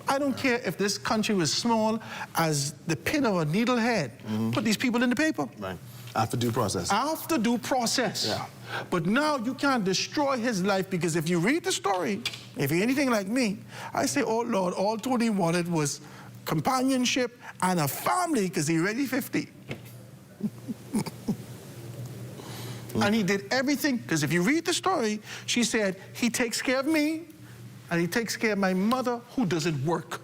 I don't care if this country was small as the pin of a needlehead. Put these people in the paper. Right. After due process. After due process. Yeah. But now you can't destroy his life, because if you read the story, if you're anything like me, I say, oh Lord, all Tony wanted was companionship and a family, because he's already 50. And he did everything, because if you read the story, she said, he takes care of me, and he takes care of my mother, who doesn't work.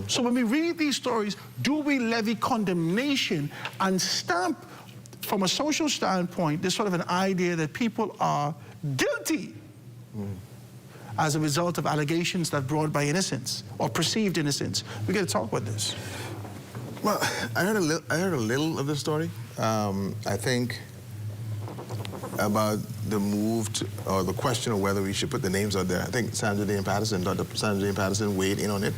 So when we read these stories, do we levy condemnation and stamp, from a social standpoint, this sort of an idea that people are guilty as a result of allegations that brought by innocence or perceived innocence? We got to talk about this. Well, I heard a little of the story. I think about the move to, or the question of whether we should put the names out there. I think Sandra Day Patterson, Dr. Sandra Day Patterson weighed in on it,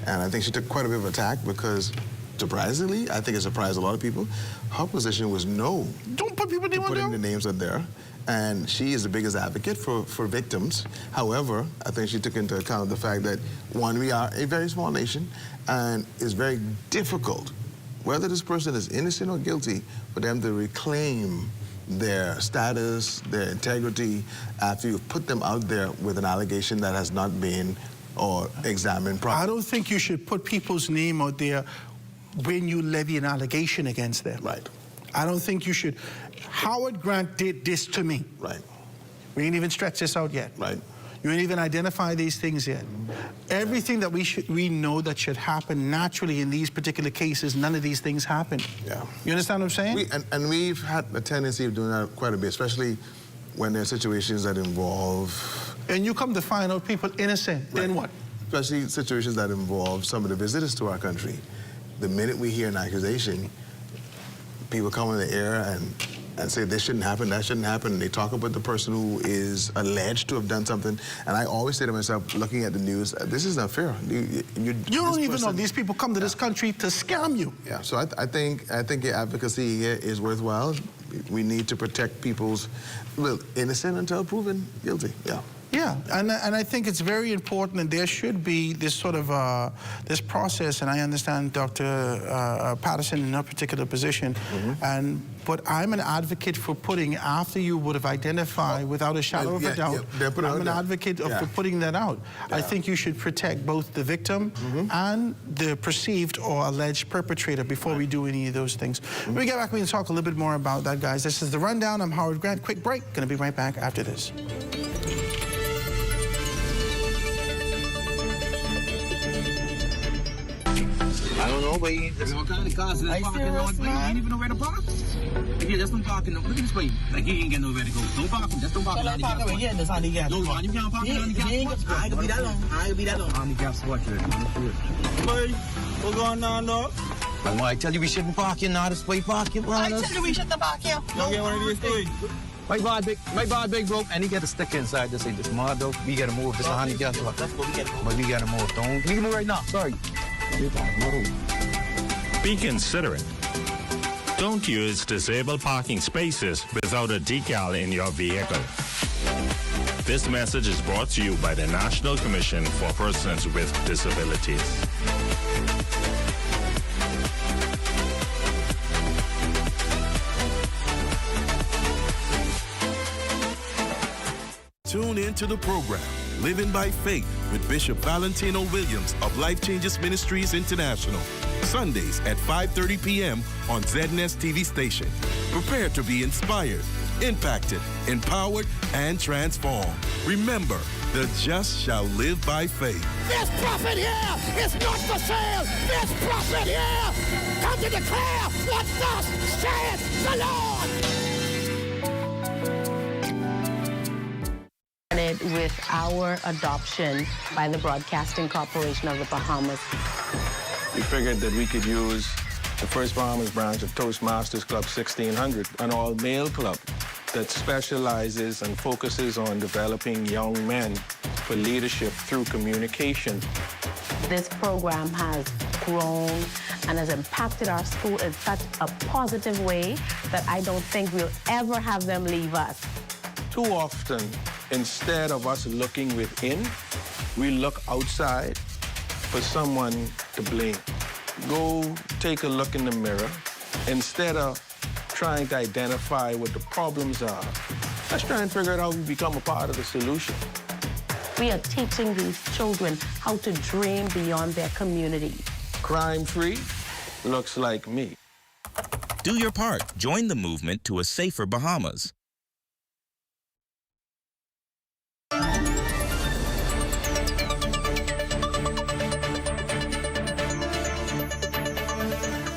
and I think she took quite a bit of attack because, surprisingly, I think it surprised a lot of people, her position was no. Don't put people putting the names out there. And she is the biggest advocate for victims. However, I think she took into account the fact that, one, we are a very small nation, and it's very difficult, whether this person is innocent or guilty, for them to reclaim their status, their integrity, after you've put them out there with an allegation that has not been or examined properly. I don't think you should put people's name out there when you levy an allegation against them. Right. I don't think you should. Howard Grant did this to me. Right. We ain't even stretched this out yet. Right. You ain't even identify these things yet. Everything that we know that should happen naturally in these particular cases, none of these things happen. Yeah. You understand what I'm saying? And we've had a tendency of doing that quite a bit, especially when there are situations that involve... And you come to find out people innocent, right. Then what? Especially situations that involve some of the visitors to our country. The minute we hear an accusation, people come in the air and say this shouldn't happen, that shouldn't happen, and they talk about the person who is alleged to have done something. And I always say to myself, looking at the news, this is not fair. You don't even know these people come to this country to scam you. Yeah, so I think your advocacy here is worthwhile. We need to protect people's, well, innocent until proven guilty. Yeah. Yeah, and I think it's very important, and there should be this sort of this process, and I understand Dr. Patterson in her particular position, but I'm an advocate for putting, after you would have identified without a shadow of a doubt, I'm an advocate for putting that out. Yeah. I think you should protect both the victim and the perceived or alleged perpetrator before we do any of those things. When we get back, we can talk a little bit more about that, guys. This is The Rundown. I'm Howard Grant. Quick break. Going to be right back after this. I don't know, but what kind of cars? Are you serious, man? You ain't even know where to park? Yeah, that's don't park in the... Look at this way. Like, you ain't got nowhere to go. Don't park him. Just don't park in the handicap spot. Yeah, that's handicap spot. No, you can't park in the handicap spot. I ain't gonna be that long. I ain't gonna be that long. Handicap spot, here. Boy, what's going on, dog? Well, I tell you we shouldn't park here now. This way park here, I tell you we shouldn't park here. Don't get one of these things. My bad big bro, and he got a sticker inside that say this mother, we gotta move. This is a handicap spot. That's what we gotta move. But we gotta move. Don't leave me right now. Sorry. Be considerate. Don't use disabled parking spaces without a decal in your vehicle. This message is brought to you by the National Commission for Persons with Disabilities. to the program, Living by Faith with Bishop Valentino Williams of Life Changes Ministries International. Sundays at 5:30 p.m. on ZNS TV station. Prepare to be inspired, impacted, empowered, and transformed. Remember, the just shall live by faith. This prophet here is not for sale. This prophet here come to declare what thus saith the Lord. With our adoption by the Broadcasting Corporation of the Bahamas. We figured that we could use the First Bahamas branch of Toastmasters Club 1600, an all-male club that specializes and focuses on developing young men for leadership through communication. This program has grown and has impacted our school in such a positive way that I don't think we'll ever have them leave us. Too often, instead of us looking within, we look outside for someone to blame. Go take a look in the mirror. Instead of trying to identify what the problems are, let's try and figure out how we become a part of the solution. We are teaching these children how to dream beyond their community. Crime-free looks like me. Do your part. Join the movement to a safer Bahamas.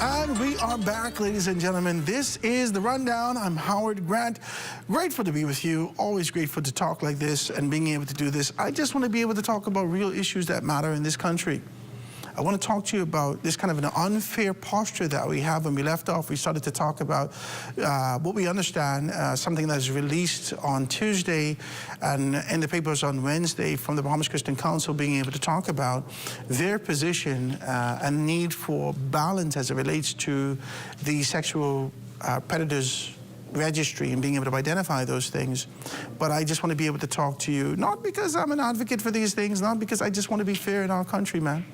And we are back, ladies and gentlemen. This is The Rundown. I'm Howard Grant. Grateful to be with you. Always grateful to talk like this and being able to do this. I just want to be able to talk about real issues that matter in this country. I want to talk to you about this kind of an unfair posture that we have. When we left off, we started to talk about what we understand, something that is released on Tuesday and in the papers on Wednesday from the Bahamas Christian Council, being able to talk about their position and need for balance as it relates to the sexual predators registry and being able to identify those things. But I just want to be able to talk to you, not because I'm an advocate for these things, not because I just want to be fair in our country, man.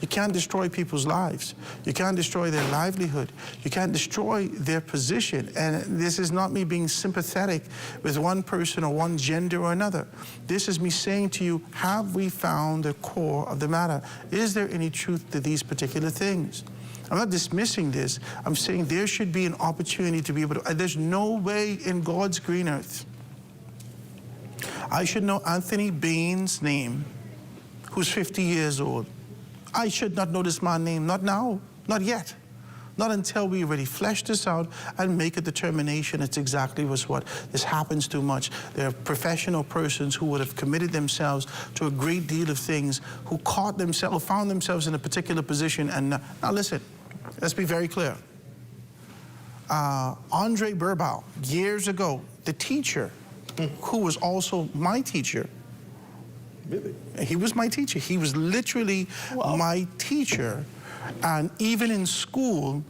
You can't destroy people's lives. You can't destroy their livelihood. You can't destroy their position. And this is not me being sympathetic with one person or one gender or another. This is me saying to you, have we found the core of the matter? Is there any truth to these particular things? I'm not dismissing this. I'm saying there should be an opportunity to be able to, there's no way in God's green earth I should know Anthony Bain's name, who's 50 years old. I should not know this man's name, not now, not yet. Not until we really flesh this out and make a determination. It's exactly what. This happens too much. There are professional persons who would have committed themselves to a great deal of things, who caught themselves, found themselves in a particular position. And now listen, let's be very clear. Andre Burbau, years ago, the teacher, who was also my teacher. Really? He was my teacher. He was literally my teacher. And even in school,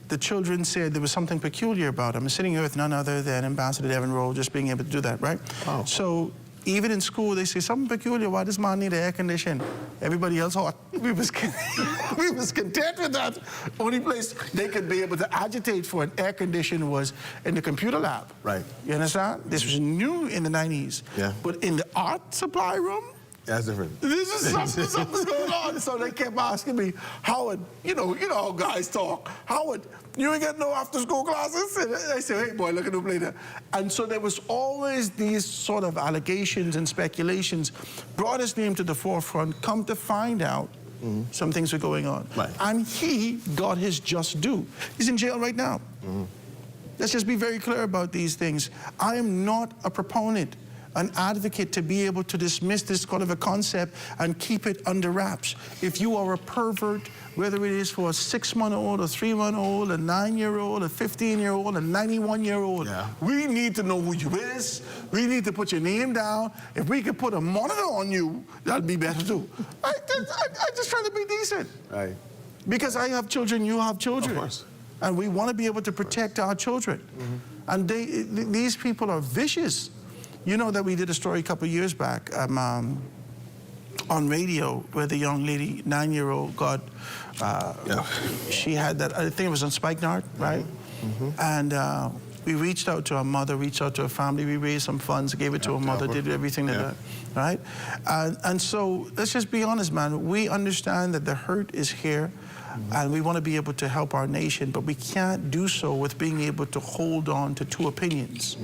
the children said there was something peculiar about him. I'm sitting here with none other than Ambassador Devin Rowe, just being able to do that, right? Wow. So even in school, they say, something peculiar, why does man need air conditioning? Everybody else hot. We was content with that. Only place they could be able to agitate for an air conditioner was in the computer lab. Right. You understand? This was new in the 90s. Yeah. But in the art supply room, that's different. This is something's going on. So they kept asking me, Howard, you know how guys talk. Howard, you ain't got no after-school classes? And I said, hey, boy, look at who played that. And so there was always these sort of allegations and speculations. Brought his name to the forefront, come to find out some things were going on. Right. And he got his just due. He's in jail right now. Let's just be very clear about these things. I am not a proponent, an advocate to be able to dismiss this kind of a concept and keep it under wraps. If you are a pervert, whether it is for a 6-month-old, a 3-month-old, a 9-year-old, a 15-year-old, a 91-year-old, we need to know who you is. We need to put your name down. If we could put a monitor on you, that'd be better too. I just try to be decent. Right. Because I have children, you have children. Of course. And we want to be able to protect our children. And these people are vicious. You know that we did a story a couple of years back on radio where the young lady, 9-year-old, got, she had that, I think it was on Spikenard, right? And We reached out to her mother, reached out to her family. We raised some funds, gave it to her mother, did everything like that, right? And so let's just be honest, man. We understand that the hurt is here, and we want to be able to help our nation, but we can't do so with being able to hold on to two opinions.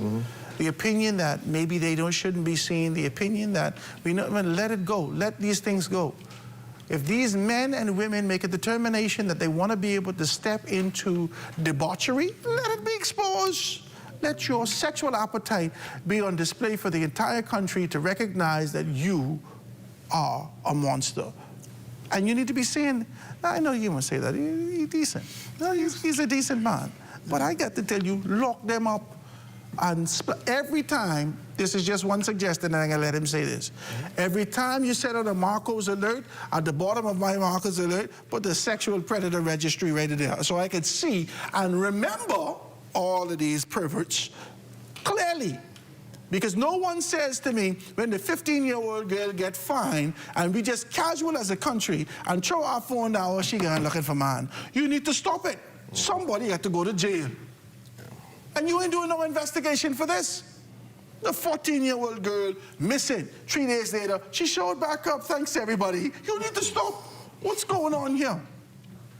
The opinion that maybe they shouldn't be seen, the opinion that we know, let it go, let these things go. If these men and women make a determination that they want to be able to step into debauchery, let it be exposed. Let your sexual appetite be on display for the entire country to recognize that you are a monster. And you need to be saying, I know you won't say that, he's decent. No, he's a decent man. But I got to tell you, lock them up. And every time, this is just one suggestion, and I'm gonna let him say this. Every time you set out a Marcos alert, at the bottom of my Marcos alert, put the sexual predator registry right there, so I could see and remember all of these perverts clearly. Because no one says to me, when the 15-year-old girl get fined, and we just casual as a country and throw our phone down, oh, she going looking for man. You need to stop it. Somebody had to go to jail. And you ain't doing no investigation for this. The 14-year-old girl missing. 3 days later, she showed back up. Thanks, everybody. You need to stop. What's going on here?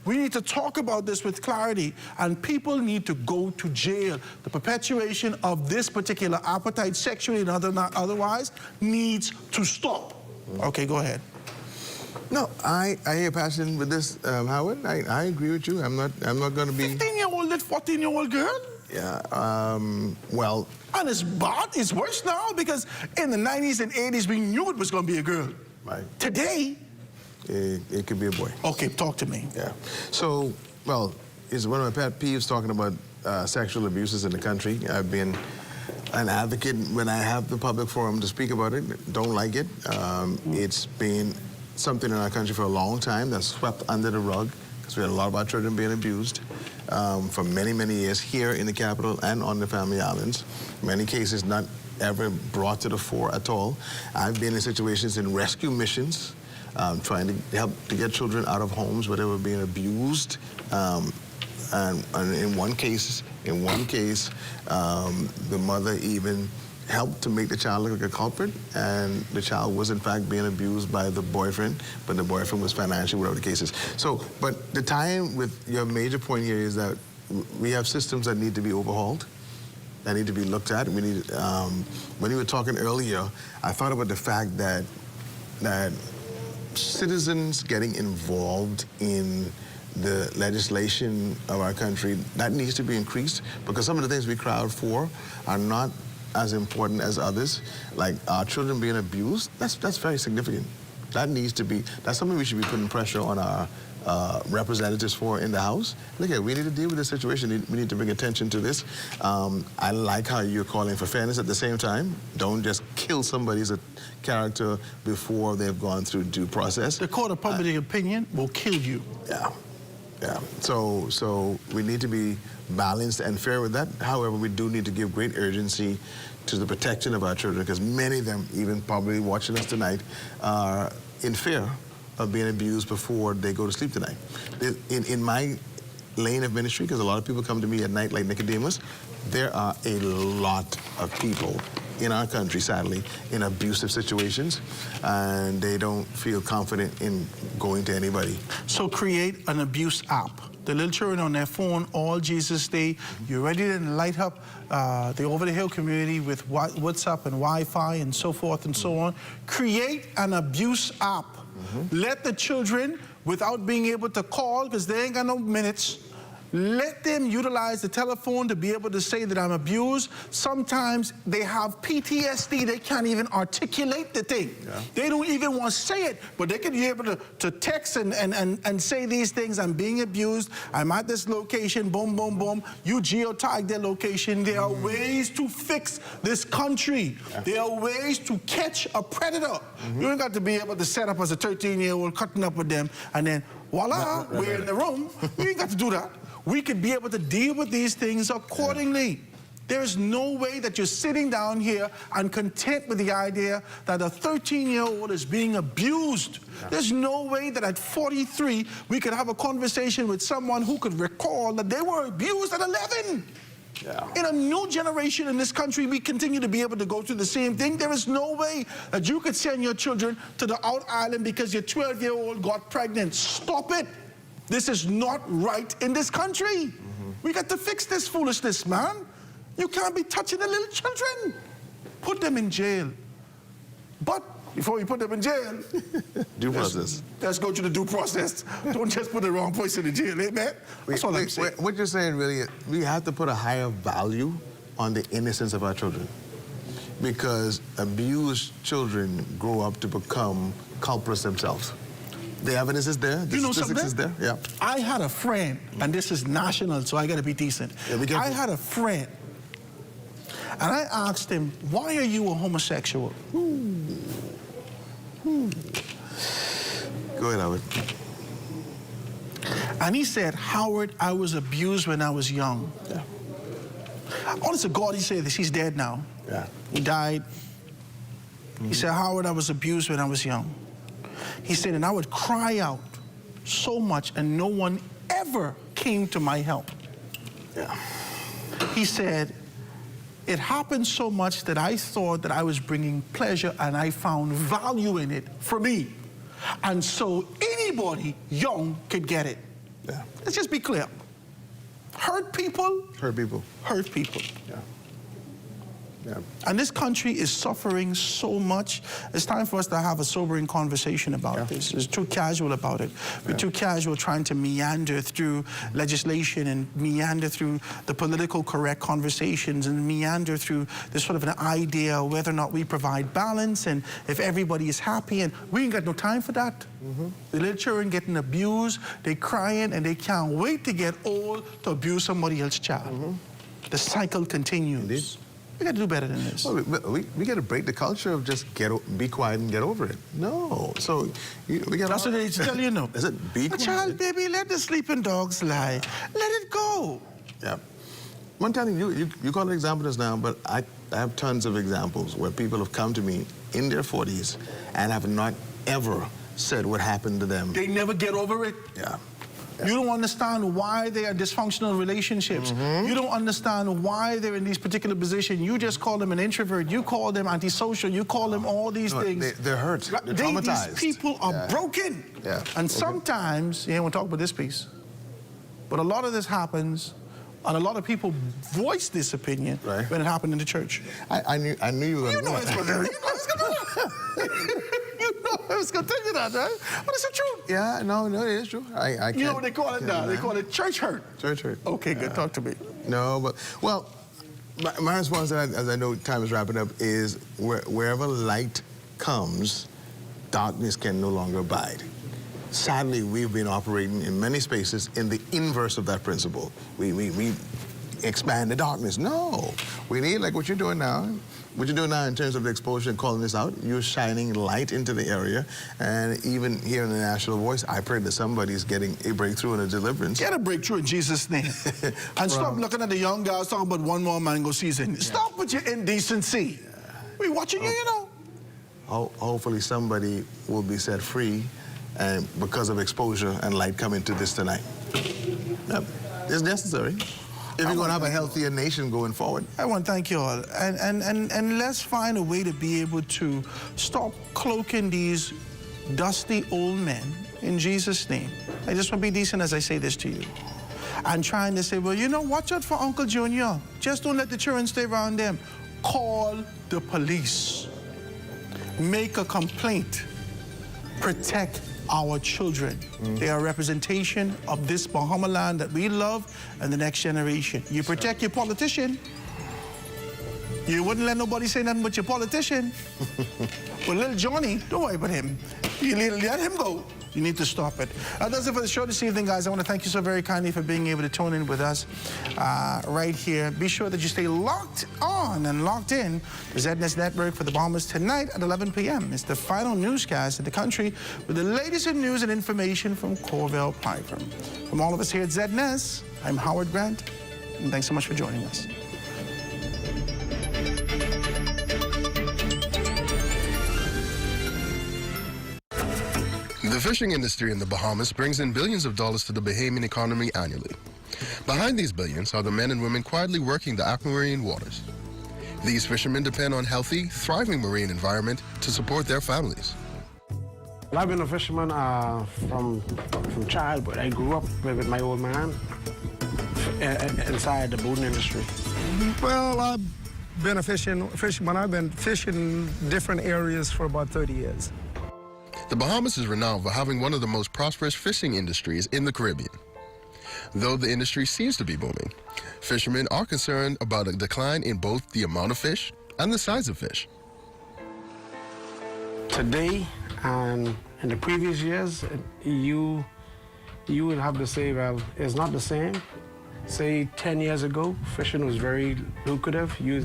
We need to talk about this with clarity, and people need to go to jail. The perpetuation of this particular appetite, sexually and otherwise, needs to stop. Okay, go ahead. No, I hear passion with this, Howard. I agree with you. I'm not going to be 15-year-old, that 14-year-old girl. Yeah, well... And it's bad, it's worse now, because in the 90s and 80s, we knew it was going to be a girl. Right. Today... It could be a boy. Okay, talk to me. Yeah. So, well, it's one of my pet peeves talking about sexual abuses in the country. I've been an advocate when I have the public forum to speak about it. Don't like it. It's been something in our country for a long time that's swept under the rug, because we had a lot of our children being abused for many, many years here in the capital and on the Family Islands. Many cases not ever brought to the fore at all. I've been in situations in rescue missions, trying to help to get children out of homes where they were being abused. And in one case, the mother even helped to make the child look like a culprit, and the child was in fact being abused by the boyfriend, but the boyfriend was financially, whatever the case is. So, but the tie-in with your major point here is that we have systems that need to be overhauled, that need to be looked at. We need, when you were talking earlier, I thought about the fact that citizens getting involved in the legislation of our country, that needs to be increased, because some of the things we crowd for are not as important as others. Like our children being abused, that's very significant. That needs to be, that's something we should be putting pressure on our representatives for in the House. Look here, we need to deal with this situation. We need to bring attention to this. I like how you're calling for fairness at the same time. Don't just kill somebody's character before they've gone through due process. The court of public opinion will kill you. Yeah. Yeah, so we need to be balanced and fair with that. However, we do need to give great urgency to the protection of our children, because many of them, even probably watching us tonight, are in fear of being abused before they go to sleep tonight. In my lane of ministry, because a lot of people come to me at night like Nicodemus, there are a lot of people in our country, sadly, in abusive situations, and they don't feel confident in going to anybody. So create an abuse app. The little children on their phone all Jesus Day. You're ready to light up the over-the-hill community with WhatsApp and Wi-Fi and so forth and so on. Create an abuse app. Let the children, without being able to call, because they ain't got no minutes, let them utilize the telephone to be able to say that I'm abused. Sometimes they have PTSD. They can't even articulate the thing. Yeah. They don't even want to say it, but they can be able to text and say these things. I'm being abused. I'm at this location. Boom, boom, boom. You geotag their location. There are ways to fix this country. Yeah. There are ways to catch a predator. You ain't got to be able to set up as a 13-year-old, cutting up with them, and then voila, we're in the room. You ain't got to do that. We could be able to deal with these things accordingly. There's no way that you're sitting down here and content with the idea that a 13-year-old is being abused. Yeah. There's no way that at 43 we could have a conversation with someone who could recall that they were abused at 11. Yeah. In a new generation in this country, we continue to be able to go through the same thing. There is no way that you could send your children to the out island because your 12-year-old got pregnant. Stop it. This is not right in this country. We got to fix this foolishness, man. You can't be touching the little children. Put them in jail. But before you put them in jail, due process. Let's go to the due process. Don't just put the wrong person in jail, eh, man? That's all I'm saying. What you're saying really is we have to put a higher value on the innocence of our children. Because abused children grow up to become culprits themselves. The evidence is there. The statistics is there. Yeah. I had a friend, and this is national, so I got to be decent. Yeah, I had a friend, and I asked him, why are you a homosexual? Go ahead, Howard. And he said, Howard, I was abused when I was young. Yeah. Honest to God, he said this. He's dead now. Yeah. He died. He said, Howard, I was abused when I was young. He said, and I would cry out so much, and no one ever came to my help. Yeah. He said, it happened so much that I thought that I was bringing pleasure, and I found value in it for me. And so anybody young could get it. Yeah. Let's just be clear. Hurt people. Hurt people. Hurt people. Yeah. Yeah. And this country is suffering so much. It's time for us to have a sobering conversation about this. It's too casual about it. We're too casual trying to meander through legislation and meander through the political correct conversations and meander through this sort of an idea of whether or not we provide balance and if everybody is happy. And we ain't got no time for that. The little children getting abused, they crying, and they can't wait to get old to abuse somebody else's child. The cycle continues. Indeed. We got to do better than this. Well, we got to break the culture of just be quiet and get over it. No. So we got. That's what they tell you, no. Is it be quiet? Child, baby, let the sleeping dogs lie. Let it go. Yeah. One time you call an example just now, but I have tons of examples where people have come to me in their 40s and have not ever said what happened to them. They never get over it. Yeah. You don't understand why they are dysfunctional relationships. You don't understand why they're in these particular positions. You just call them an introvert. You call them antisocial. You call them all these things. They're hurt. They're traumatized. These people are broken. Yeah. And sometimes, you ain't want to talk about this piece, but a lot of this happens, and a lot of people voice this opinion when it happened in the church. I knew you were going to do that. I was going to tell you that, right? But it's the truth. Yeah, no, it is true. I can't. You know what they call it now? They call it church hurt. Church hurt. Okay, good. Talk to me. No, but, well, my response, as I know time is wrapping up, is wherever light comes, darkness can no longer abide. Sadly, we've been operating in many spaces in the inverse of that principle. We expand the darkness. No, we need, like what you're doing now, in terms of the exposure and calling this out, you're shining light into the area. And even here in the National Voice, I pray that somebody's getting a breakthrough and a deliverance. Get a breakthrough in Jesus' name. And stop looking at the young guys talking about one more mango season. Stop with your indecency. We watching you, you know. Hopefully somebody will be set free and because of exposure and light coming to this tonight. Yep. It's necessary. If you're going to have a healthier nation going forward. I want to thank you all. And let's find a way to be able to stop cloaking these dusty old men in Jesus' name. I just want to be decent as I say this to you. And trying to say, well, you know, watch out for Uncle Junior. Just don't let the children stay around them. Call the police. Make a complaint. Protect our children. They are a representation of this Bahama land that we love and the next generation. You protect your politician. You wouldn't let nobody say nothing but your politician. But little Johnny, don't worry about him. You let him go. You need to stop it. That's it for the show this evening, guys. I want to thank you so very kindly for being able to tune in with us right here. Be sure that you stay locked on and locked in to ZNS Network for the Bahamas tonight at 11 p.m. It's the final newscast in the country with the latest in news and information from Corvell Piper. From all of us here at ZNS, I'm Howard Grant, and thanks so much for joining us. The fishing industry in the Bahamas brings in billions of dollars to the Bahamian economy annually. Behind these billions are the men and women quietly working the aquamarine waters. These fishermen depend on healthy, thriving marine environment to support their families. I've been a fisherman from childhood. I grew up with my old man inside the boating industry. Well, I've been a fisherman. I've been fishing different areas for about 30 years. The Bahamas is renowned for having one of the most prosperous fishing industries in the Caribbean. Though the industry seems to be booming, fishermen are concerned about a decline in both the amount of fish and the size of fish. Today and in the previous years, you would have to say, well, it's not the same. Say 10 years ago, fishing was very lucrative. You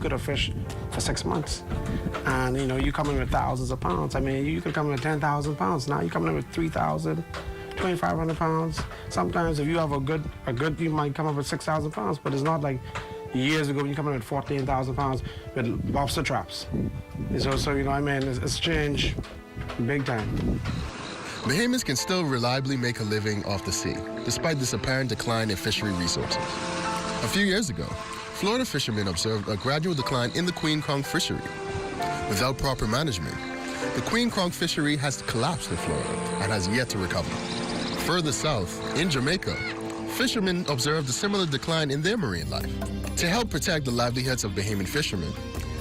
could have fished for 6 months. And, you come in with thousands of pounds. You could come in with 10,000 pounds. Now you come in with 3,000, 2,500 pounds. Sometimes if you have a good, you might come up with 6,000 pounds, but it's not like years ago when you come in with 14,000 pounds with lobster traps. So it's changed big time. Bahamians can still reliably make a living off the sea, despite this apparent decline in fishery resources. A few years ago, Florida fishermen observed a gradual decline in the queen conch fishery. Without proper management, the queen conch fishery has collapsed in Florida and has yet to recover. Further south, in Jamaica, fishermen observed a similar decline in their marine life. To help protect the livelihoods of Bahamian fishermen,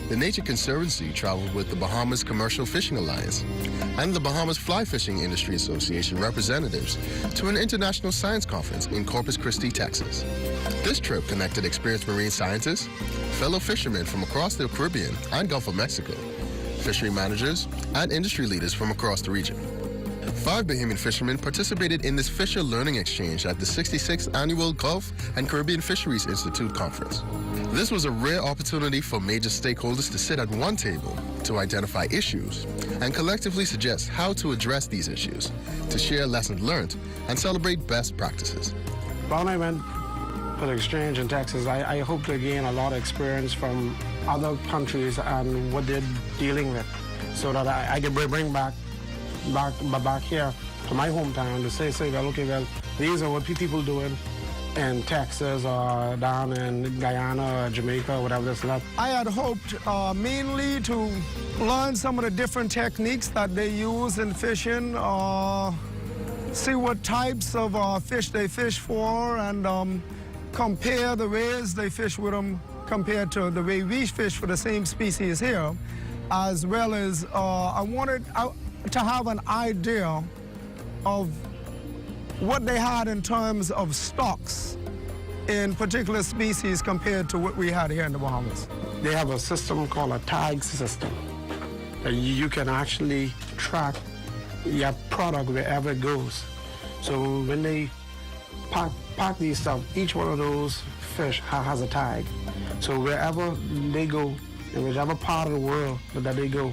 the Nature Conservancy traveled with the Bahamas Commercial Fishing Alliance and the Bahamas Fly Fishing Industry Association representatives to an international science conference in Corpus Christi, Texas. This trip connected experienced marine scientists, fellow fishermen from across the Caribbean and Gulf of Mexico, fishery managers, and industry leaders from across the region. 5 Bahamian fishermen participated in this fisher learning exchange at the 66th Annual Gulf and Caribbean Fisheries Institute Conference. This was a rare opportunity for major stakeholders to sit at one table to identify issues and collectively suggest how to address these issues, to share lessons learned, and celebrate best practices. When I went for the exchange in Texas, I hope to gain a lot of experience from other countries and what they're dealing with, so that I can bring back here to my hometown to say, well, these are what people doing in Texas or down in Guyana or Jamaica or whatever this is. I had hoped mainly to learn some of the different techniques that they use in fishing, see what types of fish they fish for, and compare the ways they fish with them compared to the way we fish for the same species here, as well as I wanted to have an idea of what they had in terms of stocks in particular species compared to what we had here in the Bahamas. They have a system called a tag system. You can actually track your product wherever it goes. So when they pack these stuff, each one of those fish has a tag. So wherever they go, in whichever part of the world that they go,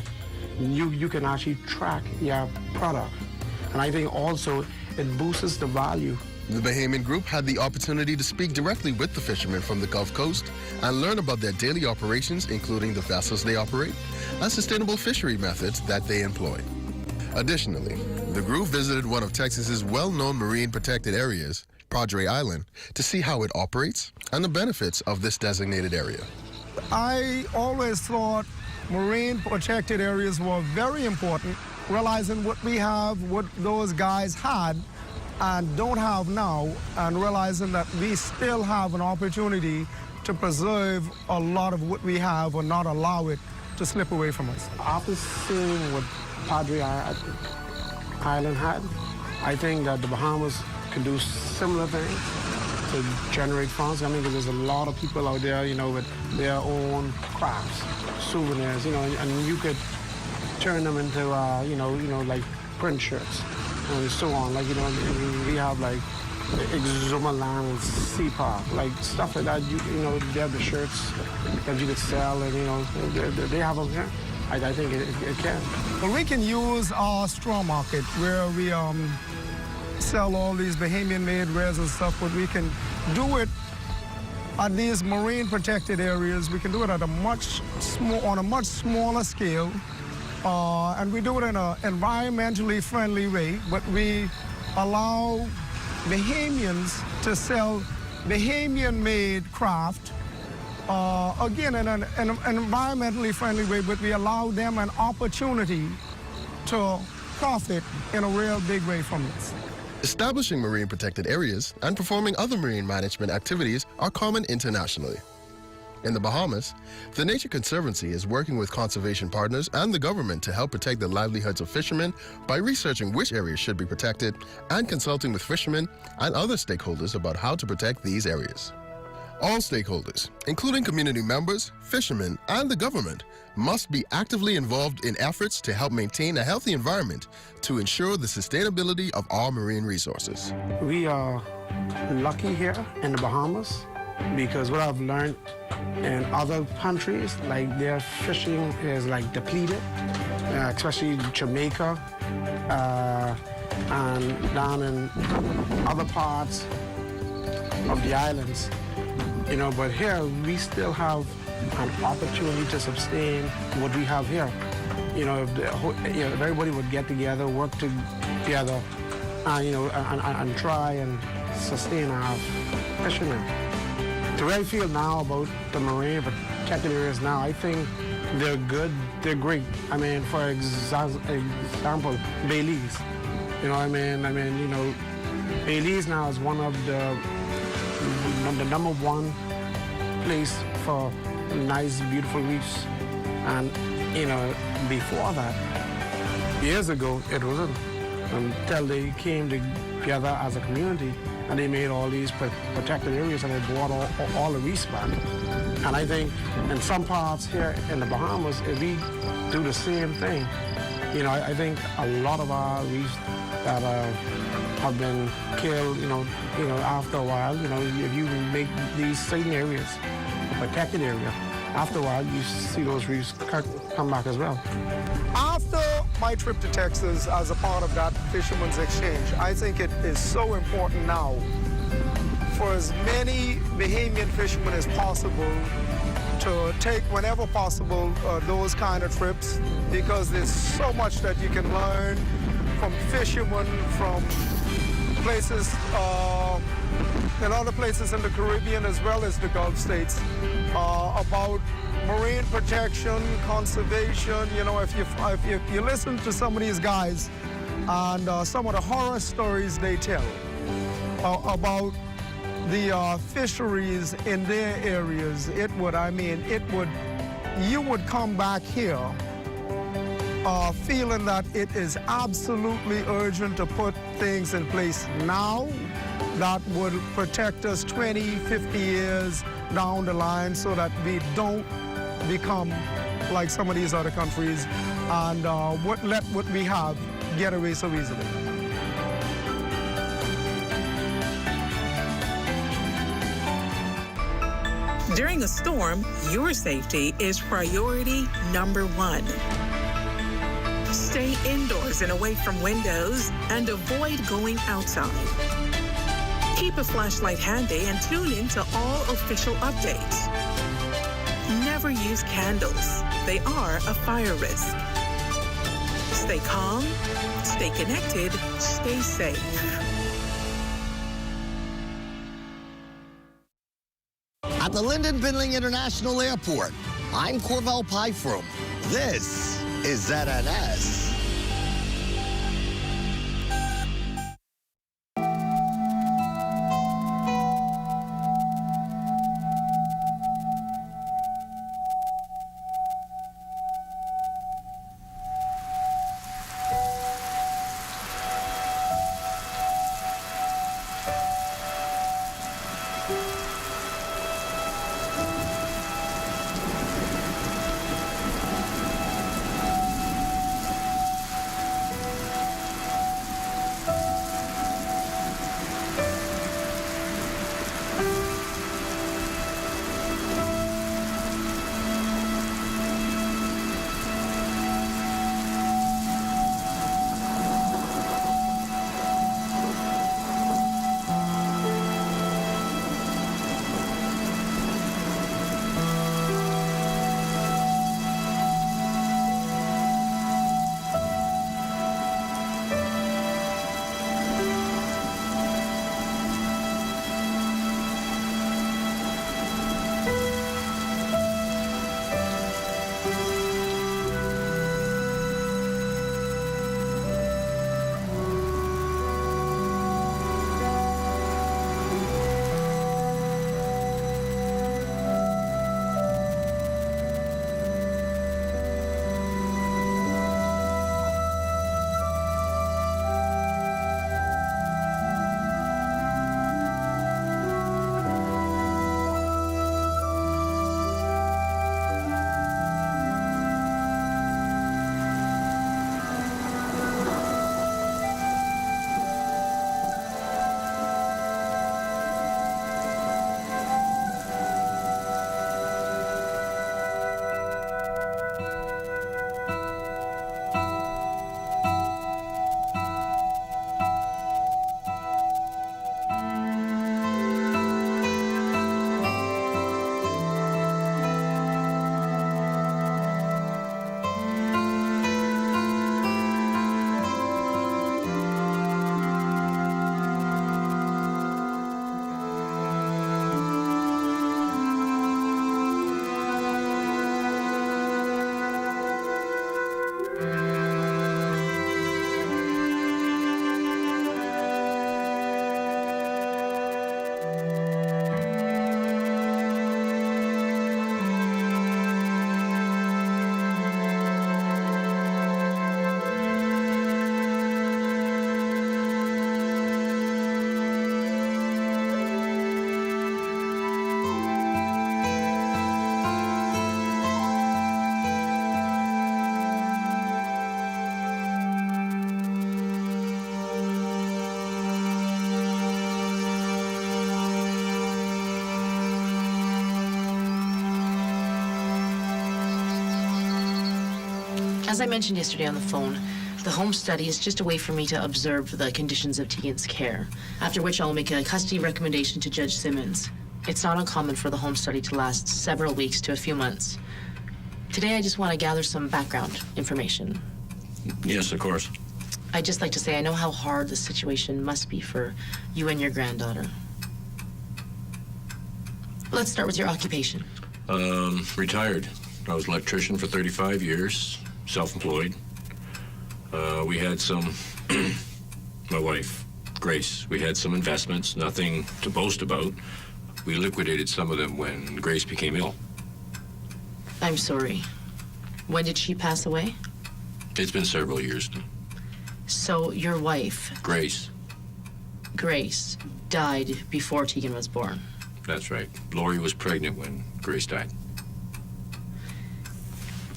you can actually track your product. And I think also it boosts the value. The Bahamian group had the opportunity to speak directly with the fishermen from the Gulf Coast and learn about their daily operations, including the vessels they operate and sustainable fishery methods that they employ. Additionally, the group visited one of Texas's well-known marine protected areas, Padre Island, to see how it operates and the benefits of this designated area. I always thought marine protected areas were very important, realizing what we have, what those guys had and don't have now, and realizing that we still have an opportunity to preserve a lot of what we have or not allow it to slip away from us. After seeing what Padre Island had, I think that the Bahamas can do similar things to generate funds. I mean, there's a lot of people out there, with their own crafts, souvenirs, and you could turn them into, like print shirts and so on. Like, we have like Exumaland, Sea Park, like stuff like that. They have the shirts that you could sell, and they have them here. I think it can. Well, we can use our straw market where we sell all these Bahamian-made wares and stuff, but we can do it at these marine protected areas. We can do it at on a much smaller scale, and we do it in an environmentally friendly way, but we allow Bahamians to sell Bahamian-made craft, again, in an environmentally friendly way, but we allow them an opportunity to profit in a real big way from this. Establishing marine protected areas and performing other marine management activities are common internationally. In the Bahamas, the Nature Conservancy is working with conservation partners and the government to help protect the livelihoods of fishermen by researching which areas should be protected and consulting with fishermen and other stakeholders about how to protect these areas. All stakeholders, including community members, fishermen, and the government, must be actively involved in efforts to help maintain a healthy environment to ensure the sustainability of our marine resources. We are lucky here in the Bahamas because what I've learned in other countries, like their fishing is like depleted, especially Jamaica and down in other parts of the islands. You know, but here we still have an opportunity to sustain what we have here. You know, if everybody would get together, work together, and try and sustain our fishermen. The way I feel now about the marine protected areas now, I think they're good, they're great. I mean, for example, Belize. You know, I mean, Belize now is one of the number one place for nice, beautiful reefs. And, before that, years ago, it wasn't until they came together as a community and they made all these protected areas and they brought all the reefs back. And I think in some parts here in the Bahamas, if we do the same thing, I think a lot of our reefs that have been killed, after a while, if you make these certain areas a protected area, after a while, you see those reefs come back as well. After my trip to Texas as a part of that fisherman's exchange, I think it is so important now for as many Bahamian fishermen as possible to take, whenever possible, those kind of trips, because there's so much that you can learn from fishermen, from places, in other places in the Caribbean as well as the Gulf states, about marine protection, conservation. If you listen to some of these guys and some of the horror stories they tell about the fisheries in their areas, you would come back here feeling that it is absolutely urgent to put things in place now that would protect us 20, 50 years down the line so that we don't become like some of these other countries and let what we have get away so easily. During a storm, your safety is priority number one. Stay indoors and away from windows and avoid going outside. Keep a flashlight handy and tune in to all official updates. Never use candles. They are a fire risk. Stay calm, stay connected, stay safe. At the Lyndon Bindling International Airport, I'm Corvell Pyfrom. This is ZNS. As I mentioned yesterday on the phone, the home study is just a way for me to observe the conditions of Tegan's care, after which I'll make a custody recommendation to Judge Simmons. It's not uncommon for the home study to last several weeks to a few months. Today, I just want to gather some background information. Yes, of course. I'd just like to say I know how hard the situation must be for you and your granddaughter. Let's start with your occupation. Retired. I was an electrician for 35 years, self-employed. We had some, my wife, Grace, we had some investments, nothing to boast about. We liquidated some of them when Grace became ill. I'm sorry. When did she pass away? It's been several years. So your wife, Grace. Grace, died before Tegan was born. That's right. Lori was pregnant when Grace died.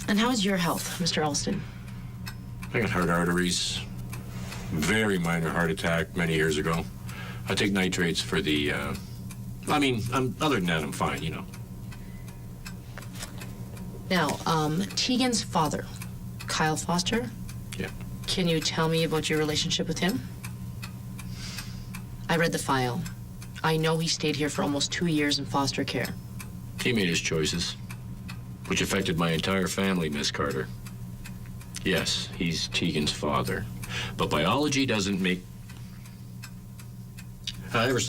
And how is your health, Mr. Alston? I got heart arteries, very minor heart attack many years ago. I take nitrates for the, other than that, I'm fine, you know. Now, Tegan's father, Kyle Foster? Yeah. Can you tell me about your relationship with him? I read the file. I know he stayed here for almost 2 years in foster care. He made his choices, which affected my entire family, Miss Carter. Yes, he's Tegan's father, but biology doesn't make... Ever